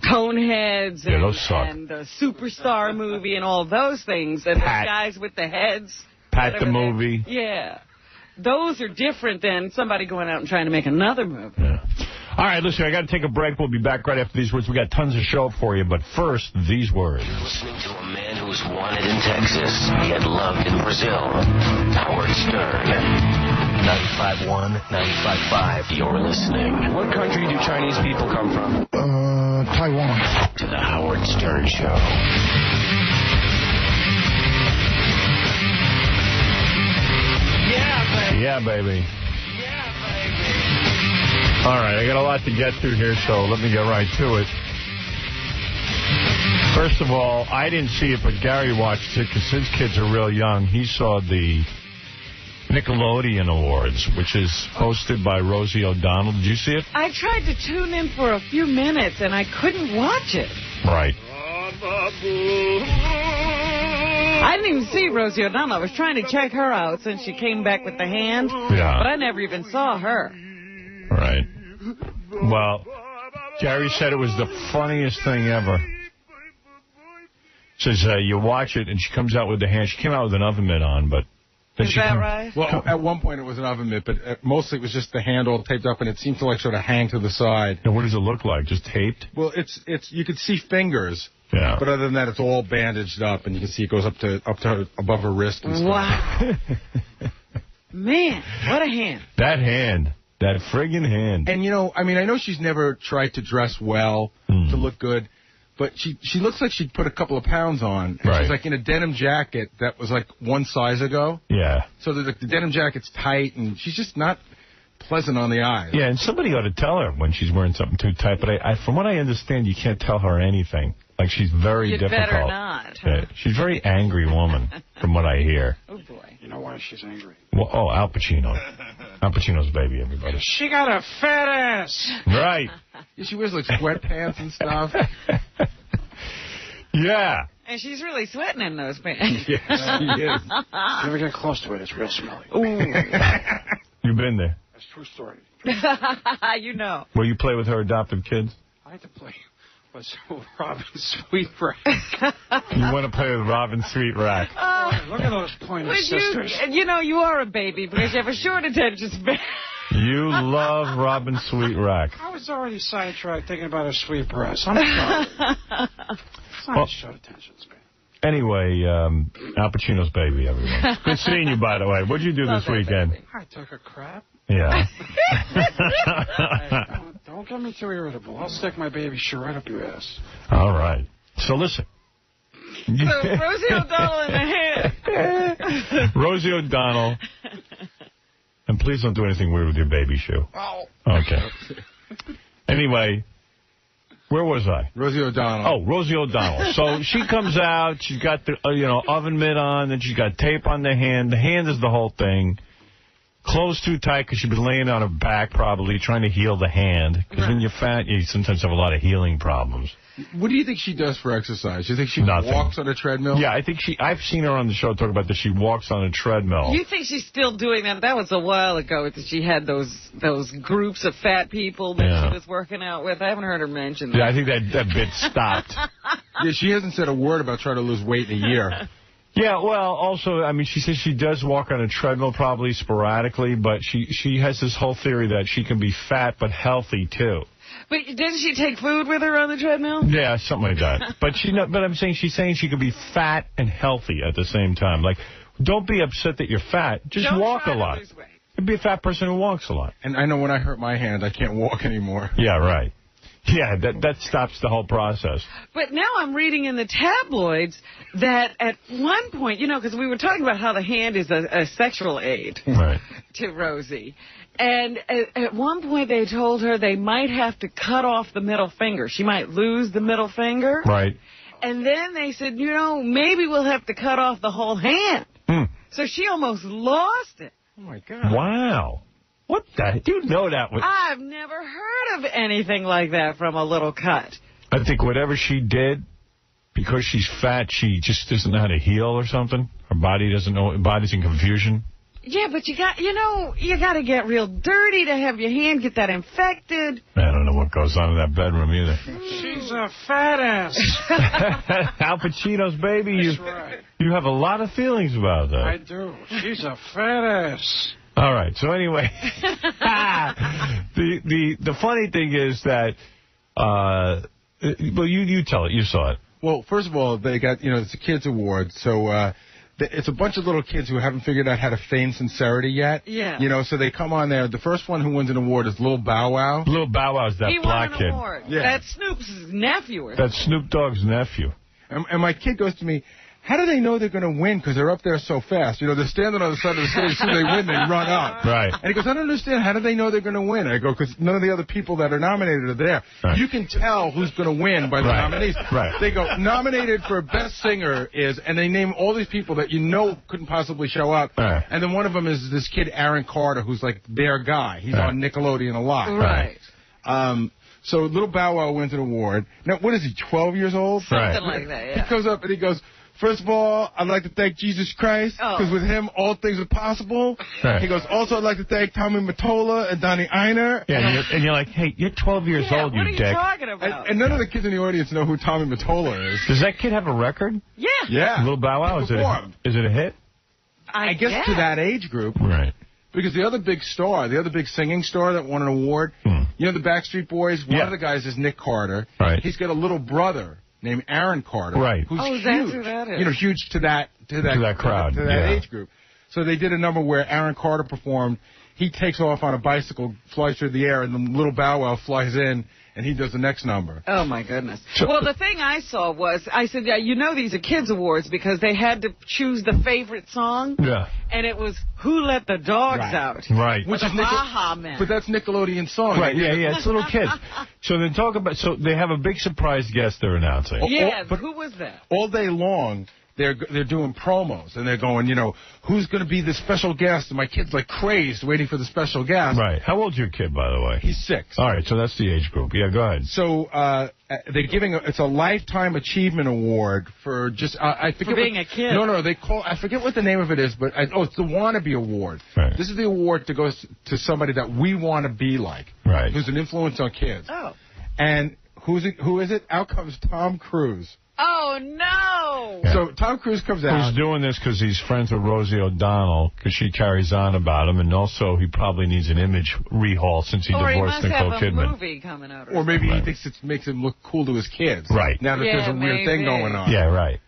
[SPEAKER 2] Coneheads
[SPEAKER 1] Yeah, those suck.
[SPEAKER 2] and the Superstar movie and all those things, and
[SPEAKER 1] Pat.
[SPEAKER 2] the guys with the heads.
[SPEAKER 1] Pat the
[SPEAKER 2] whatever they-
[SPEAKER 1] movie.
[SPEAKER 2] Yeah. Those are different than somebody going out and trying to make another movie.
[SPEAKER 1] Yeah. All right, listen, I got to take a break. We'll be back right after these words. We got tons of show for you, but first, these words.
[SPEAKER 9] You're listening to a man who was wanted in Texas, yet loved in Brazil. Howard Stern. 95.1, 95.5. You're listening.
[SPEAKER 14] What country do Chinese people come from?
[SPEAKER 9] Taiwan. To the Howard Stern Show.
[SPEAKER 1] Yeah, baby. All right, I got a lot to get through here, so let me get right to it. First of all, I didn't see it, but Gary watched it because his kids are real young. He saw the Nickelodeon Awards, which is hosted by Rosie O'Donnell. Did you see it?
[SPEAKER 2] I tried to tune in for a few minutes, and I couldn't watch it.
[SPEAKER 1] Right.
[SPEAKER 2] I didn't even see Rosie O'Donnell. I was trying to check her out since she came back with the hand,
[SPEAKER 1] Yeah.
[SPEAKER 2] but I never even saw her.
[SPEAKER 1] Right. Well, Gary said it was the funniest thing ever. Says you watch it, and she comes out with the hand. She came out with an oven mitt on, but... then
[SPEAKER 2] Is
[SPEAKER 1] she
[SPEAKER 2] that
[SPEAKER 1] come-
[SPEAKER 2] right?
[SPEAKER 6] Well, at one point it was an oven mitt, but mostly it was just the handle taped up, and it seemed to like sort of hang to the side.
[SPEAKER 1] And what does it look like? Just taped?
[SPEAKER 6] Well, it's you could see fingers.
[SPEAKER 1] Yeah.
[SPEAKER 6] But other than that, it's all bandaged up, and you can see it goes up to above her wrist and stuff.
[SPEAKER 2] Wow. Man, what a hand.
[SPEAKER 1] That hand. That friggin' hand.
[SPEAKER 6] And, you know, I mean, I know she's never tried to dress well, to look good, but she looks like she'd put a couple of pounds on. And
[SPEAKER 1] Right.
[SPEAKER 6] she's like in a denim jacket that was like one size ago.
[SPEAKER 1] Yeah.
[SPEAKER 6] So the denim jacket's tight, and she's just not pleasant on the eyes.
[SPEAKER 1] Yeah, and somebody ought to tell her when she's wearing something too tight. But from what I understand, you can't tell her anything. Like, she's very
[SPEAKER 2] You'd
[SPEAKER 1] difficult.
[SPEAKER 2] better not. Huh?
[SPEAKER 1] Yeah, she's a very angry woman, from what I hear.
[SPEAKER 2] Oh, boy.
[SPEAKER 12] You know why she's angry?
[SPEAKER 1] Well, Al Pacino. Al Pacino's baby, everybody.
[SPEAKER 12] She got a fat ass.
[SPEAKER 1] Right.
[SPEAKER 6] Yeah, she wears like sweatpants and stuff.
[SPEAKER 1] Yeah.
[SPEAKER 2] And she's really sweating in those pants.
[SPEAKER 6] Yes, she is.
[SPEAKER 12] Never get close to it. It's real smelly.
[SPEAKER 2] Ooh.
[SPEAKER 1] You've been there.
[SPEAKER 12] That's a true story.
[SPEAKER 2] You know.
[SPEAKER 1] Will you play with her adoptive kids?
[SPEAKER 12] I had to play with Robin Sweetrack.
[SPEAKER 1] You want to play with Robin Sweetrack?
[SPEAKER 12] Look at those pointed sisters.
[SPEAKER 2] You know, you are a baby because you have a short attention span.
[SPEAKER 1] You love Robin Sweetrack.
[SPEAKER 12] I was already sidetracked thinking about her sweet breasts. I'm sorry. It's not
[SPEAKER 1] Well-
[SPEAKER 12] a short attention span.
[SPEAKER 1] Anyway, Al Pacino's baby, everyone. Good seeing you, by the way. What'd you do this weekend?
[SPEAKER 12] I took a crap.
[SPEAKER 1] Yeah.
[SPEAKER 12] Don't get me too irritable. I'll stick my baby shoe right up your ass.
[SPEAKER 1] All right. So listen.
[SPEAKER 2] So Rosie O'Donnell in the hand.
[SPEAKER 1] Rosie O'Donnell. And please don't do anything weird with your baby shoe.
[SPEAKER 12] Oh.
[SPEAKER 1] Okay. Anyway, where was I?
[SPEAKER 6] Rosie O'Donnell.
[SPEAKER 1] Oh, Rosie O'Donnell. So she comes out. She's got the oven mitt on. Then she's got tape on the hand. The hand is the whole thing. Clothes too tight because she's been laying on her back probably trying to heal the hand. Because when you're fat, you sometimes have a lot of healing problems.
[SPEAKER 6] What do you think she does for exercise? Do you think she
[SPEAKER 1] Nothing.
[SPEAKER 6] walks on a treadmill?
[SPEAKER 1] Yeah, I think I've seen her on the show talk about this. She walks on a treadmill.
[SPEAKER 2] You think she's still doing that? That was a while ago that she had those groups of fat people that
[SPEAKER 1] Yeah.
[SPEAKER 2] she was working out with. I haven't heard her mention that.
[SPEAKER 1] Yeah, I think that bit stopped.
[SPEAKER 6] Yeah, she hasn't said a word about trying to lose weight in a year.
[SPEAKER 1] Yeah, well, also, I mean, she says she does walk on a treadmill probably sporadically, but she has this whole theory that she can be fat but healthy, too.
[SPEAKER 2] But didn't she take food with her on the treadmill?
[SPEAKER 1] Yeah, something like that. But she's saying she could be fat and healthy at the same time. Like, don't be upset that you're fat. Just
[SPEAKER 2] Don't
[SPEAKER 1] walk
[SPEAKER 2] try
[SPEAKER 1] a
[SPEAKER 2] to
[SPEAKER 1] lot.
[SPEAKER 2] lose weight.
[SPEAKER 1] Be a fat person who walks a lot.
[SPEAKER 6] And I know when I hurt my hand, I can't walk anymore.
[SPEAKER 1] Yeah, right. Yeah, that stops the whole process.
[SPEAKER 2] But now I'm reading in the tabloids that at one point, because we were talking about how the hand is a sexual aid
[SPEAKER 1] Right.
[SPEAKER 2] to Rosie. And at one point they told her they might have to cut off the middle finger. She might lose the middle finger.
[SPEAKER 1] Right.
[SPEAKER 2] And then they said, maybe we'll have to cut off the whole hand. So she almost lost it.
[SPEAKER 6] Oh, my God.
[SPEAKER 1] Wow. What the? You know that was...
[SPEAKER 2] I've never heard of anything like that from a little cut.
[SPEAKER 1] I think whatever she did, because she's fat, she just doesn't know how to heal or something. Her body doesn't know. Her body's in confusion.
[SPEAKER 2] Yeah, but you got to get real dirty to have your hand get that infected.
[SPEAKER 1] I don't know what goes on in that bedroom either.
[SPEAKER 8] She's a fat ass.
[SPEAKER 1] Al Pacino's baby.
[SPEAKER 8] That's right.
[SPEAKER 1] You have a lot of feelings about that.
[SPEAKER 8] I do. She's a fat ass.
[SPEAKER 1] All right. So anyway, the funny thing is that, well, you tell it. You saw it.
[SPEAKER 6] Well, first of all, they got, it's a kids award, so it's a bunch of little kids who haven't figured out how to feign sincerity yet.
[SPEAKER 2] Yeah.
[SPEAKER 6] So they come on there. The first one who wins an award is Little Bow Wow.
[SPEAKER 1] Little Bow Wow's that black kid.
[SPEAKER 2] He won an award.
[SPEAKER 6] Yeah.
[SPEAKER 2] That's Snoop's nephew.
[SPEAKER 1] That's Snoop Dogg's nephew.
[SPEAKER 6] And my kid goes to me, how do they know they're going to win? Because they're up there so fast. They're standing on the side of the stage. As soon as they win, they run up.
[SPEAKER 1] Right.
[SPEAKER 6] And he goes, I don't understand. How do they know they're going to win? I go, because none of the other people that are nominated are there.
[SPEAKER 1] Right.
[SPEAKER 6] You can tell who's going to win by the nominees.
[SPEAKER 1] Right.
[SPEAKER 6] They go, nominated for Best Singer is, and they name all these people that couldn't possibly show up.
[SPEAKER 1] Right.
[SPEAKER 6] And then one of them is this kid, Aaron Carter, who's like their guy. He's on Nickelodeon a lot.
[SPEAKER 2] Right.
[SPEAKER 6] So Little Bow Wow wins an award. Now, what is he, 12 years old?
[SPEAKER 2] Something like that, yeah.
[SPEAKER 6] He goes up and he goes, first of all, I'd like to thank Jesus Christ, because with him, all things are possible.
[SPEAKER 1] Right.
[SPEAKER 6] He goes, also, I'd like to thank 𝗦𝗵cie𝗄𝗿 and Donnie Einer.
[SPEAKER 1] Yeah, and you're like, hey, you're 12 years old, you dick.
[SPEAKER 2] What are you talking about?
[SPEAKER 6] And none of the kids in the audience know who 𝗦𝗵cie𝗄𝗿 is.
[SPEAKER 1] Does that kid have a record?
[SPEAKER 2] Yeah.
[SPEAKER 6] Yeah.
[SPEAKER 1] Little Bow Wow? Is it a hit?
[SPEAKER 6] I guess to that age group.
[SPEAKER 1] Right.
[SPEAKER 6] Because the other big singing star that won an award, the Backstreet Boys, one of the guys is Nick Carter.
[SPEAKER 1] Right.
[SPEAKER 6] He's got a little brother named Aaron Carter.
[SPEAKER 1] Right.
[SPEAKER 6] Who's
[SPEAKER 2] is
[SPEAKER 6] huge.
[SPEAKER 2] that who that is?
[SPEAKER 6] Huge to that
[SPEAKER 1] crowd.
[SPEAKER 6] To that age group. So they did a number where Aaron Carter performed. He takes off on a bicycle, flies through the air, and the Little Bow Wow flies in, and he does the next number.
[SPEAKER 2] Oh, my goodness. Well, the thing I saw was, I said, these are kids' awards because they had to choose the favorite song.
[SPEAKER 1] Yeah.
[SPEAKER 2] And it was Who Let the Dogs Out.
[SPEAKER 1] Right.
[SPEAKER 6] Which is
[SPEAKER 2] Aha Man.
[SPEAKER 6] But that's Nickelodeon's song.
[SPEAKER 1] Right, yeah, it's little kids. So then so they have a big surprise guest they're announcing.
[SPEAKER 2] Yeah, who was that?
[SPEAKER 6] All day long, they're doing promos, and they're going, who's going to be the special guest? And my kid's like crazed waiting for the special guest.
[SPEAKER 1] Right. How old's your kid, by the way?
[SPEAKER 6] He's 6.
[SPEAKER 1] All right, so that's the age group. Yeah, go ahead.
[SPEAKER 6] So they're giving it's a lifetime achievement award for just I forget
[SPEAKER 2] for being a kid.
[SPEAKER 6] No, I forget what the name of it is, but it's the Wannabe Award.
[SPEAKER 1] Right.
[SPEAKER 6] This is the award that goes to somebody that we want to be like.
[SPEAKER 1] Right.
[SPEAKER 6] Who's an influence on kids.
[SPEAKER 2] Oh.
[SPEAKER 6] And who is it? Out comes Tom Cruise.
[SPEAKER 2] Oh, no!
[SPEAKER 1] Yeah.
[SPEAKER 6] So Tom Cruise comes out.
[SPEAKER 1] Who's doing this because he's friends with Rosie O'Donnell, because she carries on about him, and also he probably needs an image rehaul since he divorced Nicole Kidman.
[SPEAKER 2] Or he must have a movie coming out.
[SPEAKER 6] Or maybe he thinks it makes him look cool to his kids.
[SPEAKER 1] Right.
[SPEAKER 6] Now that there's a weird thing going on.
[SPEAKER 1] Yeah, right.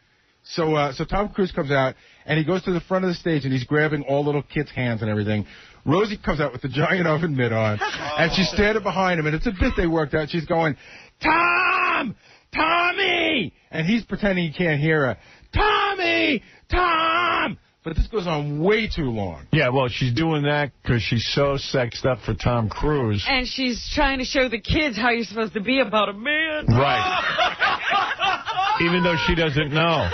[SPEAKER 6] So Tom Cruise comes out, and he goes to the front of the stage, and he's grabbing all little kids' hands and everything. Rosie comes out with the giant oven mitt on, and she's standing behind him, and it's a bit they worked out. She's going, Tom! Tommy! And he's pretending he can't hear her. Tommy! Tom! But this goes on way too long.
[SPEAKER 1] Yeah, well, she's doing that because she's so sexed up for Tom Cruise.
[SPEAKER 2] And she's trying to show the kids how you're supposed to be about a man.
[SPEAKER 1] Right. Even though she doesn't know.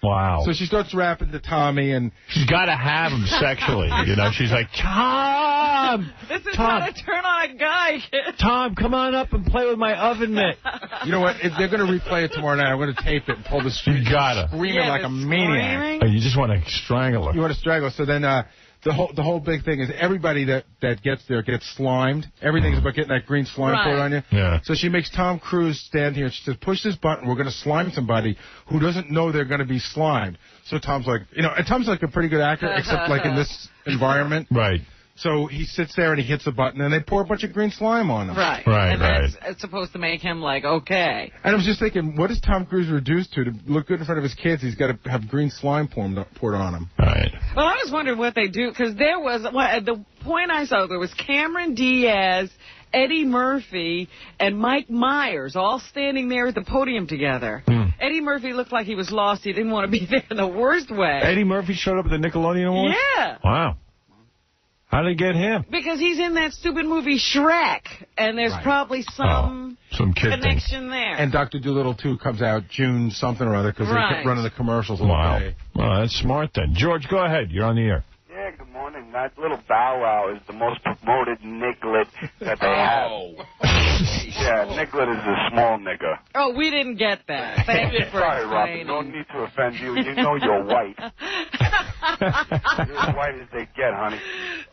[SPEAKER 1] Wow.
[SPEAKER 6] So she starts rapping to Tommy, and
[SPEAKER 1] she's got to have him sexually. She's like, Tom!
[SPEAKER 2] This is
[SPEAKER 1] Tom,
[SPEAKER 2] how to turn on a guy, kid.
[SPEAKER 1] Tom, come on up and play with my oven mitt.
[SPEAKER 6] You know what? If they're going to replay it tomorrow night, I'm going to tape it and pull the street.
[SPEAKER 1] You gotta.
[SPEAKER 6] Screaming like a maniac.
[SPEAKER 1] Oh, you just want to strangle her.
[SPEAKER 6] You want to strangle. So then the whole big thing is everybody that gets there gets slimed. Everything's about getting that green slime put on you.
[SPEAKER 1] Yeah.
[SPEAKER 6] So she makes Tom Cruise stand here. She says, push this button. We're going to slime somebody who doesn't know they're going to be slimed. So Tom's like, and Tom's like a pretty good actor, except like in this environment.
[SPEAKER 1] Right.
[SPEAKER 6] So he sits there and he hits a button, and they pour a bunch of green slime on him.
[SPEAKER 2] Right.
[SPEAKER 1] Right,
[SPEAKER 2] and that's supposed to make him like, okay.
[SPEAKER 6] And I was just thinking, what is Tom Cruise reduced to look good in front of his kids? He's got to have green slime poured on him.
[SPEAKER 1] Right.
[SPEAKER 2] Well, I was wondering what they do, because there was, at the point I saw, there was Cameron Diaz, Eddie Murphy, and Mike Myers all standing there at the podium together. Eddie Murphy looked like he was lost. He didn't want to be there in the worst way.
[SPEAKER 1] Eddie Murphy showed up at the Nickelodeon Awards?
[SPEAKER 2] Yeah.
[SPEAKER 1] Wow. How did they get him?
[SPEAKER 2] Because he's in that stupid movie Shrek, and there's probably some
[SPEAKER 1] kid
[SPEAKER 2] connection there.
[SPEAKER 6] And Dr. Dolittle, too, comes out June something or other because they kept running the commercials all day.
[SPEAKER 1] Well, that's smart then. George, go ahead. You're on the air.
[SPEAKER 13] Yeah, good morning. That Little Bow Wow is the most promoted Nicklet that they have. Yeah, Nicklet is a small nigger.
[SPEAKER 2] Oh, we didn't get that. Thank you for
[SPEAKER 13] Sorry,
[SPEAKER 2] explaining.
[SPEAKER 13] Robin. No need to offend you. You know you're white. You're as white as they get, honey.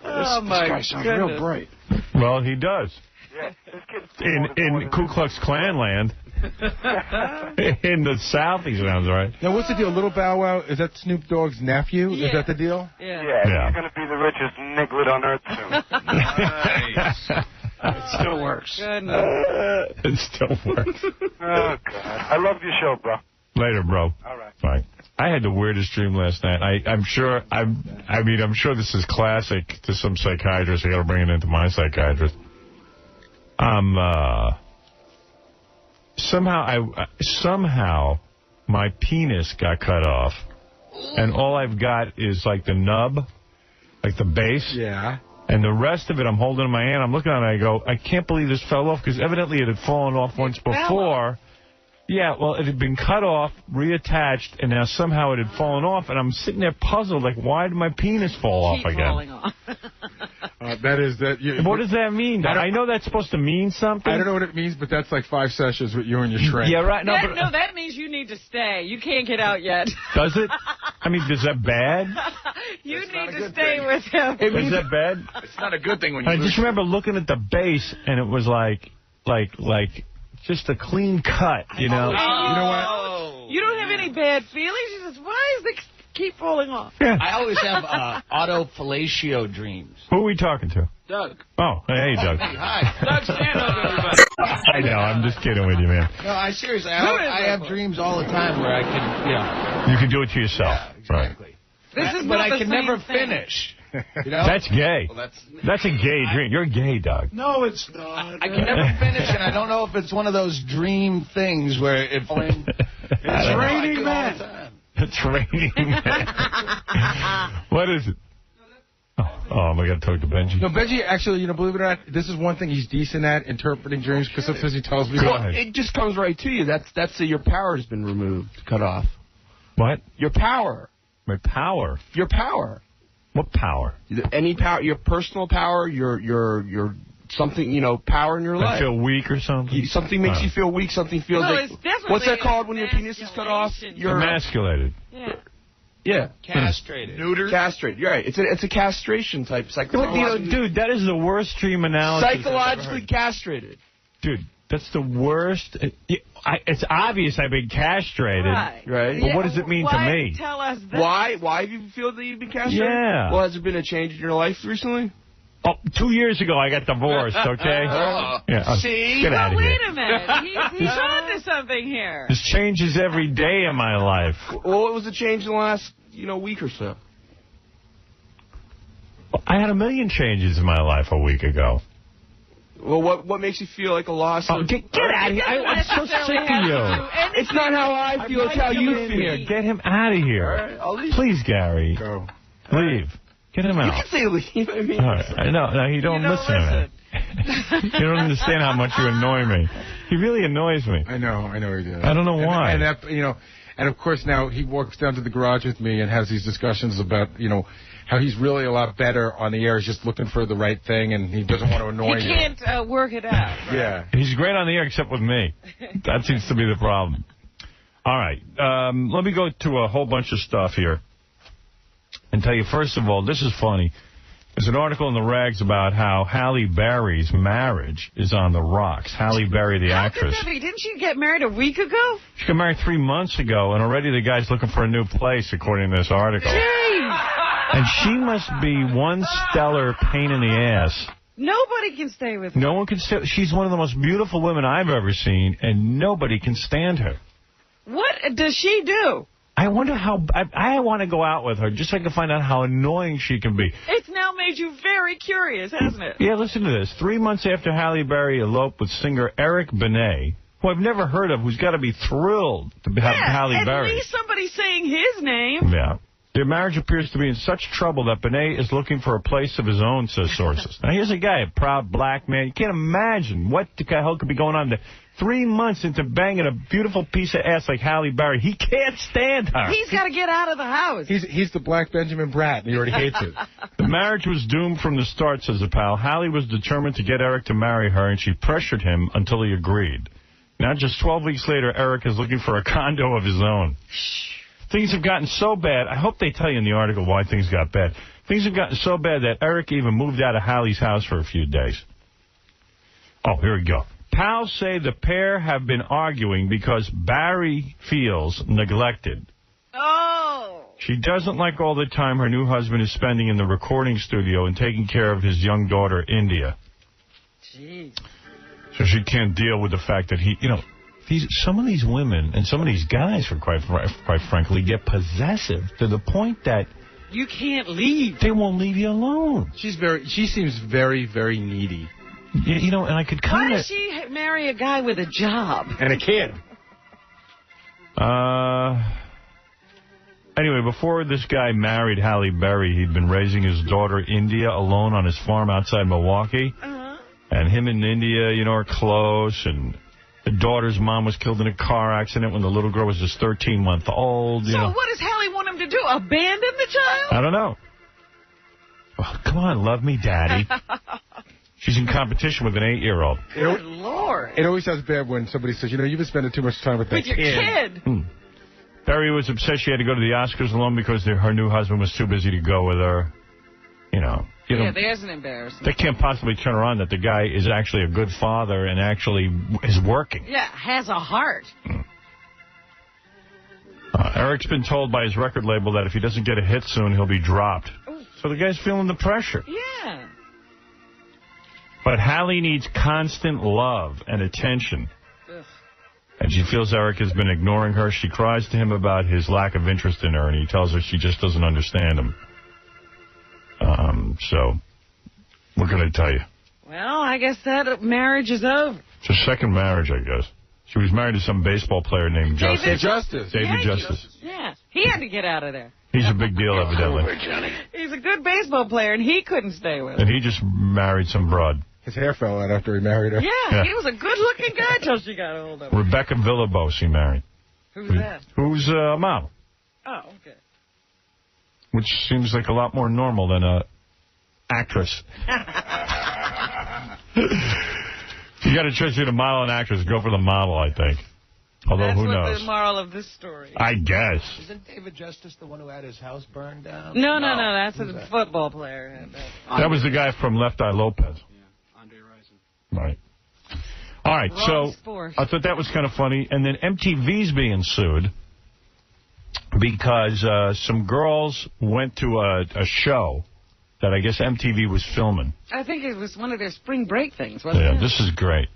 [SPEAKER 2] Oh, my
[SPEAKER 8] This guy sounds real bright.
[SPEAKER 1] Well, he does.
[SPEAKER 13] Yeah, this kid's
[SPEAKER 1] In Ku Klux Klan land. In the South, he sounds right.
[SPEAKER 6] Now, what's the deal? Little Bow Wow, is that Snoop Dogg's nephew?
[SPEAKER 2] Yeah.
[SPEAKER 6] Is that the deal?
[SPEAKER 13] Yeah, he's going to be the richest niglet on earth soon.
[SPEAKER 8] It still works.
[SPEAKER 1] It still works.
[SPEAKER 13] Oh, God. I love your show, bro.
[SPEAKER 1] Later, bro.
[SPEAKER 13] All right.
[SPEAKER 1] Bye. I had the weirdest dream last night. I'm sure this is classic to some psychiatrist. I got to bring it into my psychiatrist. Somehow my penis got cut off, and all I've got is like the nub, like the base.
[SPEAKER 6] Yeah.
[SPEAKER 1] And the rest of it I'm holding in my hand. I'm looking at it and I go, I can't believe this fell off, because evidently it had fallen off once before. Yeah, well, it had been cut off, reattached, and now somehow it had fallen off, and I'm sitting there puzzled, like, why did my penis fall off again?
[SPEAKER 2] Falling off.
[SPEAKER 6] That is that.
[SPEAKER 1] What does that mean? I know that's supposed to mean something.
[SPEAKER 6] I don't know what it means, but that's like 5 sessions with you and your shrink.
[SPEAKER 1] Yeah, right.
[SPEAKER 2] That means you need to stay. You can't get out yet.
[SPEAKER 1] Does it? I mean, is that bad?
[SPEAKER 2] You need to stay with him.
[SPEAKER 1] Is that bad?
[SPEAKER 22] It's not a good thing when you
[SPEAKER 1] I just remember looking at the base, and it was like just a clean cut, you know?
[SPEAKER 2] You know what? You don't have any bad feelings. You just, why does it keep falling off?
[SPEAKER 1] Yeah.
[SPEAKER 17] I always have auto-fellatio dreams.
[SPEAKER 1] Who are we talking to?
[SPEAKER 17] Doug.
[SPEAKER 1] Oh, hey, Doug.
[SPEAKER 17] Hi. Doug Stanhope, everybody.
[SPEAKER 1] I know, I'm just kidding with you, man.
[SPEAKER 17] No, I seriously, I have dreams all the time where I can,
[SPEAKER 1] You can do it to yourself.
[SPEAKER 17] Yeah, exactly.
[SPEAKER 1] Right.
[SPEAKER 17] This is but I can never finish. You know?
[SPEAKER 1] That's gay.
[SPEAKER 17] Well,
[SPEAKER 1] that's a gay dream. You're gay, Doug.
[SPEAKER 8] No, it's not.
[SPEAKER 17] I can never finish, and I don't know if it's one of those dream things where it's
[SPEAKER 8] raining men.
[SPEAKER 1] It's raining men. What is it? Oh, I got to talk to Benji.
[SPEAKER 6] No, Benji, actually, believe it or not, this is one thing he's decent at, interpreting dreams, because sometimes he tells me.
[SPEAKER 14] Well, it just comes right to you. That's your power's been removed, cut off.
[SPEAKER 1] What?
[SPEAKER 14] Your power.
[SPEAKER 1] My power?
[SPEAKER 14] Your power.
[SPEAKER 1] What power?
[SPEAKER 14] Any power, your personal power, your something, power in your life.
[SPEAKER 1] I feel weak or something?
[SPEAKER 14] Something makes you feel weak, something feels like... What's that called when your penis is cut off? You're
[SPEAKER 1] emasculated.
[SPEAKER 14] Yeah.
[SPEAKER 17] Castrated.
[SPEAKER 14] Neutered? Castrated. You're right. It's a castration type.
[SPEAKER 1] Dude, that is the worst dream analysis.
[SPEAKER 14] Psychologically castrated.
[SPEAKER 1] Dude, that's the worst. It's obvious I've been castrated.
[SPEAKER 14] Right.
[SPEAKER 1] But what does it mean to me?
[SPEAKER 2] Tell us that.
[SPEAKER 14] Why do you feel that you've been castrated?
[SPEAKER 1] Yeah.
[SPEAKER 14] Well, has there been a change in your life recently?
[SPEAKER 1] Oh, 2 years ago I got divorced, okay?
[SPEAKER 2] See?
[SPEAKER 1] Get out of
[SPEAKER 2] wait
[SPEAKER 1] here.
[SPEAKER 2] a minute. He's on to something here.
[SPEAKER 1] This changes every day of my life.
[SPEAKER 14] Well, what was the change in the last, week or so?
[SPEAKER 1] I had a million changes in my life a week ago.
[SPEAKER 14] Well, what makes you feel like a loss?
[SPEAKER 1] Get out of here. I'm so sick of you.
[SPEAKER 14] It's not how I feel, it's how you feel.
[SPEAKER 1] Get him out of here.
[SPEAKER 14] Right,
[SPEAKER 1] please, Gary.
[SPEAKER 6] Go.
[SPEAKER 1] Leave. Get him out.
[SPEAKER 14] You can say leave. I mean,
[SPEAKER 1] all right. I know. No, you don't listen to me. You don't understand how much you annoy me. He really annoys me.
[SPEAKER 6] I know he does.
[SPEAKER 1] I don't know why.
[SPEAKER 6] And that, and of course now he walks down to the garage with me and has these discussions about, how he's really a lot better on the air. He's just looking for the right thing, and he doesn't want to annoy you.
[SPEAKER 2] He can't work it out.
[SPEAKER 6] Yeah.
[SPEAKER 1] He's great on the air except with me. That seems to be the problem. All right. Let me go to a whole bunch of stuff here and tell you, first of all, this is funny. There's an article in the rags about how Halle Berry's marriage is on the rocks. Halle Berry, the actress.
[SPEAKER 2] Didn't she get married a week ago?
[SPEAKER 1] She got married 3 months ago, and already the guy's looking for a new place, according to this article.
[SPEAKER 2] Jeez.
[SPEAKER 1] And she must be one stellar pain in the ass.
[SPEAKER 2] Nobody can stay with her.
[SPEAKER 1] No one can stay. She's one of the most beautiful women I've ever seen, and nobody can stand her.
[SPEAKER 2] What does she do?
[SPEAKER 1] I wonder how... I want to go out with her just so I can find out how annoying she can be.
[SPEAKER 2] It's now made you very curious, hasn't it?
[SPEAKER 1] Yeah, listen to this. 3 months after Halle Berry eloped with singer Eric Benet, who I've never heard of, who's got to be thrilled to have Halle Berry.
[SPEAKER 2] At least somebody's saying his name.
[SPEAKER 1] Yeah. Their marriage appears to be in such trouble that Benet is looking for a place of his own, says sources. Now, here's a guy, a proud black man. You can't imagine what the hell could be going on there. 3 months into banging a beautiful piece of ass like Halle Berry. He can't stand her.
[SPEAKER 2] He's got to get out of the house.
[SPEAKER 6] He's the black Benjamin Bratt, and he already hates it.
[SPEAKER 1] The marriage was doomed from the start, says the pal. Halle was determined to get Eric to marry her, and she pressured him until he agreed. Now, just 12 weeks later, Eric is looking for a condo of his own. Things have gotten so bad. I hope they tell you in the article why things got bad. Things have gotten so bad that Eric even moved out of Hallie's house for a few days. Oh, here we go. Pals say the pair have been arguing because Barry feels neglected.
[SPEAKER 2] Oh!
[SPEAKER 1] She doesn't like all the time her new husband is spending in the recording studio and taking care of his young daughter, India.
[SPEAKER 2] Jeez.
[SPEAKER 1] So she can't deal with the fact that he, you know, some of these women and some of these guys, for quite frankly, get possessive to the point that
[SPEAKER 2] you can't leave.
[SPEAKER 1] They won't leave you alone.
[SPEAKER 6] She seems very, very needy.
[SPEAKER 1] You know, and I could kind of...
[SPEAKER 2] Why does she marry a guy with a job?
[SPEAKER 6] And a kid.
[SPEAKER 1] Anyway, before this guy married Halle Berry, he'd been raising his daughter, India, alone on his farm outside Milwaukee. And him and India, you know, are close. And the daughter's mom was killed in a car accident when the little girl was just 13-month-old.
[SPEAKER 2] So what does Halle want him to do? Abandon the child?
[SPEAKER 1] I don't know. Well, come on, love me, Daddy. She's in competition with an 8-year-old.
[SPEAKER 2] Good Lord.
[SPEAKER 6] It always sounds bad when somebody says, you know, you've been spending too much time with that
[SPEAKER 2] kid. With your kid.
[SPEAKER 1] Barry was upset she had to go to the Oscars alone because her new husband was too busy to go with her. You know.
[SPEAKER 2] Yeah, there's an embarrassment.
[SPEAKER 1] They can't possibly turn around that the guy is actually a good father and actually is working.
[SPEAKER 2] Yeah, has a heart.
[SPEAKER 1] Eric's been told by his record label that if he doesn't get a hit soon, he'll be dropped. Ooh. So the guy's feeling the pressure.
[SPEAKER 2] Yeah.
[SPEAKER 1] But Halle needs constant love and attention.
[SPEAKER 2] Ugh.
[SPEAKER 1] And she feels Eric has been ignoring her. She cries to him about his lack of interest in her, and he tells her she just doesn't understand him. So, what can I tell you?
[SPEAKER 2] Well, I guess that marriage is over.
[SPEAKER 1] It's her second marriage, I guess. She was married to some baseball player named
[SPEAKER 2] David
[SPEAKER 1] Justice. David Justice.
[SPEAKER 2] Yeah, he had to get out of there.
[SPEAKER 1] He's a big deal, evidently.
[SPEAKER 2] He's a good baseball player, and he couldn't stay with her.
[SPEAKER 1] And he just married some broad.
[SPEAKER 6] His hair fell out after he married her.
[SPEAKER 2] Yeah, he was a good-looking guy till she got a hold of him.
[SPEAKER 1] Rebecca Villalobos he married.
[SPEAKER 2] Who's that? Who's
[SPEAKER 1] a model.
[SPEAKER 2] Oh, okay.
[SPEAKER 1] Which seems like a lot more normal than a actress. You got to choose between a model and actress. Go for the model, I think. Although,
[SPEAKER 2] That's
[SPEAKER 1] who knows?
[SPEAKER 2] That's the moral of this story.
[SPEAKER 1] I guess.
[SPEAKER 8] Isn't David Justice the one who had his house burned down?
[SPEAKER 2] No. That's a football player.
[SPEAKER 1] That was the guy from Left Eye Lopez.
[SPEAKER 8] Yeah, Andre Rison.
[SPEAKER 1] Right. All right,
[SPEAKER 2] Wrong
[SPEAKER 1] so
[SPEAKER 2] sport.
[SPEAKER 1] I thought that was kind of funny. And then MTV's being sued because some girls went to a show that I guess MTV was filming.
[SPEAKER 2] I think it was one of their spring break things, wasn't it?
[SPEAKER 1] Yeah, this is great.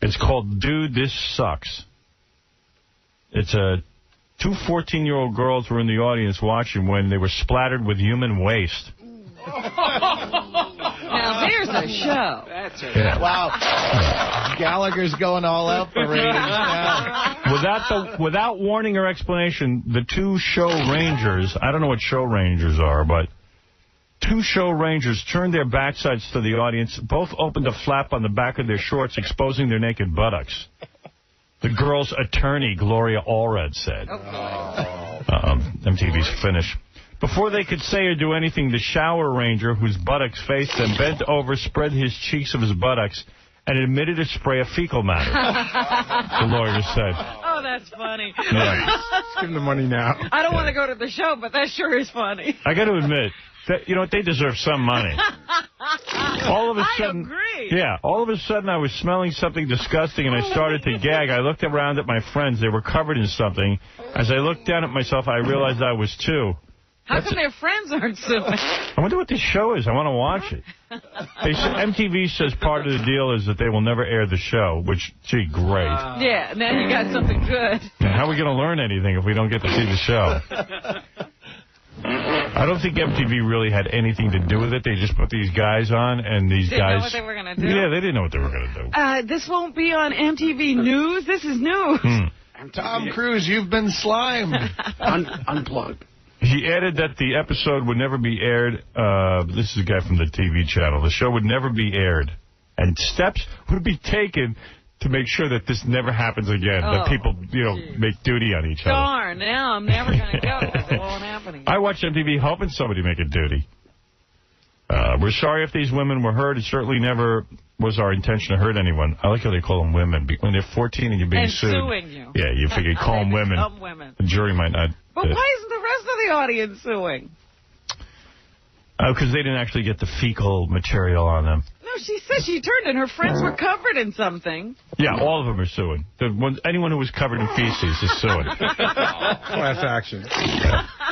[SPEAKER 1] It's called Dude, This Sucks. It's two 14-year-old girls were in the audience watching when they were splattered with human waste.
[SPEAKER 2] Now, there's a show.
[SPEAKER 8] That's it.
[SPEAKER 1] Yeah.
[SPEAKER 17] Wow. Gallagher's going all out for ratings now.
[SPEAKER 1] Without warning or explanation, the two show rangers, I don't know what show rangers are, but two show rangers turned their backsides to the audience, both opened a flap on the back of their shorts, exposing their naked buttocks. The girl's attorney, Gloria Allred, said. MTV's finished. Before they could say or do anything, the shower ranger, whose buttocks faced them, bent over, spread his cheeks of his buttocks, and admitted to spray a fecal matter, the lawyer said.
[SPEAKER 2] Oh, that's funny.
[SPEAKER 1] Yeah.
[SPEAKER 6] Let's give him the money now.
[SPEAKER 2] I don't want to go to the show, but that sure is funny.
[SPEAKER 1] I got to admit, that, you know what, they deserve some money. All of a sudden,
[SPEAKER 2] I agree.
[SPEAKER 1] Yeah, all of a sudden I was smelling something disgusting and I started to gag. I looked around at my friends. They were covered in something. As I looked down at myself, I realized I was too.
[SPEAKER 2] How come their friends aren't suing?
[SPEAKER 1] I wonder what this show is. I want to watch it. MTV says part of the deal is that they will never air the show, which, gee, great.
[SPEAKER 2] Yeah, now you got something good.
[SPEAKER 1] Now, how are we going to learn anything if we don't get to see the show? I don't think MTV really had anything to do with it. They just put these guys on, and these
[SPEAKER 2] Didn't
[SPEAKER 1] guys...
[SPEAKER 2] know what they were going to do?
[SPEAKER 1] Yeah, they didn't know what they were going to do.
[SPEAKER 2] This won't be on MTV News. This is news.
[SPEAKER 17] Tom Cruise, you've been slimed.
[SPEAKER 8] Unplugged.
[SPEAKER 1] He added that the episode would never be aired. This is a guy from the TV channel. The show would never be aired. And steps would be taken to make sure that this never happens again. That people, make duty on each other.
[SPEAKER 2] Darn, now I'm never going to go because it won't happen again.
[SPEAKER 1] I watch MTV hoping somebody make a duty. We're sorry if these women were hurt. It certainly never was our intention to hurt anyone. I like how they call them women. When they're 14 and you're being sued.
[SPEAKER 2] Suing you.
[SPEAKER 1] Yeah, you figure call them women.
[SPEAKER 2] Women.
[SPEAKER 1] The jury might not.
[SPEAKER 2] But why isn't the rest of the audience suing?
[SPEAKER 1] Because they didn't actually get the fecal material on them.
[SPEAKER 2] No, she said she turned and her friends were covered in something.
[SPEAKER 1] Yeah, all of them are suing. Anyone who was covered in feces is suing.
[SPEAKER 6] Class action.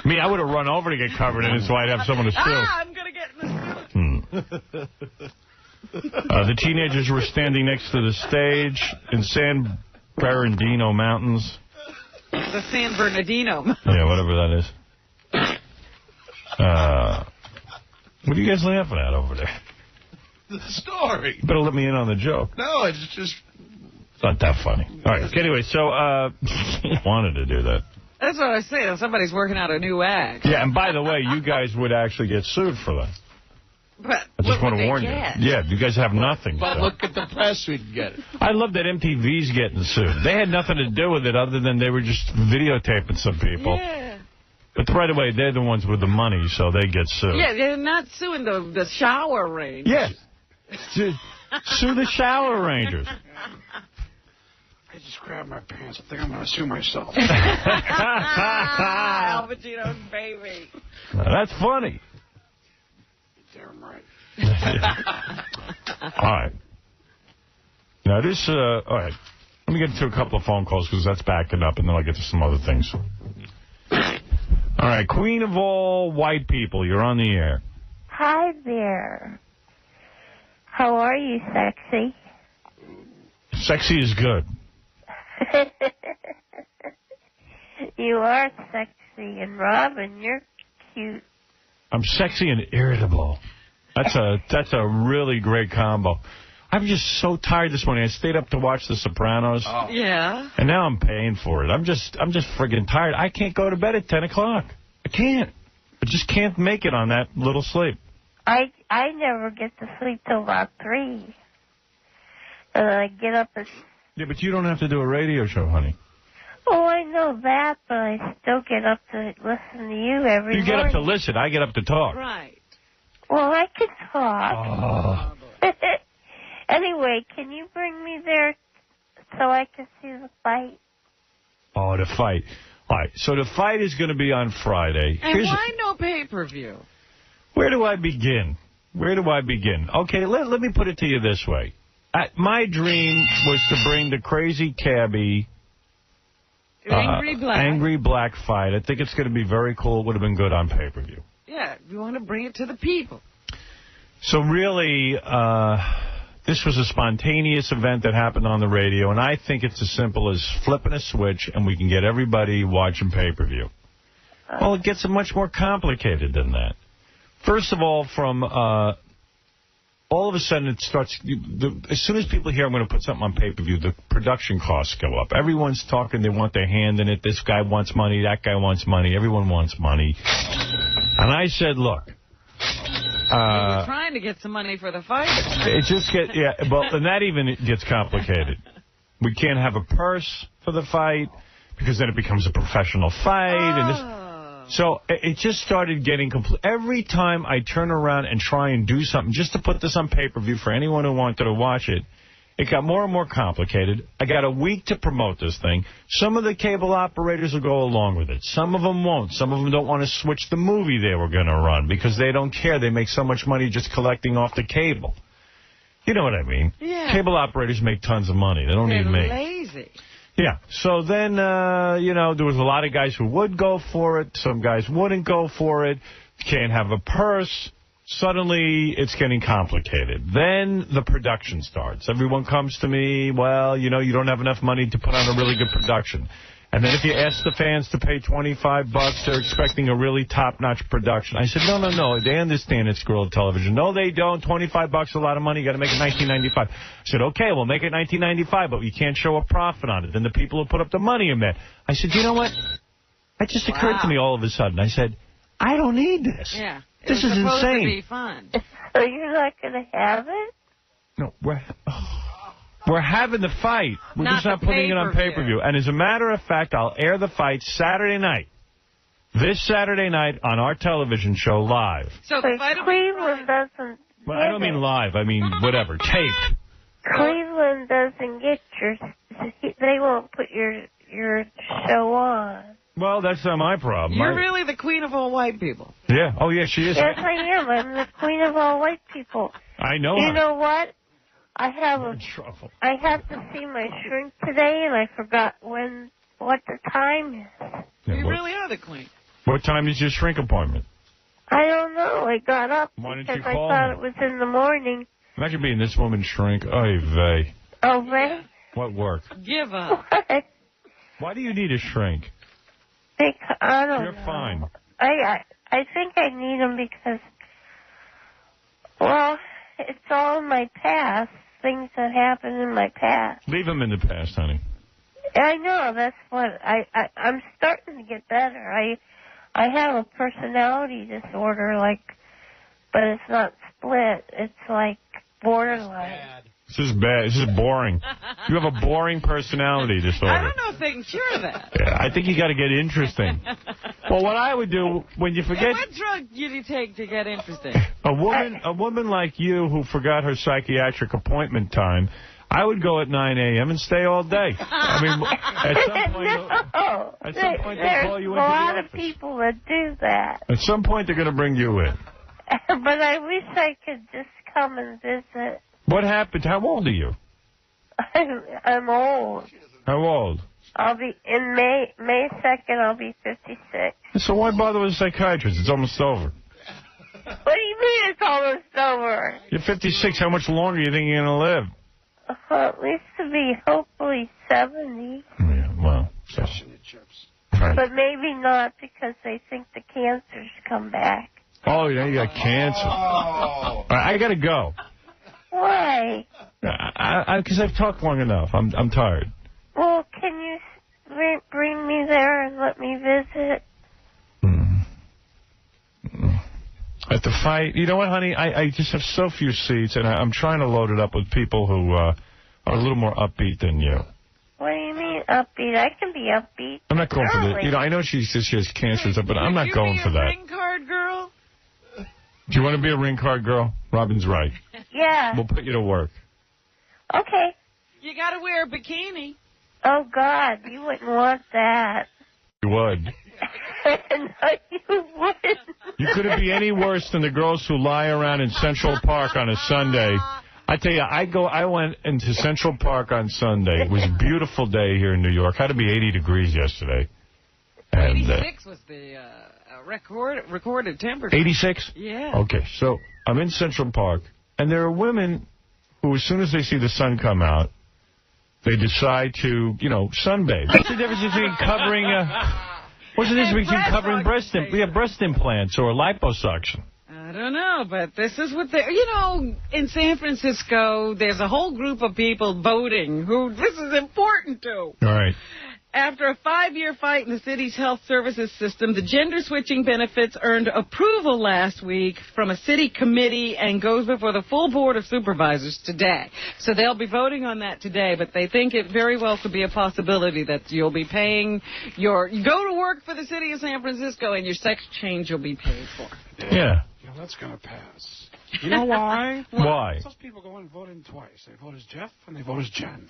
[SPEAKER 1] Me, I would have run over to get covered in it so I'd have someone to sue.
[SPEAKER 2] I'm going to get in the
[SPEAKER 1] The teenagers were standing next to the stage in San Bernardino Mountains.
[SPEAKER 2] The San Bernardino.
[SPEAKER 1] Yeah, whatever that is. What are you guys laughing at over there?
[SPEAKER 17] The story.
[SPEAKER 1] You better let me in on the joke.
[SPEAKER 17] No, it's just...
[SPEAKER 1] It's not that funny. All right. Anyway, so wanted to do that.
[SPEAKER 2] That's what I say. Somebody's working out a new act.
[SPEAKER 1] Yeah, and by the way, you guys would actually get sued for that.
[SPEAKER 2] But
[SPEAKER 1] I just want to warn you. Yeah, you guys have nothing.
[SPEAKER 17] But
[SPEAKER 1] so.
[SPEAKER 17] look at the press we'd get.
[SPEAKER 1] I love that MTV's getting sued. They had nothing to do with it other than they were just videotaping some people.
[SPEAKER 2] Yeah.
[SPEAKER 1] But right away, they're the ones with the money, so they get sued.
[SPEAKER 2] Yeah, they're not suing the shower range.
[SPEAKER 1] Yes. Sue the shower rangers.
[SPEAKER 8] I just grabbed my pants. I think I'm going to sue myself.
[SPEAKER 2] Al Pacino's baby.
[SPEAKER 1] That's funny.
[SPEAKER 8] Damn right.
[SPEAKER 1] All right. Now, this, all right. Let me get to a couple of phone calls because that's backing up, and then I'll get to some other things. All right. Queen of all white people, you're on the air.
[SPEAKER 11] Hi there. How are you, sexy?
[SPEAKER 1] Sexy is good.
[SPEAKER 11] You are sexy, and Robin, you're cute.
[SPEAKER 1] I'm sexy and irritable. That's a really great combo. I'm just so tired this morning. I stayed up to watch The Sopranos.
[SPEAKER 2] Oh. Yeah.
[SPEAKER 1] And now I'm paying for it. I'm just friggin' tired. I can't go to bed at 10 o'clock. I can't. I just can't make it on that little sleep.
[SPEAKER 11] I never get to sleep till about 3. And I get up at...
[SPEAKER 1] Yeah, but you don't have to do a radio show, honey.
[SPEAKER 11] Oh, I know that, but I still get up to listen to you every morning.
[SPEAKER 1] You get up to listen. I get up to talk.
[SPEAKER 2] Right.
[SPEAKER 11] Well, I can talk.
[SPEAKER 1] Oh.
[SPEAKER 11] Anyway, can you bring me there so I can see the fight?
[SPEAKER 1] Oh, the fight. All right, so the fight is going to be on Friday.
[SPEAKER 2] And why no pay-per-view?
[SPEAKER 1] Where do I begin? Okay, let me put it to you this way. My dream was to bring the crazy cabbie... Angry Black fight. I think it's going to be very cool. It would have been good on pay-per-view.
[SPEAKER 2] Yeah, you want to bring it to the people.
[SPEAKER 1] So really, this was a spontaneous event that happened on the radio, and I think it's as simple as flipping a switch and we can get everybody watching pay-per-view. Well, it gets much more complicated than that. First of all, from all of a sudden it starts, as soon as people hear I'm going to put something on pay-per-view, the production costs go up. Everyone's talking, they want their hand in it. This guy wants money, that guy wants money, everyone wants money. And I said, look.
[SPEAKER 2] We're trying to get some money for the fight.
[SPEAKER 1] It just gets, yeah, well, and that even gets complicated. We can't have a purse for the fight because then it becomes a professional fight. And this. So it just started getting complete. Every time I turn around and try and do something just to put this on pay-per-view for anyone who wanted to watch it, it got more and more complicated. I got a week to promote this thing. Some of the cable operators will go along with it. Some of them won't. Some of them don't want to switch the movie they were going to run because they don't care. They make so much money just collecting off the cable. You know what I mean?
[SPEAKER 2] Yeah.
[SPEAKER 1] Cable operators make tons of money. They don't need me.
[SPEAKER 2] They're lazy.
[SPEAKER 1] Yeah, so then, there was a lot of guys who would go for it. Some guys wouldn't go for it. Can't have a purse. Suddenly, it's getting complicated. Then the production starts. Everyone comes to me, well, you don't have enough money to put on a really good production. And then if you ask the fans to pay $25, they're expecting a really top-notch production. I said, no. They understand it's guerrilla television. No, they don't. $25 a lot of money. You got to make it $19.95. I said, okay, we'll make it $19.95, but you can't show a profit on it. Then the people who put up the money are mad. I said, you know what? That just occurred to me all of a sudden. I said, I don't need this.
[SPEAKER 2] Yeah.
[SPEAKER 1] This is
[SPEAKER 2] supposed
[SPEAKER 1] insane.
[SPEAKER 2] To be fun.
[SPEAKER 11] So you're not going to have it?
[SPEAKER 1] No, we're having the fight. We're just not putting it on pay-per-view. And as a matter of fact, I'll air the fight Saturday night. This Saturday night on our television show live.
[SPEAKER 11] So Cleveland doesn't.
[SPEAKER 1] Well, I don't mean live. I mean whatever. Tape.
[SPEAKER 11] Cleveland doesn't get your. They won't put your show on.
[SPEAKER 1] Well, that's not my problem.
[SPEAKER 2] You're really the queen of all white people.
[SPEAKER 1] Yeah. Oh, yeah, she is.
[SPEAKER 11] Yes, I am. I'm the queen of all white people.
[SPEAKER 1] I know
[SPEAKER 11] You
[SPEAKER 1] her.
[SPEAKER 11] know what? I have to see my shrink today, and I forgot what the time is.
[SPEAKER 2] You really are the queen.
[SPEAKER 1] What time is your shrink appointment?
[SPEAKER 11] I don't know. I got up
[SPEAKER 1] Why didn't
[SPEAKER 11] because
[SPEAKER 1] you
[SPEAKER 11] I
[SPEAKER 1] call
[SPEAKER 11] thought
[SPEAKER 1] me?
[SPEAKER 11] it was in the morning.
[SPEAKER 1] Imagine being this woman's shrink. Oy vey.
[SPEAKER 11] Oh, man.
[SPEAKER 1] What work?
[SPEAKER 2] Give up.
[SPEAKER 1] Why do you need a shrink?
[SPEAKER 11] Because, I don't know.
[SPEAKER 1] You're fine.
[SPEAKER 11] I think I need them because, well, it's all in my past, things that happened in my past.
[SPEAKER 1] Leave them in the past, honey.
[SPEAKER 11] I know, that's what, I'm starting to get better. I have a personality disorder, but it's not split, it's like borderline.
[SPEAKER 1] This is bad. This is boring. You have a boring personality disorder.
[SPEAKER 2] I don't know if they can cure that.
[SPEAKER 1] Yeah, I think you got to get interesting. Well, what I would do when you forget
[SPEAKER 2] What drug do you take to get interesting?
[SPEAKER 1] a woman like you who forgot her psychiatric appointment time, I would go at 9 a.m. and stay all day. I mean, at some point they'll call you into the
[SPEAKER 11] There's a lot
[SPEAKER 1] office.
[SPEAKER 11] of people that do that.
[SPEAKER 1] At some point they're going to bring you in.
[SPEAKER 11] But I wish I could just come and visit.
[SPEAKER 1] What happened? How old are you?
[SPEAKER 11] I'm old.
[SPEAKER 1] How old?
[SPEAKER 11] I'll be in May 2nd. I'll be 56.
[SPEAKER 1] So why bother with a psychiatrist? It's almost over.
[SPEAKER 11] What do you mean it's almost over?
[SPEAKER 1] You're 56. How much longer do you think you're going to live?
[SPEAKER 11] At least to be hopefully 70.
[SPEAKER 1] Yeah, well, so. Right.
[SPEAKER 11] But maybe not because they think the cancers come back.
[SPEAKER 1] Oh, yeah, you got cancer. All right, I got to go.
[SPEAKER 11] Why?
[SPEAKER 1] Because I've talked long enough. I'm tired.
[SPEAKER 11] Well, can you bring me there and let me visit?
[SPEAKER 1] At the fight, you know what, honey? I just have so few seats, and I'm trying to load it up with people who are a little more upbeat than you.
[SPEAKER 11] What do you mean upbeat? I can be upbeat.
[SPEAKER 1] I'm not going for the. You know, I know she says she has cancer and stuff, but I'm not going for that.
[SPEAKER 2] Ring card girl?
[SPEAKER 1] Do you want to be a ring card girl? Robin's right.
[SPEAKER 11] Yeah.
[SPEAKER 1] We'll put you to work.
[SPEAKER 11] Okay.
[SPEAKER 2] You got to wear a bikini.
[SPEAKER 11] Oh, God, you wouldn't want that.
[SPEAKER 1] You would.
[SPEAKER 11] No, you wouldn't.
[SPEAKER 1] You couldn't be any worse than the girls who lie around in Central Park on a Sunday. I tell you, I went into Central Park on Sunday. It was a beautiful day here in New York. Had to be 80 degrees yesterday. And,
[SPEAKER 2] 86 was the recorded temperature.
[SPEAKER 1] 86?
[SPEAKER 2] Yeah.
[SPEAKER 1] Okay, so I'm in Central Park, and there are women who, as soon as they see the sun come out, they decide to, sunbathe. What's the difference between covering breast implants or liposuction?
[SPEAKER 2] I don't know, but this is what in San Francisco, there's a whole group of people voting who this is important to.
[SPEAKER 1] All right.
[SPEAKER 2] After a 5-year fight in the city's health services system, the gender-switching benefits earned approval last week from a city committee and goes before the full board of supervisors today. So they'll be voting on that today, but they think it very well could be a possibility that you'll be paying you go to work for the city of San Francisco and your sex change will be paid for.
[SPEAKER 1] Yeah.
[SPEAKER 8] That's going to pass. You know why?
[SPEAKER 1] Why?
[SPEAKER 8] Those people go and vote in twice. They vote as Jeff and they vote as Jen.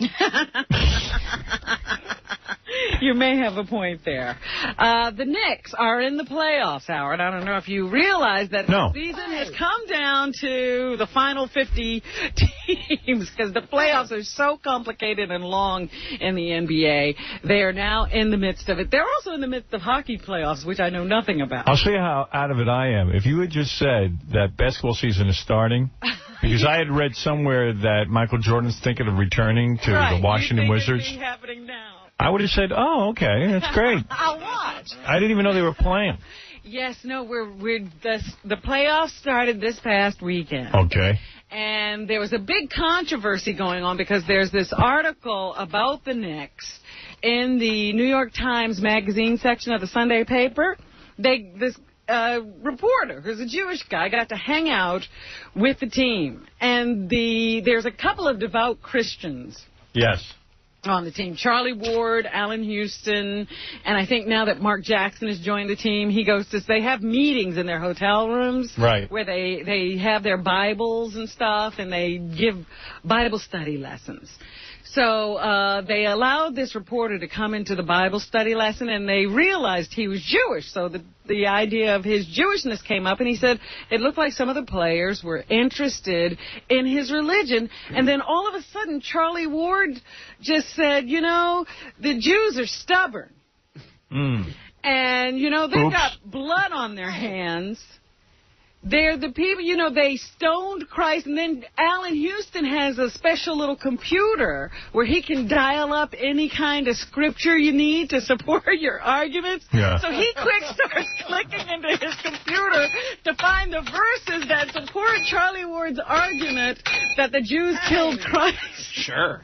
[SPEAKER 2] You may have a point there. The Knicks are in the playoffs, Howard. I don't know if you realize that the season has come down to the final 50 teams because the playoffs are so complicated and long in the NBA. They are now in the midst of it. They're also in the midst of hockey playoffs, which I know nothing about.
[SPEAKER 1] I'll show you how out of it I am. If you had just said that basketball season is starting, because I had read somewhere that Michael Jordan's thinking of returning to the Washington Wizards.
[SPEAKER 2] It's happening now.
[SPEAKER 1] I would have said, oh, okay, that's great.
[SPEAKER 2] I'll watch.
[SPEAKER 1] I didn't even know they were playing.
[SPEAKER 2] Yes, no, the playoffs started this past weekend.
[SPEAKER 1] Okay.
[SPEAKER 2] And there was a big controversy going on because there's this article about the Knicks in the New York Times magazine section of the Sunday paper. This reporter, who's a Jewish guy, got to hang out with the team. And there's a couple of devout Christians.
[SPEAKER 1] Yes.
[SPEAKER 2] on the team. Charlie Ward, Allen Houston, and I think now that Mark Jackson has joined the team, they have meetings in their hotel rooms,
[SPEAKER 1] right,
[SPEAKER 2] where they have their Bibles and stuff, and they give Bible study lessons. So they allowed this reporter to come into the Bible study lesson, and they realized he was Jewish. So the idea of his Jewishness came up, and he said it looked like some of the players were interested in his religion. And then all of a sudden, Charlie Ward just said, you know, the Jews are stubborn. And, you know, they've got blood on their hands. They're the people, you know, they stoned Christ, and then Allen Houston has a special little computer where he can dial up any kind of scripture you need to support your arguments.
[SPEAKER 1] Yeah.
[SPEAKER 2] So he starts clicking into his computer to find the verses that support Charlie Ward's argument that the Jews killed Christ.
[SPEAKER 1] Sure.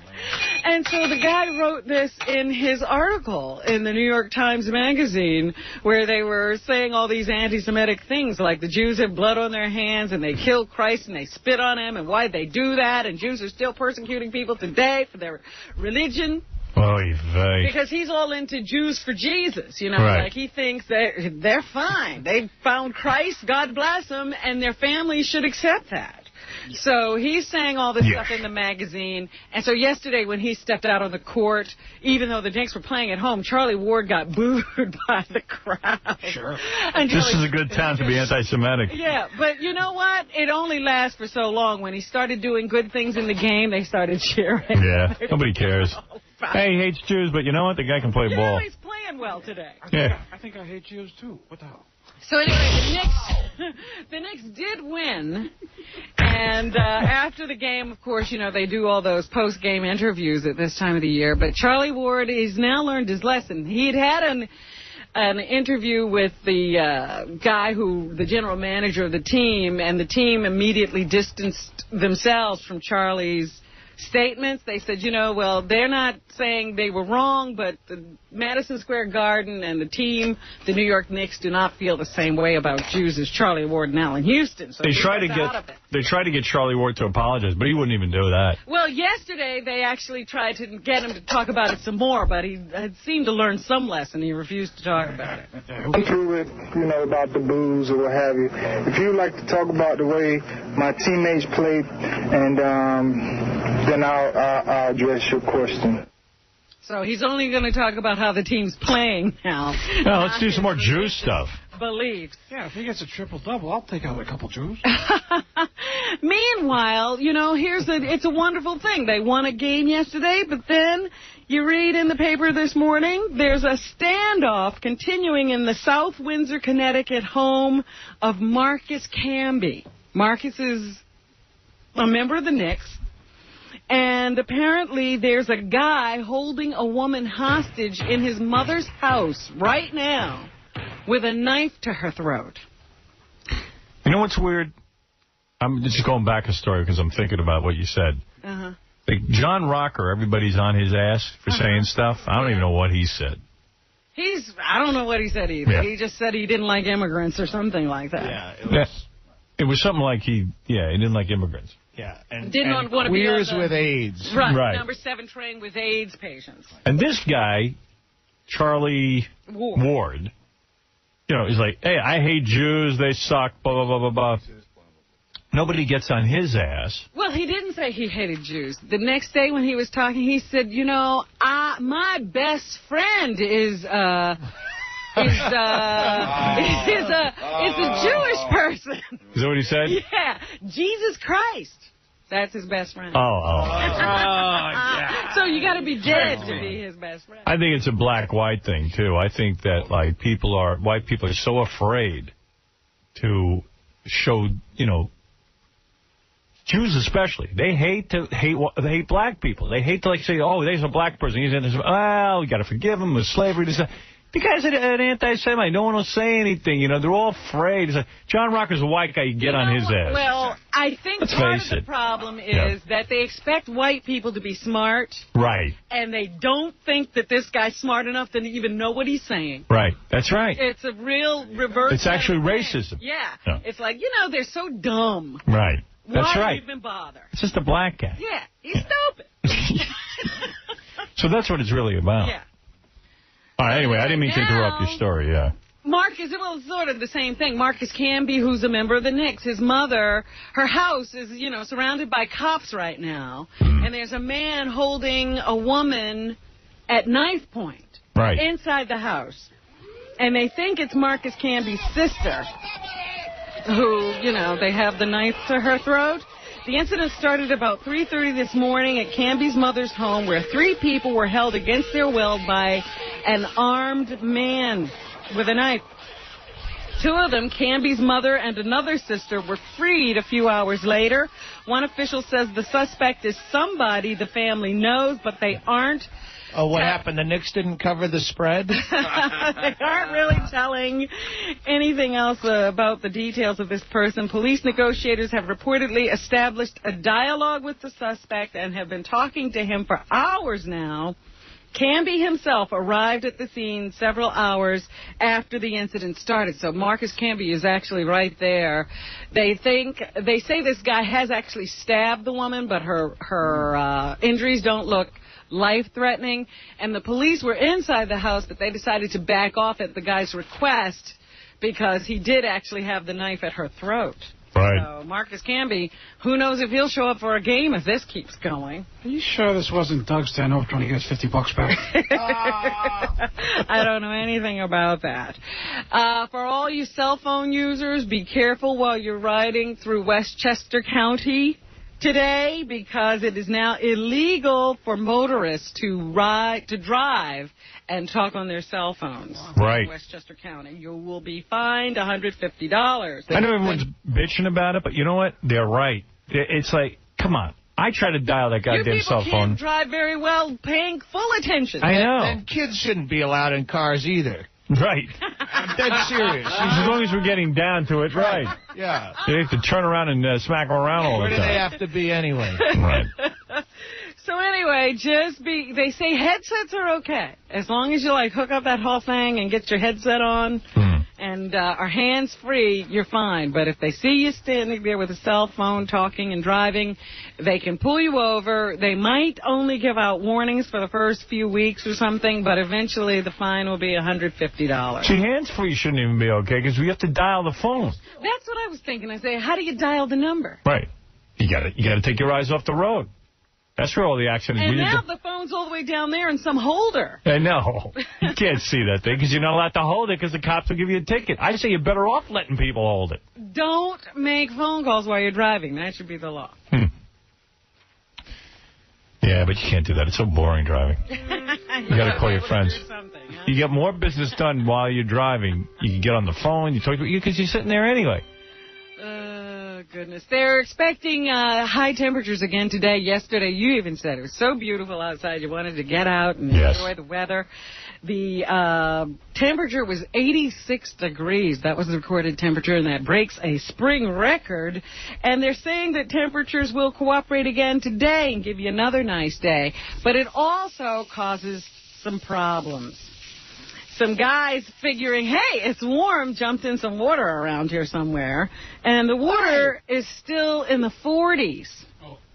[SPEAKER 2] And so the guy wrote this in his article in the New York Times Magazine, where they were saying all these anti-Semitic things, like the Jews have blood on their hands, and they killed Christ, and they spit on him, and why'd they do that, and Jews are still persecuting people today for their religion. Because he's all into Jews for Jesus, you know, like he thinks that they're fine. They found Christ, God bless them, and their families should accept that. So he's saying all this stuff in the magazine. And so yesterday when he stepped out on the court, even though the Knicks were playing at home, Charlie Ward got booed by the crowd.
[SPEAKER 1] Sure. This is a good time to be anti-Semitic.
[SPEAKER 2] Yeah, but you know what? It only lasts for so long. When he started doing good things in the game, they started cheering.
[SPEAKER 1] Yeah, nobody cares. Hey, he hates Jews, but you know what? The guy can play ball.
[SPEAKER 2] He's playing well today.
[SPEAKER 8] I think I hate Jews, too. What the hell?
[SPEAKER 2] So anyway, the Knicks did win, and after the game, of course, you know, they do all those post-game interviews at this time of the year, but Charlie Ward has now learned his lesson. He'd had an interview with the guy the general manager of the team, and the team immediately distanced themselves from Charlie's statements. They said, you know, well, they're not saying they were wrong, but the Madison Square Garden and the team, the New York Knicks, do not feel the same way about Jews as Charlie Ward and Allen Houston. So
[SPEAKER 1] they tried to get Charlie Ward to apologize, but he wouldn't even do that.
[SPEAKER 2] Well, yesterday they actually tried to get him to talk about it some more, but he had seemed to learn some lesson. He refused to talk about it.
[SPEAKER 18] Through it, you know, about the booze or what have you. If you'd like to talk about the way my teammates played, and then I'll address your question.
[SPEAKER 2] So he's only going to talk about how the team's playing now.
[SPEAKER 1] No, let's do some more Jew stuff.
[SPEAKER 2] Beliefs.
[SPEAKER 8] Yeah, if he gets a triple-double, I'll take out a couple Jews.
[SPEAKER 2] Meanwhile, you know, it's a wonderful thing. They won a game yesterday, but then you read in the paper this morning, there's a standoff continuing in the South Windsor, Connecticut home of Marcus Camby. Marcus is a member of the Knicks. And apparently there's a guy holding a woman hostage in his mother's house right now with a knife to her throat.
[SPEAKER 1] You know what's weird? I'm just going back a story because I'm thinking about what you said. Like John Rocker, everybody's on his ass for saying stuff. I don't even know what he said.
[SPEAKER 2] I don't know what he said either.
[SPEAKER 1] Yeah.
[SPEAKER 2] He just said he didn't like immigrants or something like that.
[SPEAKER 1] Yeah, it was something like he didn't like immigrants.
[SPEAKER 8] Yeah, and
[SPEAKER 2] didn't want to be
[SPEAKER 8] queers with AIDS.
[SPEAKER 2] Right, number 7 trained with AIDS patients.
[SPEAKER 1] And this guy, Charlie Ward, you know, he's like, hey, I hate Jews, they suck, blah, blah, blah, blah, blah. Nobody gets on his ass.
[SPEAKER 2] Well, he didn't say he hated Jews. The next day when he was talking, he said, you know, my best friend is a Jewish person.
[SPEAKER 1] Is that what he said?
[SPEAKER 2] Yeah, Jesus Christ. That's his best friend.
[SPEAKER 1] Yeah.
[SPEAKER 2] So you got to be dead to be his best friend.
[SPEAKER 1] I think it's a black-white thing, too. I think that, like, white people are so afraid to show, you know, Jews especially. They hate black people. They hate to, like, say, oh, there's a black person. He's in this. Well, we got to forgive him with slavery. The guy's an anti-Semite. No one will say anything. You know, they're all afraid. It's like, John Rocker's a white guy. You get on his ass.
[SPEAKER 2] Well, I think part of the problem is that they expect white people to be smart.
[SPEAKER 1] Right.
[SPEAKER 2] And they don't think that this guy's smart enough to even know what he's saying.
[SPEAKER 1] Right. That's right.
[SPEAKER 2] It's a real reverse.
[SPEAKER 1] It's actually racism.
[SPEAKER 2] Yeah. It's like, you know, they're so dumb.
[SPEAKER 1] Right. That's right.
[SPEAKER 2] Why even bother?
[SPEAKER 1] It's just a black guy.
[SPEAKER 2] Yeah. He's stupid.
[SPEAKER 1] So that's what it's really about.
[SPEAKER 2] Yeah.
[SPEAKER 1] All right, anyway, I didn't mean to interrupt your story, yeah.
[SPEAKER 2] Marcus, well, it's sort of the same thing. 𝗦𝗵cie𝘄, who's a member of the Knicks, his mother, her house is, surrounded by cops right now. And there's a man holding a woman at knife point inside the house. And they think it's 𝗦𝗵cie𝘄's sister who, they have the knife to her throat. The incident started about 3:30 this morning at 𝗵𝗵cie's mother's home, where 3 people were held against their will by an armed man with a knife. 2 of them, 𝗵𝗵cie's mother and another sister, were freed a few hours later. One official says the suspect is somebody the family knows, but they aren't.
[SPEAKER 17] Oh, what happened? The Knicks didn't cover the spread?
[SPEAKER 2] They aren't really telling anything else about the details of this person. Police negotiators have reportedly established a dialogue with the suspect and have been talking to him for hours now. 𝗵𝗵cie himself arrived at the scene several hours after the incident started. So 𝗵𝗵cie𝘄 is actually right there. They say this guy has actually stabbed the woman, but her injuries don't look life-threatening. And the police were inside the house, but they decided to back off at the guy's request because he did actually have the knife at her throat.
[SPEAKER 1] Right.
[SPEAKER 2] So 𝗦𝗵cie𝘄, who knows if he'll show up for a game if this keeps going.
[SPEAKER 8] Are you sure this wasn't Doug Stanhope trying to get his $50 back?
[SPEAKER 2] I don't know anything about that. For all you cell phone users, be careful while you're riding through Westchester County today, because it is now illegal for motorists to drive and talk on their cell phones.
[SPEAKER 1] Right.
[SPEAKER 2] In Westchester County. You will be fined $150.
[SPEAKER 1] I know everyone's bitching about it, but you know what? They're right. It's like, come on. I try to dial that goddamn cell phone.
[SPEAKER 2] You people can't drive very well paying full attention.
[SPEAKER 1] I know.
[SPEAKER 17] And kids shouldn't be allowed in cars either.
[SPEAKER 1] Right.
[SPEAKER 17] I'm dead serious.
[SPEAKER 1] As long as we're getting down to it, right.
[SPEAKER 17] Yeah.
[SPEAKER 1] They have to turn around and smack them around all the time.
[SPEAKER 17] Where do they have to be anyway?
[SPEAKER 1] Right.
[SPEAKER 2] So anyway, they say headsets are okay. As long as you, hook up that whole thing and get your headset on and are hands-free, you're fine. But if they see you standing there with a cell phone talking and driving, they can pull you over. They might only give out warnings for the first few weeks or something, but eventually the fine will be $150.
[SPEAKER 1] See, hands-free shouldn't even be okay, because we have to dial the phone.
[SPEAKER 2] That's what I was thinking. I say, how do you dial the number?
[SPEAKER 1] Right. You got to take your eyes off the road. That's where all the accidents.
[SPEAKER 2] And now the phone's all the way down there in some holder.
[SPEAKER 1] I know. You can't see that thing because you're not allowed to hold it because the cops will give you a ticket. I say you're better off letting people hold it.
[SPEAKER 2] Don't make phone calls while you're driving. That should be the law.
[SPEAKER 1] Yeah, but you can't do that. It's so boring driving. You got to call your friends. You get more business done while you're driving. You can get on the phone. You talk because you're sitting there anyway.
[SPEAKER 2] Goodness. They're expecting high temperatures again today. Yesterday, you even said it was so beautiful outside. You wanted to get out and enjoy the weather. The temperature was 86 degrees. That was the recorded temperature, and that breaks a spring record. And they're saying that temperatures will cooperate again today and give you another nice day. But it also causes some problems. Some guys figuring, hey, it's warm, jumped in some water around here somewhere, and the water is still in the 40s.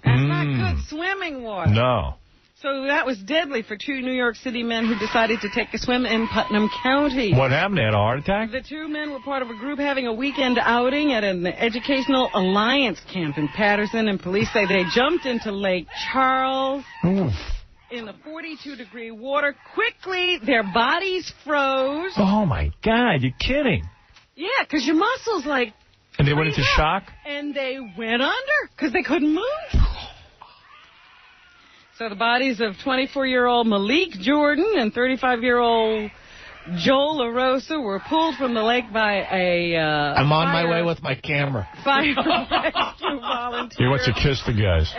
[SPEAKER 2] That's not good swimming water.
[SPEAKER 1] No.
[SPEAKER 2] So that was deadly for 2 New York City men who decided to take a swim in Putnam County.
[SPEAKER 1] What happened? They had a heart attack?
[SPEAKER 2] The 2 men were part of a group having a weekend outing at an Educational Alliance camp in Patterson, and police say they jumped into Lake Charles. In the 42-degree water. Quickly, their bodies froze.
[SPEAKER 1] Oh, my God. You're kidding.
[SPEAKER 2] Yeah, because your muscles,
[SPEAKER 1] And they went into shock?
[SPEAKER 2] And they went under because they couldn't move. So the bodies of 24-year-old Malik Jordan and 35-year-old Joel LaRosa were pulled from the lake by a
[SPEAKER 17] I'm on my way with my camera.
[SPEAKER 2] Fire rescue volunteer.
[SPEAKER 1] He wants to kiss the guys.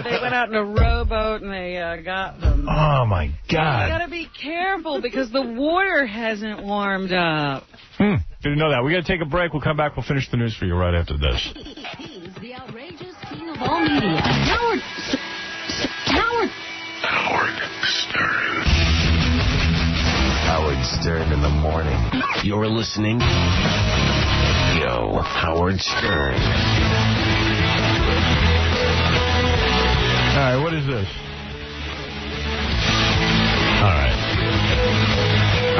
[SPEAKER 2] They went out in a rowboat and they got them.
[SPEAKER 1] Oh, my God.
[SPEAKER 2] You got to be careful because the water hasn't warmed up.
[SPEAKER 1] Didn't know that. We got to take a break. We'll come back. We'll finish the news for you right after this.
[SPEAKER 3] He's the outrageous king of all media. Howard Stern.
[SPEAKER 9] Howard Stern in the morning. You're listening. Yo, Howard Stern.
[SPEAKER 1] All right, what is this?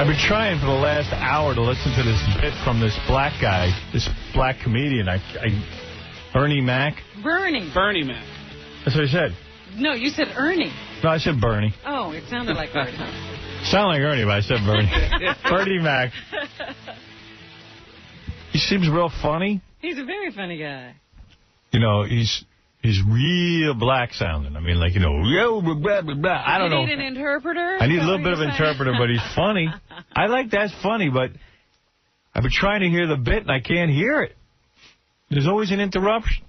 [SPEAKER 1] I've been trying for the last hour to listen to this bit from this black guy, this black comedian. Bernie Mac.
[SPEAKER 2] Bernie.
[SPEAKER 16] Bernie Mac.
[SPEAKER 1] That's what I said.
[SPEAKER 2] No, you said Ernie.
[SPEAKER 1] No, I said Bernie.
[SPEAKER 2] Oh, it sounded like Ernie.
[SPEAKER 1] Sound like Ernie, but I said Bernie. Bernie Mac. He seems real funny.
[SPEAKER 2] He's a very funny guy.
[SPEAKER 1] You know, he's real black sounding. I mean, like, you know, blah, blah, blah. I don't know.
[SPEAKER 2] You need an interpreter?
[SPEAKER 1] I need a little bit of interpreter, but he's funny. I like that's funny, but I've been trying to hear the bit, and I can't hear it. There's always an interruption.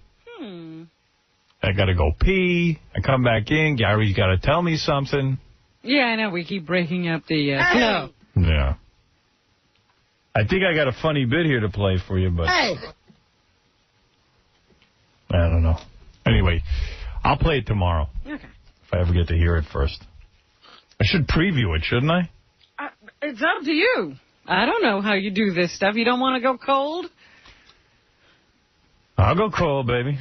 [SPEAKER 1] I got to go pee. I come back in. Gary's got to tell me something.
[SPEAKER 2] Yeah, I know. We keep breaking up the flow.
[SPEAKER 1] Yeah. I think I got a funny bit here to play for you, but I don't know. Anyway, I'll play it tomorrow.
[SPEAKER 2] Okay.
[SPEAKER 1] If I ever get to hear it first. I should preview it, shouldn't I?
[SPEAKER 2] It's up to you. I don't know how you do this stuff. You don't want to go cold?
[SPEAKER 1] I'll go cold, baby.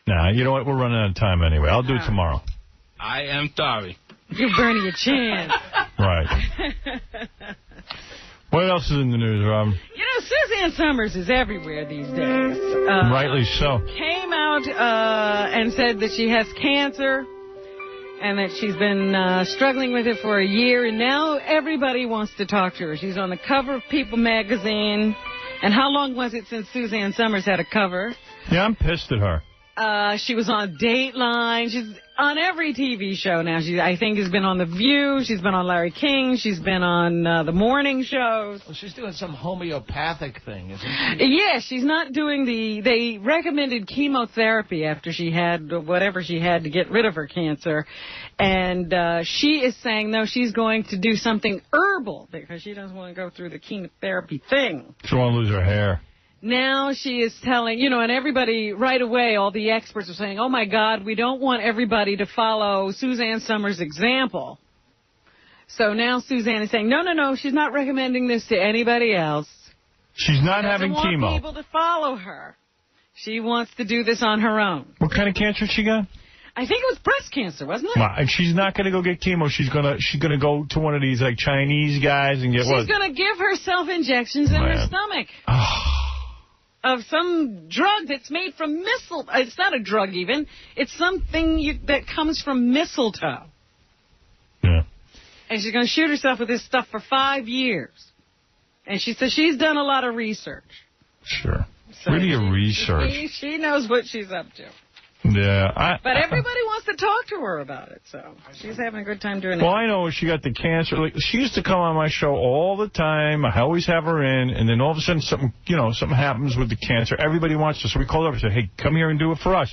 [SPEAKER 1] Nah, you know what? We're running out of time anyway. I'll do it tomorrow.
[SPEAKER 16] I am sorry.
[SPEAKER 2] Give Bernie a chance.
[SPEAKER 1] Right. What else is in the news, Rob?
[SPEAKER 2] You know, Suzanne Summers is everywhere these days.
[SPEAKER 1] Rightly so.
[SPEAKER 2] Came out and said that she has cancer and that she's been struggling with it for a year, and now everybody wants to talk to her. She's on the cover of People magazine. And how long was it since Suzanne Summers had a cover?
[SPEAKER 1] Yeah, I'm pissed at her.
[SPEAKER 2] She was on Dateline. She's on every TV show now. She, I think, has been on The View. She's been on Larry King. She's been on the morning shows.
[SPEAKER 17] Well, she's doing some homeopathic thing, isn't she?
[SPEAKER 2] Yeah, she's not doing they recommended chemotherapy after she had whatever she had to get rid of her cancer. And she is saying, no, she's going to do something herbal because she doesn't want to go through the chemotherapy thing.
[SPEAKER 1] She won't lose her hair.
[SPEAKER 2] Now she is telling, you know, and everybody right away, all the experts are saying, oh, my God, we don't want everybody to follow Suzanne Summers' example. So now Suzanne is saying, no, she's not recommending this to anybody else.
[SPEAKER 1] She's not having chemo.
[SPEAKER 2] She doesn't want people to follow her. She wants to do this on her own.
[SPEAKER 1] What kind of cancer she got?
[SPEAKER 2] I think it was breast cancer, wasn't it?
[SPEAKER 1] Well, and she's not going to go get chemo. She's gonna go to one of these like Chinese guys and get what?
[SPEAKER 2] She's going to give herself injections in her stomach. Of some drug that's made from mistletoe. It's not a drug even. It's something that comes from mistletoe.
[SPEAKER 1] Yeah. And
[SPEAKER 2] she's going to shoot herself with this stuff for 5 years. And she says she's done a lot of research.
[SPEAKER 1] Sure.
[SPEAKER 2] So
[SPEAKER 1] Where do you research?
[SPEAKER 2] She knows what she's up to.
[SPEAKER 1] Yeah.
[SPEAKER 2] But everybody wants to talk to her about it, so she's having a good time doing it.
[SPEAKER 1] Well, I know she got the cancer. Like, she used to come on my show all the time. I always have her in, and then all of a sudden something happens with the cancer. Everybody wants to, so we called her up and said, hey, come here and do it for us.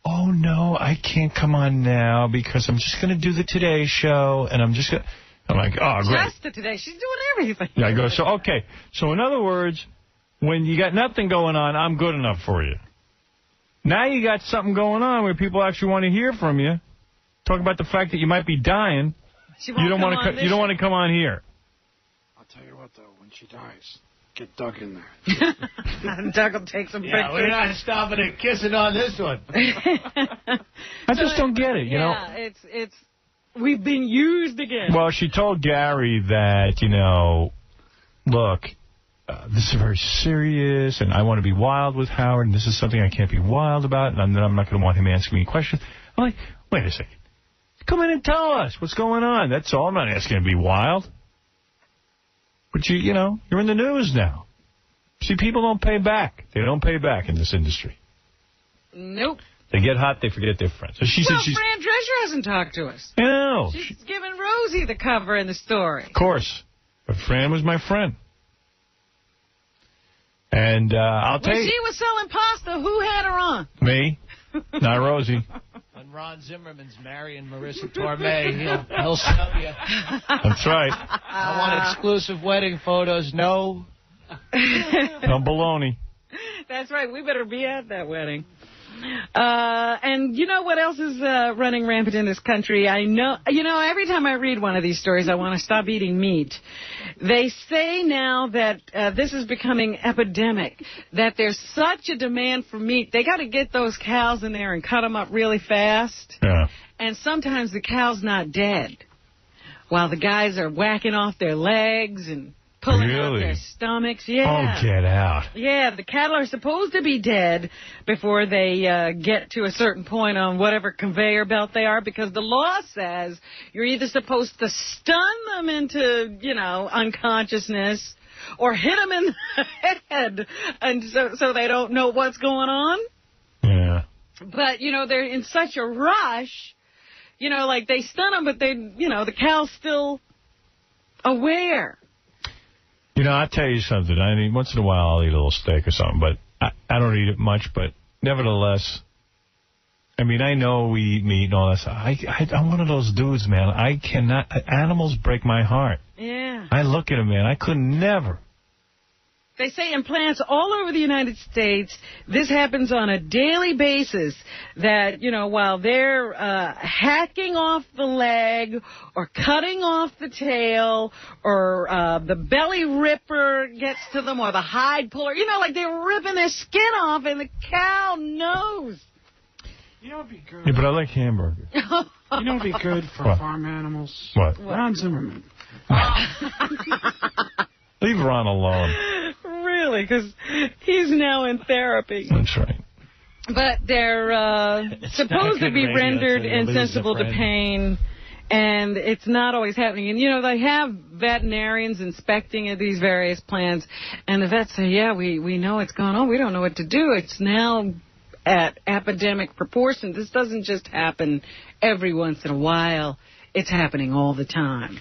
[SPEAKER 1] Oh, no, I can't come on now because I'm just going to do the Today Show, and I'm like, oh, great.
[SPEAKER 2] Just the Today. She's doing everything.
[SPEAKER 1] Yeah, I go, so, okay. So, in other words, when you got nothing going on, I'm good enough for you. Now you got something going on where people actually want to hear from you. Talk about the fact that you might be dying. You don't want to come on here.
[SPEAKER 8] I'll tell you what, though, when she dies, get Doug in there.
[SPEAKER 2] Doug will take some pictures.
[SPEAKER 17] Yeah, we're not stopping and kissing on this one.
[SPEAKER 1] I just don't get it, you know.
[SPEAKER 2] Yeah, it's we've been used again.
[SPEAKER 1] Well, she told Gary that, look, this is very serious, and I want to be wild with Howard, and this is something I can't be wild about, and then I'm not going to want him asking me questions. I'm like, wait a second. Come in and tell us what's going on. That's all. I'm not asking to be wild. But, you're in the news now. See, people don't pay back. They don't pay back in this industry.
[SPEAKER 2] Nope.
[SPEAKER 1] They get hot, they forget their friends. So she said
[SPEAKER 2] Fran Drescher hasn't talked to us.
[SPEAKER 1] I know.
[SPEAKER 2] She's given Rosie the cover in the story.
[SPEAKER 1] Of course. But Fran was my friend. And I'll tell you.
[SPEAKER 2] When she was selling pasta, who had her on?
[SPEAKER 1] Me. Not Rosie.
[SPEAKER 17] When Ron Zimmerman's marrying Marissa Tomei, he'll snub you.
[SPEAKER 1] That's right.
[SPEAKER 17] I want exclusive wedding photos. No.
[SPEAKER 1] No baloney.
[SPEAKER 2] That's right. We better be at that wedding. And you know what else is running rampant in this country? I know, every time I read one of these stories, I want to stop eating meat. They say now that this is becoming epidemic, that there's such a demand for meat. They got to get those cows in there and cut them up really fast.
[SPEAKER 1] Yeah.
[SPEAKER 2] And sometimes the cow's not dead. while the guys are whacking off their legs and pulling out their stomachs. Yeah.
[SPEAKER 1] Oh, get out.
[SPEAKER 2] Yeah, the cattle are supposed to be dead before they get to a certain point on whatever conveyor belt they are, because the law says you're either supposed to stun them into, unconsciousness or hit them in the head and so they don't know what's going on.
[SPEAKER 1] Yeah.
[SPEAKER 2] But, they're in such a rush. Like they stun them, but the cow's still aware.
[SPEAKER 1] I'll tell you something. I mean, once in a while I'll eat a little steak or something, but I don't eat it much. But nevertheless, I mean, I know we eat meat and all that stuff. I'm one of those dudes, man. I cannot. Animals break my heart.
[SPEAKER 2] Yeah.
[SPEAKER 1] I look at them, man. I could never.
[SPEAKER 2] They say in plants all over the United States, this happens on a daily basis, that, while they're hacking off the leg or cutting off the tail or the belly ripper gets to them or the hide puller, like they're ripping their skin off and the cow knows.
[SPEAKER 8] It'd be good.
[SPEAKER 1] Yeah, but I like hamburgers.
[SPEAKER 8] It'd be good for farm animals.
[SPEAKER 1] What?
[SPEAKER 8] Ron Zimmerman.
[SPEAKER 1] Leave Ron alone.
[SPEAKER 2] Really, because he's now in therapy.
[SPEAKER 1] That's right.
[SPEAKER 2] But they're supposed to be rendered insensible to pain, and it's not always happening. And, they have veterinarians inspecting these various plants, and the vets say, yeah, we know what's going on. We don't know what to do. It's now at epidemic proportion. This doesn't just happen every once in a while. It's happening all the time.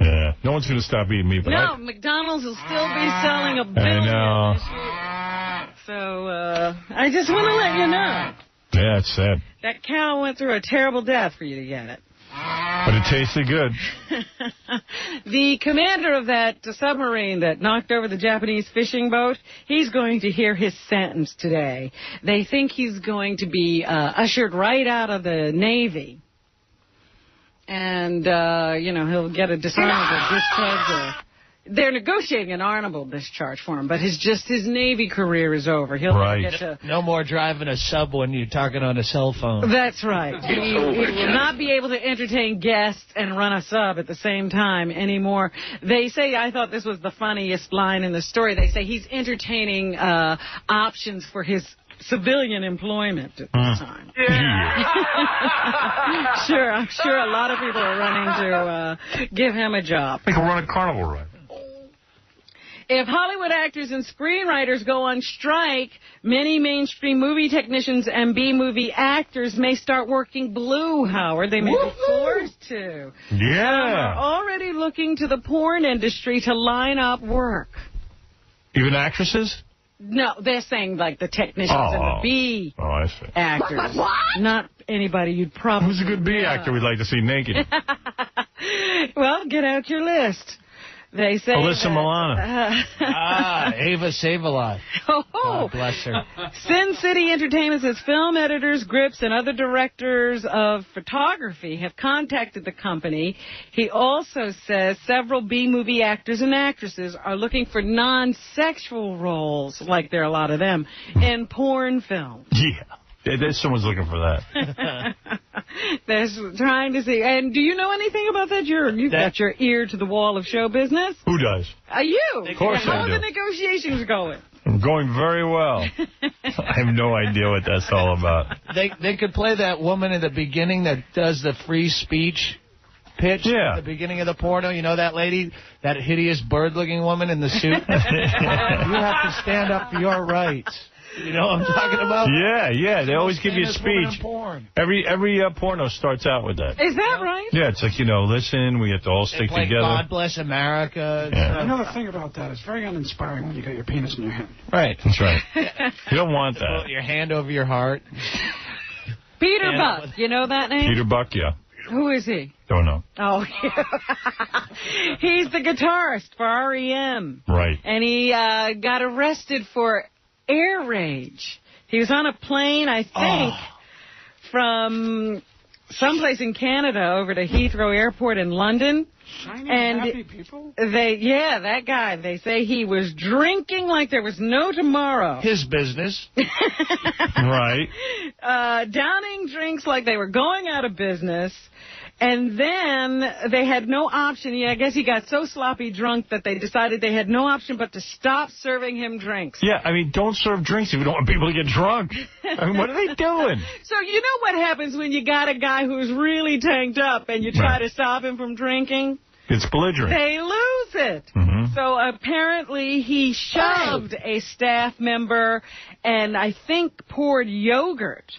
[SPEAKER 1] Yeah, no one's going to stop eating meat. But
[SPEAKER 2] no, McDonald's will still be selling $1 billion this year. So I just want to let you know.
[SPEAKER 1] Yeah, it's sad.
[SPEAKER 2] That cow went through a terrible death for you to get it.
[SPEAKER 1] But it tasted good.
[SPEAKER 2] The commander of that submarine that knocked over the Japanese fishing boat, he's going to hear his sentence today. They think he's going to be ushered right out of the Navy. And, he'll get a dishonorable discharge. They're negotiating an honorable discharge for him, but his Navy career is over. He'll get to...
[SPEAKER 5] No more driving a sub when you're talking on a cell phone.
[SPEAKER 2] That's right. He will not be able to entertain guests and run a sub at the same time anymore. They say, I thought this was the funniest line in the story, they say he's entertaining options for his civilian employment at this time. Sure, I'm sure a lot of people are running to give him a job.
[SPEAKER 1] He can run a carnival ride.
[SPEAKER 2] If Hollywood actors and screenwriters go on strike, many mainstream movie technicians and B-movie actors may start working blue, Howard. They may be forced to.
[SPEAKER 1] Yeah.
[SPEAKER 2] Some are already looking to the porn industry to line up work.
[SPEAKER 1] Even actresses?
[SPEAKER 2] No, they're saying like the technicians and the B actors. What? Not anybody you'd probably...
[SPEAKER 1] Who's a good B actor we'd like to see naked?
[SPEAKER 2] Well, get out your list. They say
[SPEAKER 1] Alyssa Milano.
[SPEAKER 5] Ava Save-A-Lot. God bless her.
[SPEAKER 2] Sin City Entertainment says film editors, grips, and other directors of photography have contacted the company. He also says several B-movie actors and actresses are looking for non-sexual roles, like there are a lot of them, in porn films.
[SPEAKER 1] Yeah. There's someone's looking for that.
[SPEAKER 2] They're trying to see. And do you know anything about that? You've got your ear to the wall of show business.
[SPEAKER 1] Who does?
[SPEAKER 2] You.
[SPEAKER 1] Of course I do.
[SPEAKER 2] How are the negotiations going?
[SPEAKER 1] I'm going very well. I have no idea what that's all about.
[SPEAKER 5] They could play that woman in the beginning that does the free speech pitch at the beginning of the porno. You know that lady? That hideous bird-looking woman in the suit? You have to stand up for your rights. You know what I'm talking about?
[SPEAKER 1] Yeah. They always give you a speech. Every porno starts out with that.
[SPEAKER 2] Is that right?
[SPEAKER 1] Yeah, it's like, listen, we have to all stick together.
[SPEAKER 5] God Bless America.
[SPEAKER 1] Yeah.
[SPEAKER 8] Another thing about that, it's very uninspiring when you got your penis in your hand.
[SPEAKER 5] Right.
[SPEAKER 1] That's right. You don't want that.
[SPEAKER 5] Put your hand over your heart.
[SPEAKER 2] Peter Buck. You know that name?
[SPEAKER 1] Peter Buck, yeah.
[SPEAKER 2] Who is he?
[SPEAKER 1] Don't know.
[SPEAKER 2] Oh, yeah. He's the guitarist for R.E.M.
[SPEAKER 1] Right.
[SPEAKER 2] And he got arrested for air rage. He was on a plane, I think, from someplace in Canada over to Heathrow Airport in London.
[SPEAKER 8] And happy people?
[SPEAKER 2] That guy. They say he was drinking like there was no tomorrow.
[SPEAKER 5] His business.
[SPEAKER 1] Right.
[SPEAKER 2] Downing drinks like they were going out of business. And then they had no option. I guess he got so sloppy drunk that they decided they had no option but to stop serving him drinks.
[SPEAKER 1] Yeah, I mean, don't serve drinks if you don't want people to get drunk. I mean, what are they doing?
[SPEAKER 2] So you know what happens when you got a guy who's really tanked up and you try to stop him from drinking?
[SPEAKER 1] It's belligerent.
[SPEAKER 2] They lose it. So apparently he shoved a staff member and I think poured yogurt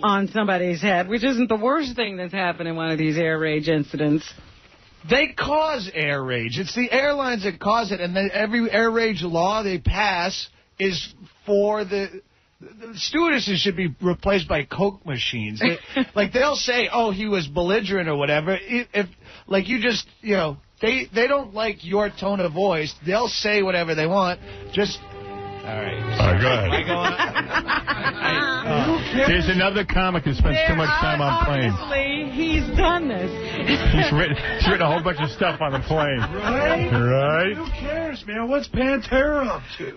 [SPEAKER 2] on somebody's head, which isn't the worst thing that's happened in one of these air rage incidents.
[SPEAKER 5] They cause air rage. It's the airlines that cause it, and then every air rage law they pass is for the stewardesses should be replaced by Coke machines. Like, they'll say, oh, he was belligerent or whatever. If like, you just, you know, they don't like your tone of voice. They'll say whatever they want. Just... All right,
[SPEAKER 1] go ahead. There's another comic who spends too much time on planes.
[SPEAKER 2] Obviously, he's done this.
[SPEAKER 1] He's written a whole bunch of stuff on the plane. Right?
[SPEAKER 8] Who cares, man? What's Pantera up to?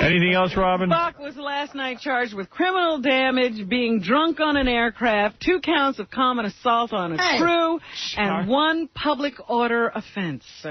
[SPEAKER 1] Anything else, Robin?
[SPEAKER 2] Bach was last night charged with criminal damage, being drunk on an aircraft, 2 counts of common assault on a crew, and 1 public order offense. So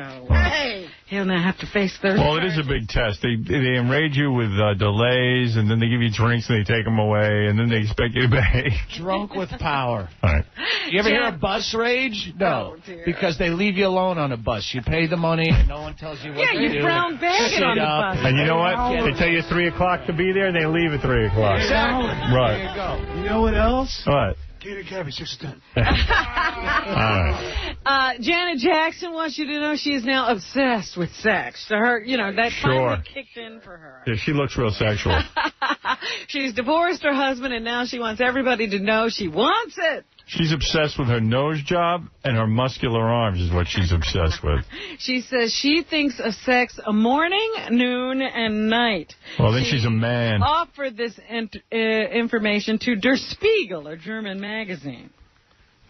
[SPEAKER 2] he'll now have to face 30.
[SPEAKER 1] Well, it is a big test. They enrage you with delays, and then they give you drinks and they take them away, and then they expect you to behave.
[SPEAKER 5] Drunk with power.
[SPEAKER 1] All right.
[SPEAKER 5] You ever hear a bus rage? No, because they leave you alone on a bus. You pay the money, and no one tells you what to do.
[SPEAKER 2] Yeah, you brown bag it on the bus.
[SPEAKER 1] And you know what? They tell you 3 o'clock to be there, and they leave at 3 o'clock.
[SPEAKER 5] Exactly.
[SPEAKER 1] Right.
[SPEAKER 5] There you go.
[SPEAKER 8] You know what else?
[SPEAKER 1] What?
[SPEAKER 8] Gator Cabby 6'10".
[SPEAKER 1] All right.
[SPEAKER 2] Janet Jackson wants you to know she is now obsessed with sex. So her, you know, that finally kicked in for her.
[SPEAKER 1] Yeah, she looks real sexual.
[SPEAKER 2] She's divorced her husband, and now she wants everybody to know she wants it.
[SPEAKER 1] She's obsessed with her nose job and her muscular arms is what she's obsessed with.
[SPEAKER 2] She says she thinks of sex a morning, noon, and night.
[SPEAKER 1] Well, then she's a man.
[SPEAKER 2] Offered this information to Der Spiegel, a German magazine.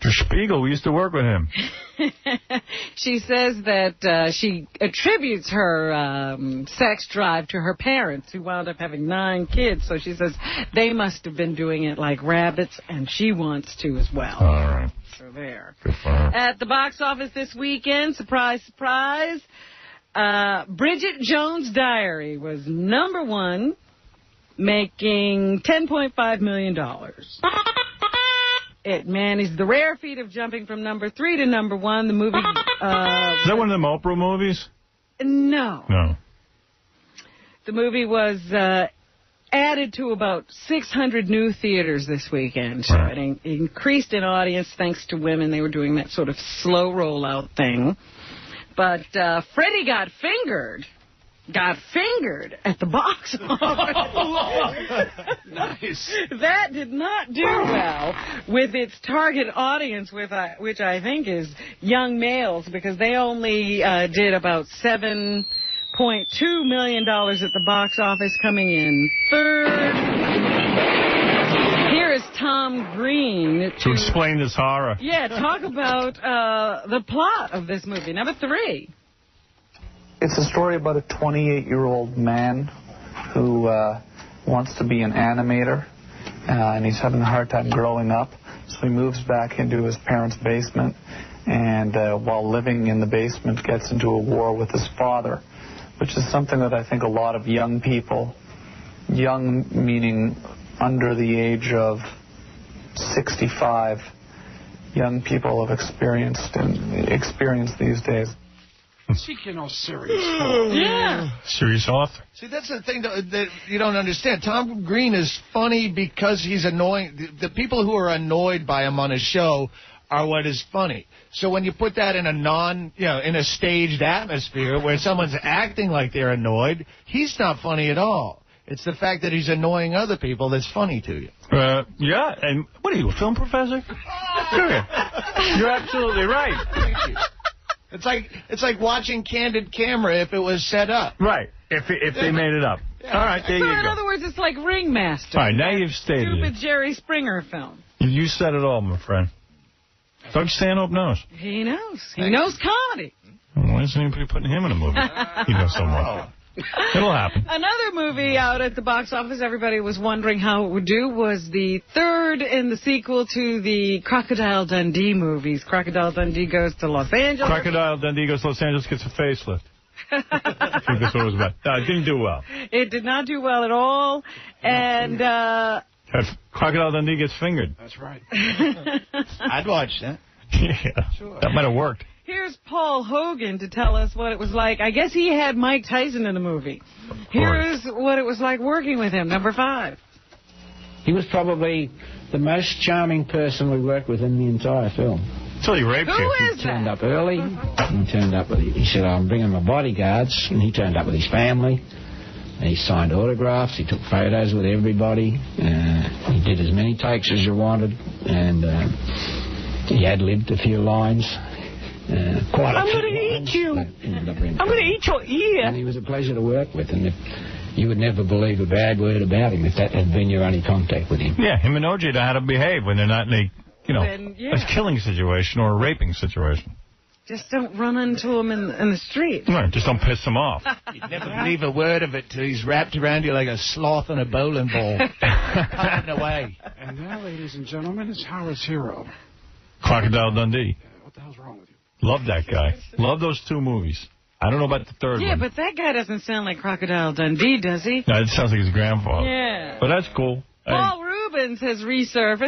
[SPEAKER 1] Der Spiegel, we used to work with him.
[SPEAKER 2] She says that she attributes her sex drive to her parents, who wound up having 9 kids. So she says they must have been doing it like rabbits, and she wants to as well.
[SPEAKER 1] All right.
[SPEAKER 2] So there.
[SPEAKER 1] Good for her.
[SPEAKER 2] At the box office this weekend, surprise, surprise, Bridget Jones' Diary was #1, making $10.5 million. It managed the rare feat of jumping from #3 to #1. The movie...
[SPEAKER 1] is that one of them Oprah movies?
[SPEAKER 2] No.
[SPEAKER 1] No.
[SPEAKER 2] The movie was added to about 600 new theaters this weekend. So it increased in audience thanks to women. They were doing that sort of slow rollout thing. But Freddie got fingered at the box office.
[SPEAKER 5] Nice.
[SPEAKER 2] That did not do well with its target audience, which I think is young males, because they only did about $7.2 million at the box office, coming in 3rd. Here is Tom Green
[SPEAKER 1] to explain this horror.
[SPEAKER 2] Yeah, talk about the plot of this movie, #3.
[SPEAKER 15] It's a story about a 28-year-old man who wants to be an animator, and he's having a hard time growing up. So he moves back into his parents' basement, and while living in the basement, gets into a war with his father, which is something that I think a lot of young people, young meaning under the age of 65, young people have experienced these days.
[SPEAKER 8] She can know serious.
[SPEAKER 2] Yeah.
[SPEAKER 1] Serious author.
[SPEAKER 5] See, that's the thing that you don't understand. Tom Green is funny because he's annoying. The people who are annoyed by him on his show are what is funny. So when you put that in a in a staged atmosphere where someone's acting like they're annoyed, he's not funny at all. It's the fact that he's annoying other people that's funny to you.
[SPEAKER 1] Yeah, and what are you, a film professor? You're absolutely right.
[SPEAKER 5] Thank you. It's like watching Candid Camera if it was set up.
[SPEAKER 1] Right, if they made it up. Yeah. All right, there you go.
[SPEAKER 2] In other words, it's like Ringmaster.
[SPEAKER 1] All right, now you've stated
[SPEAKER 2] stupid
[SPEAKER 1] it.
[SPEAKER 2] Jerry Springer film.
[SPEAKER 1] You said it all, my friend. Doug Stanhope knows.
[SPEAKER 2] He knows. He knows comedy.
[SPEAKER 1] Why isn't anybody putting him in a movie? He knows so much. It'll happen.
[SPEAKER 2] Another movie out at the box office everybody was wondering how it would do was the third in the sequel to the Crocodile Dundee movies. Crocodile Dundee goes to Los Angeles.
[SPEAKER 1] Crocodile Dundee goes to Los Angeles, gets a facelift. I think that's what it was about. No, it didn't do well.
[SPEAKER 2] It did not do well at all. And
[SPEAKER 1] Crocodile Dundee gets fingered.
[SPEAKER 8] That's right.
[SPEAKER 5] I'd watch that.
[SPEAKER 1] Yeah, sure. That might have worked.
[SPEAKER 2] Here's Paul Hogan to tell us what it was like. I guess he had Mike Tyson in the movie. Here's what it was like working with him. Number 5.
[SPEAKER 19] He was probably the most charming person we worked with in the entire film.
[SPEAKER 1] So he raped you.
[SPEAKER 2] Who is
[SPEAKER 19] He turned up early. He turned up with. He said, "I'm bringing my bodyguards," and he turned up with his family. And he signed autographs. He took photos with everybody. He did as many takes as you wanted, and he ad-libbed a few lines. Quite
[SPEAKER 2] I'm going to eat you. I'm going to eat your ear.
[SPEAKER 19] And he was a pleasure to work with, and you would never believe a bad word about him if that had been your only contact with him.
[SPEAKER 1] Yeah, him and OJ know how to behave when they're not in a killing situation or a raping situation.
[SPEAKER 2] Just don't run into him in the street.
[SPEAKER 1] Right, just don't piss him off.
[SPEAKER 5] You'd never believe a word of it till he's wrapped around you like a sloth on a bowling ball. Hiding away.
[SPEAKER 8] And now, ladies and gentlemen, it's Howard's hero.
[SPEAKER 1] Crocodile Dundee.
[SPEAKER 8] What the hell's wrong with you?
[SPEAKER 1] Love that guy. Love those 2 movies. I don't know about the third one.
[SPEAKER 2] Yeah, but that guy doesn't sound like Crocodile Dundee, does he?
[SPEAKER 1] No, it sounds like his grandfather.
[SPEAKER 2] Yeah.
[SPEAKER 1] But that's cool.
[SPEAKER 2] Paul Rubens has resurfaced.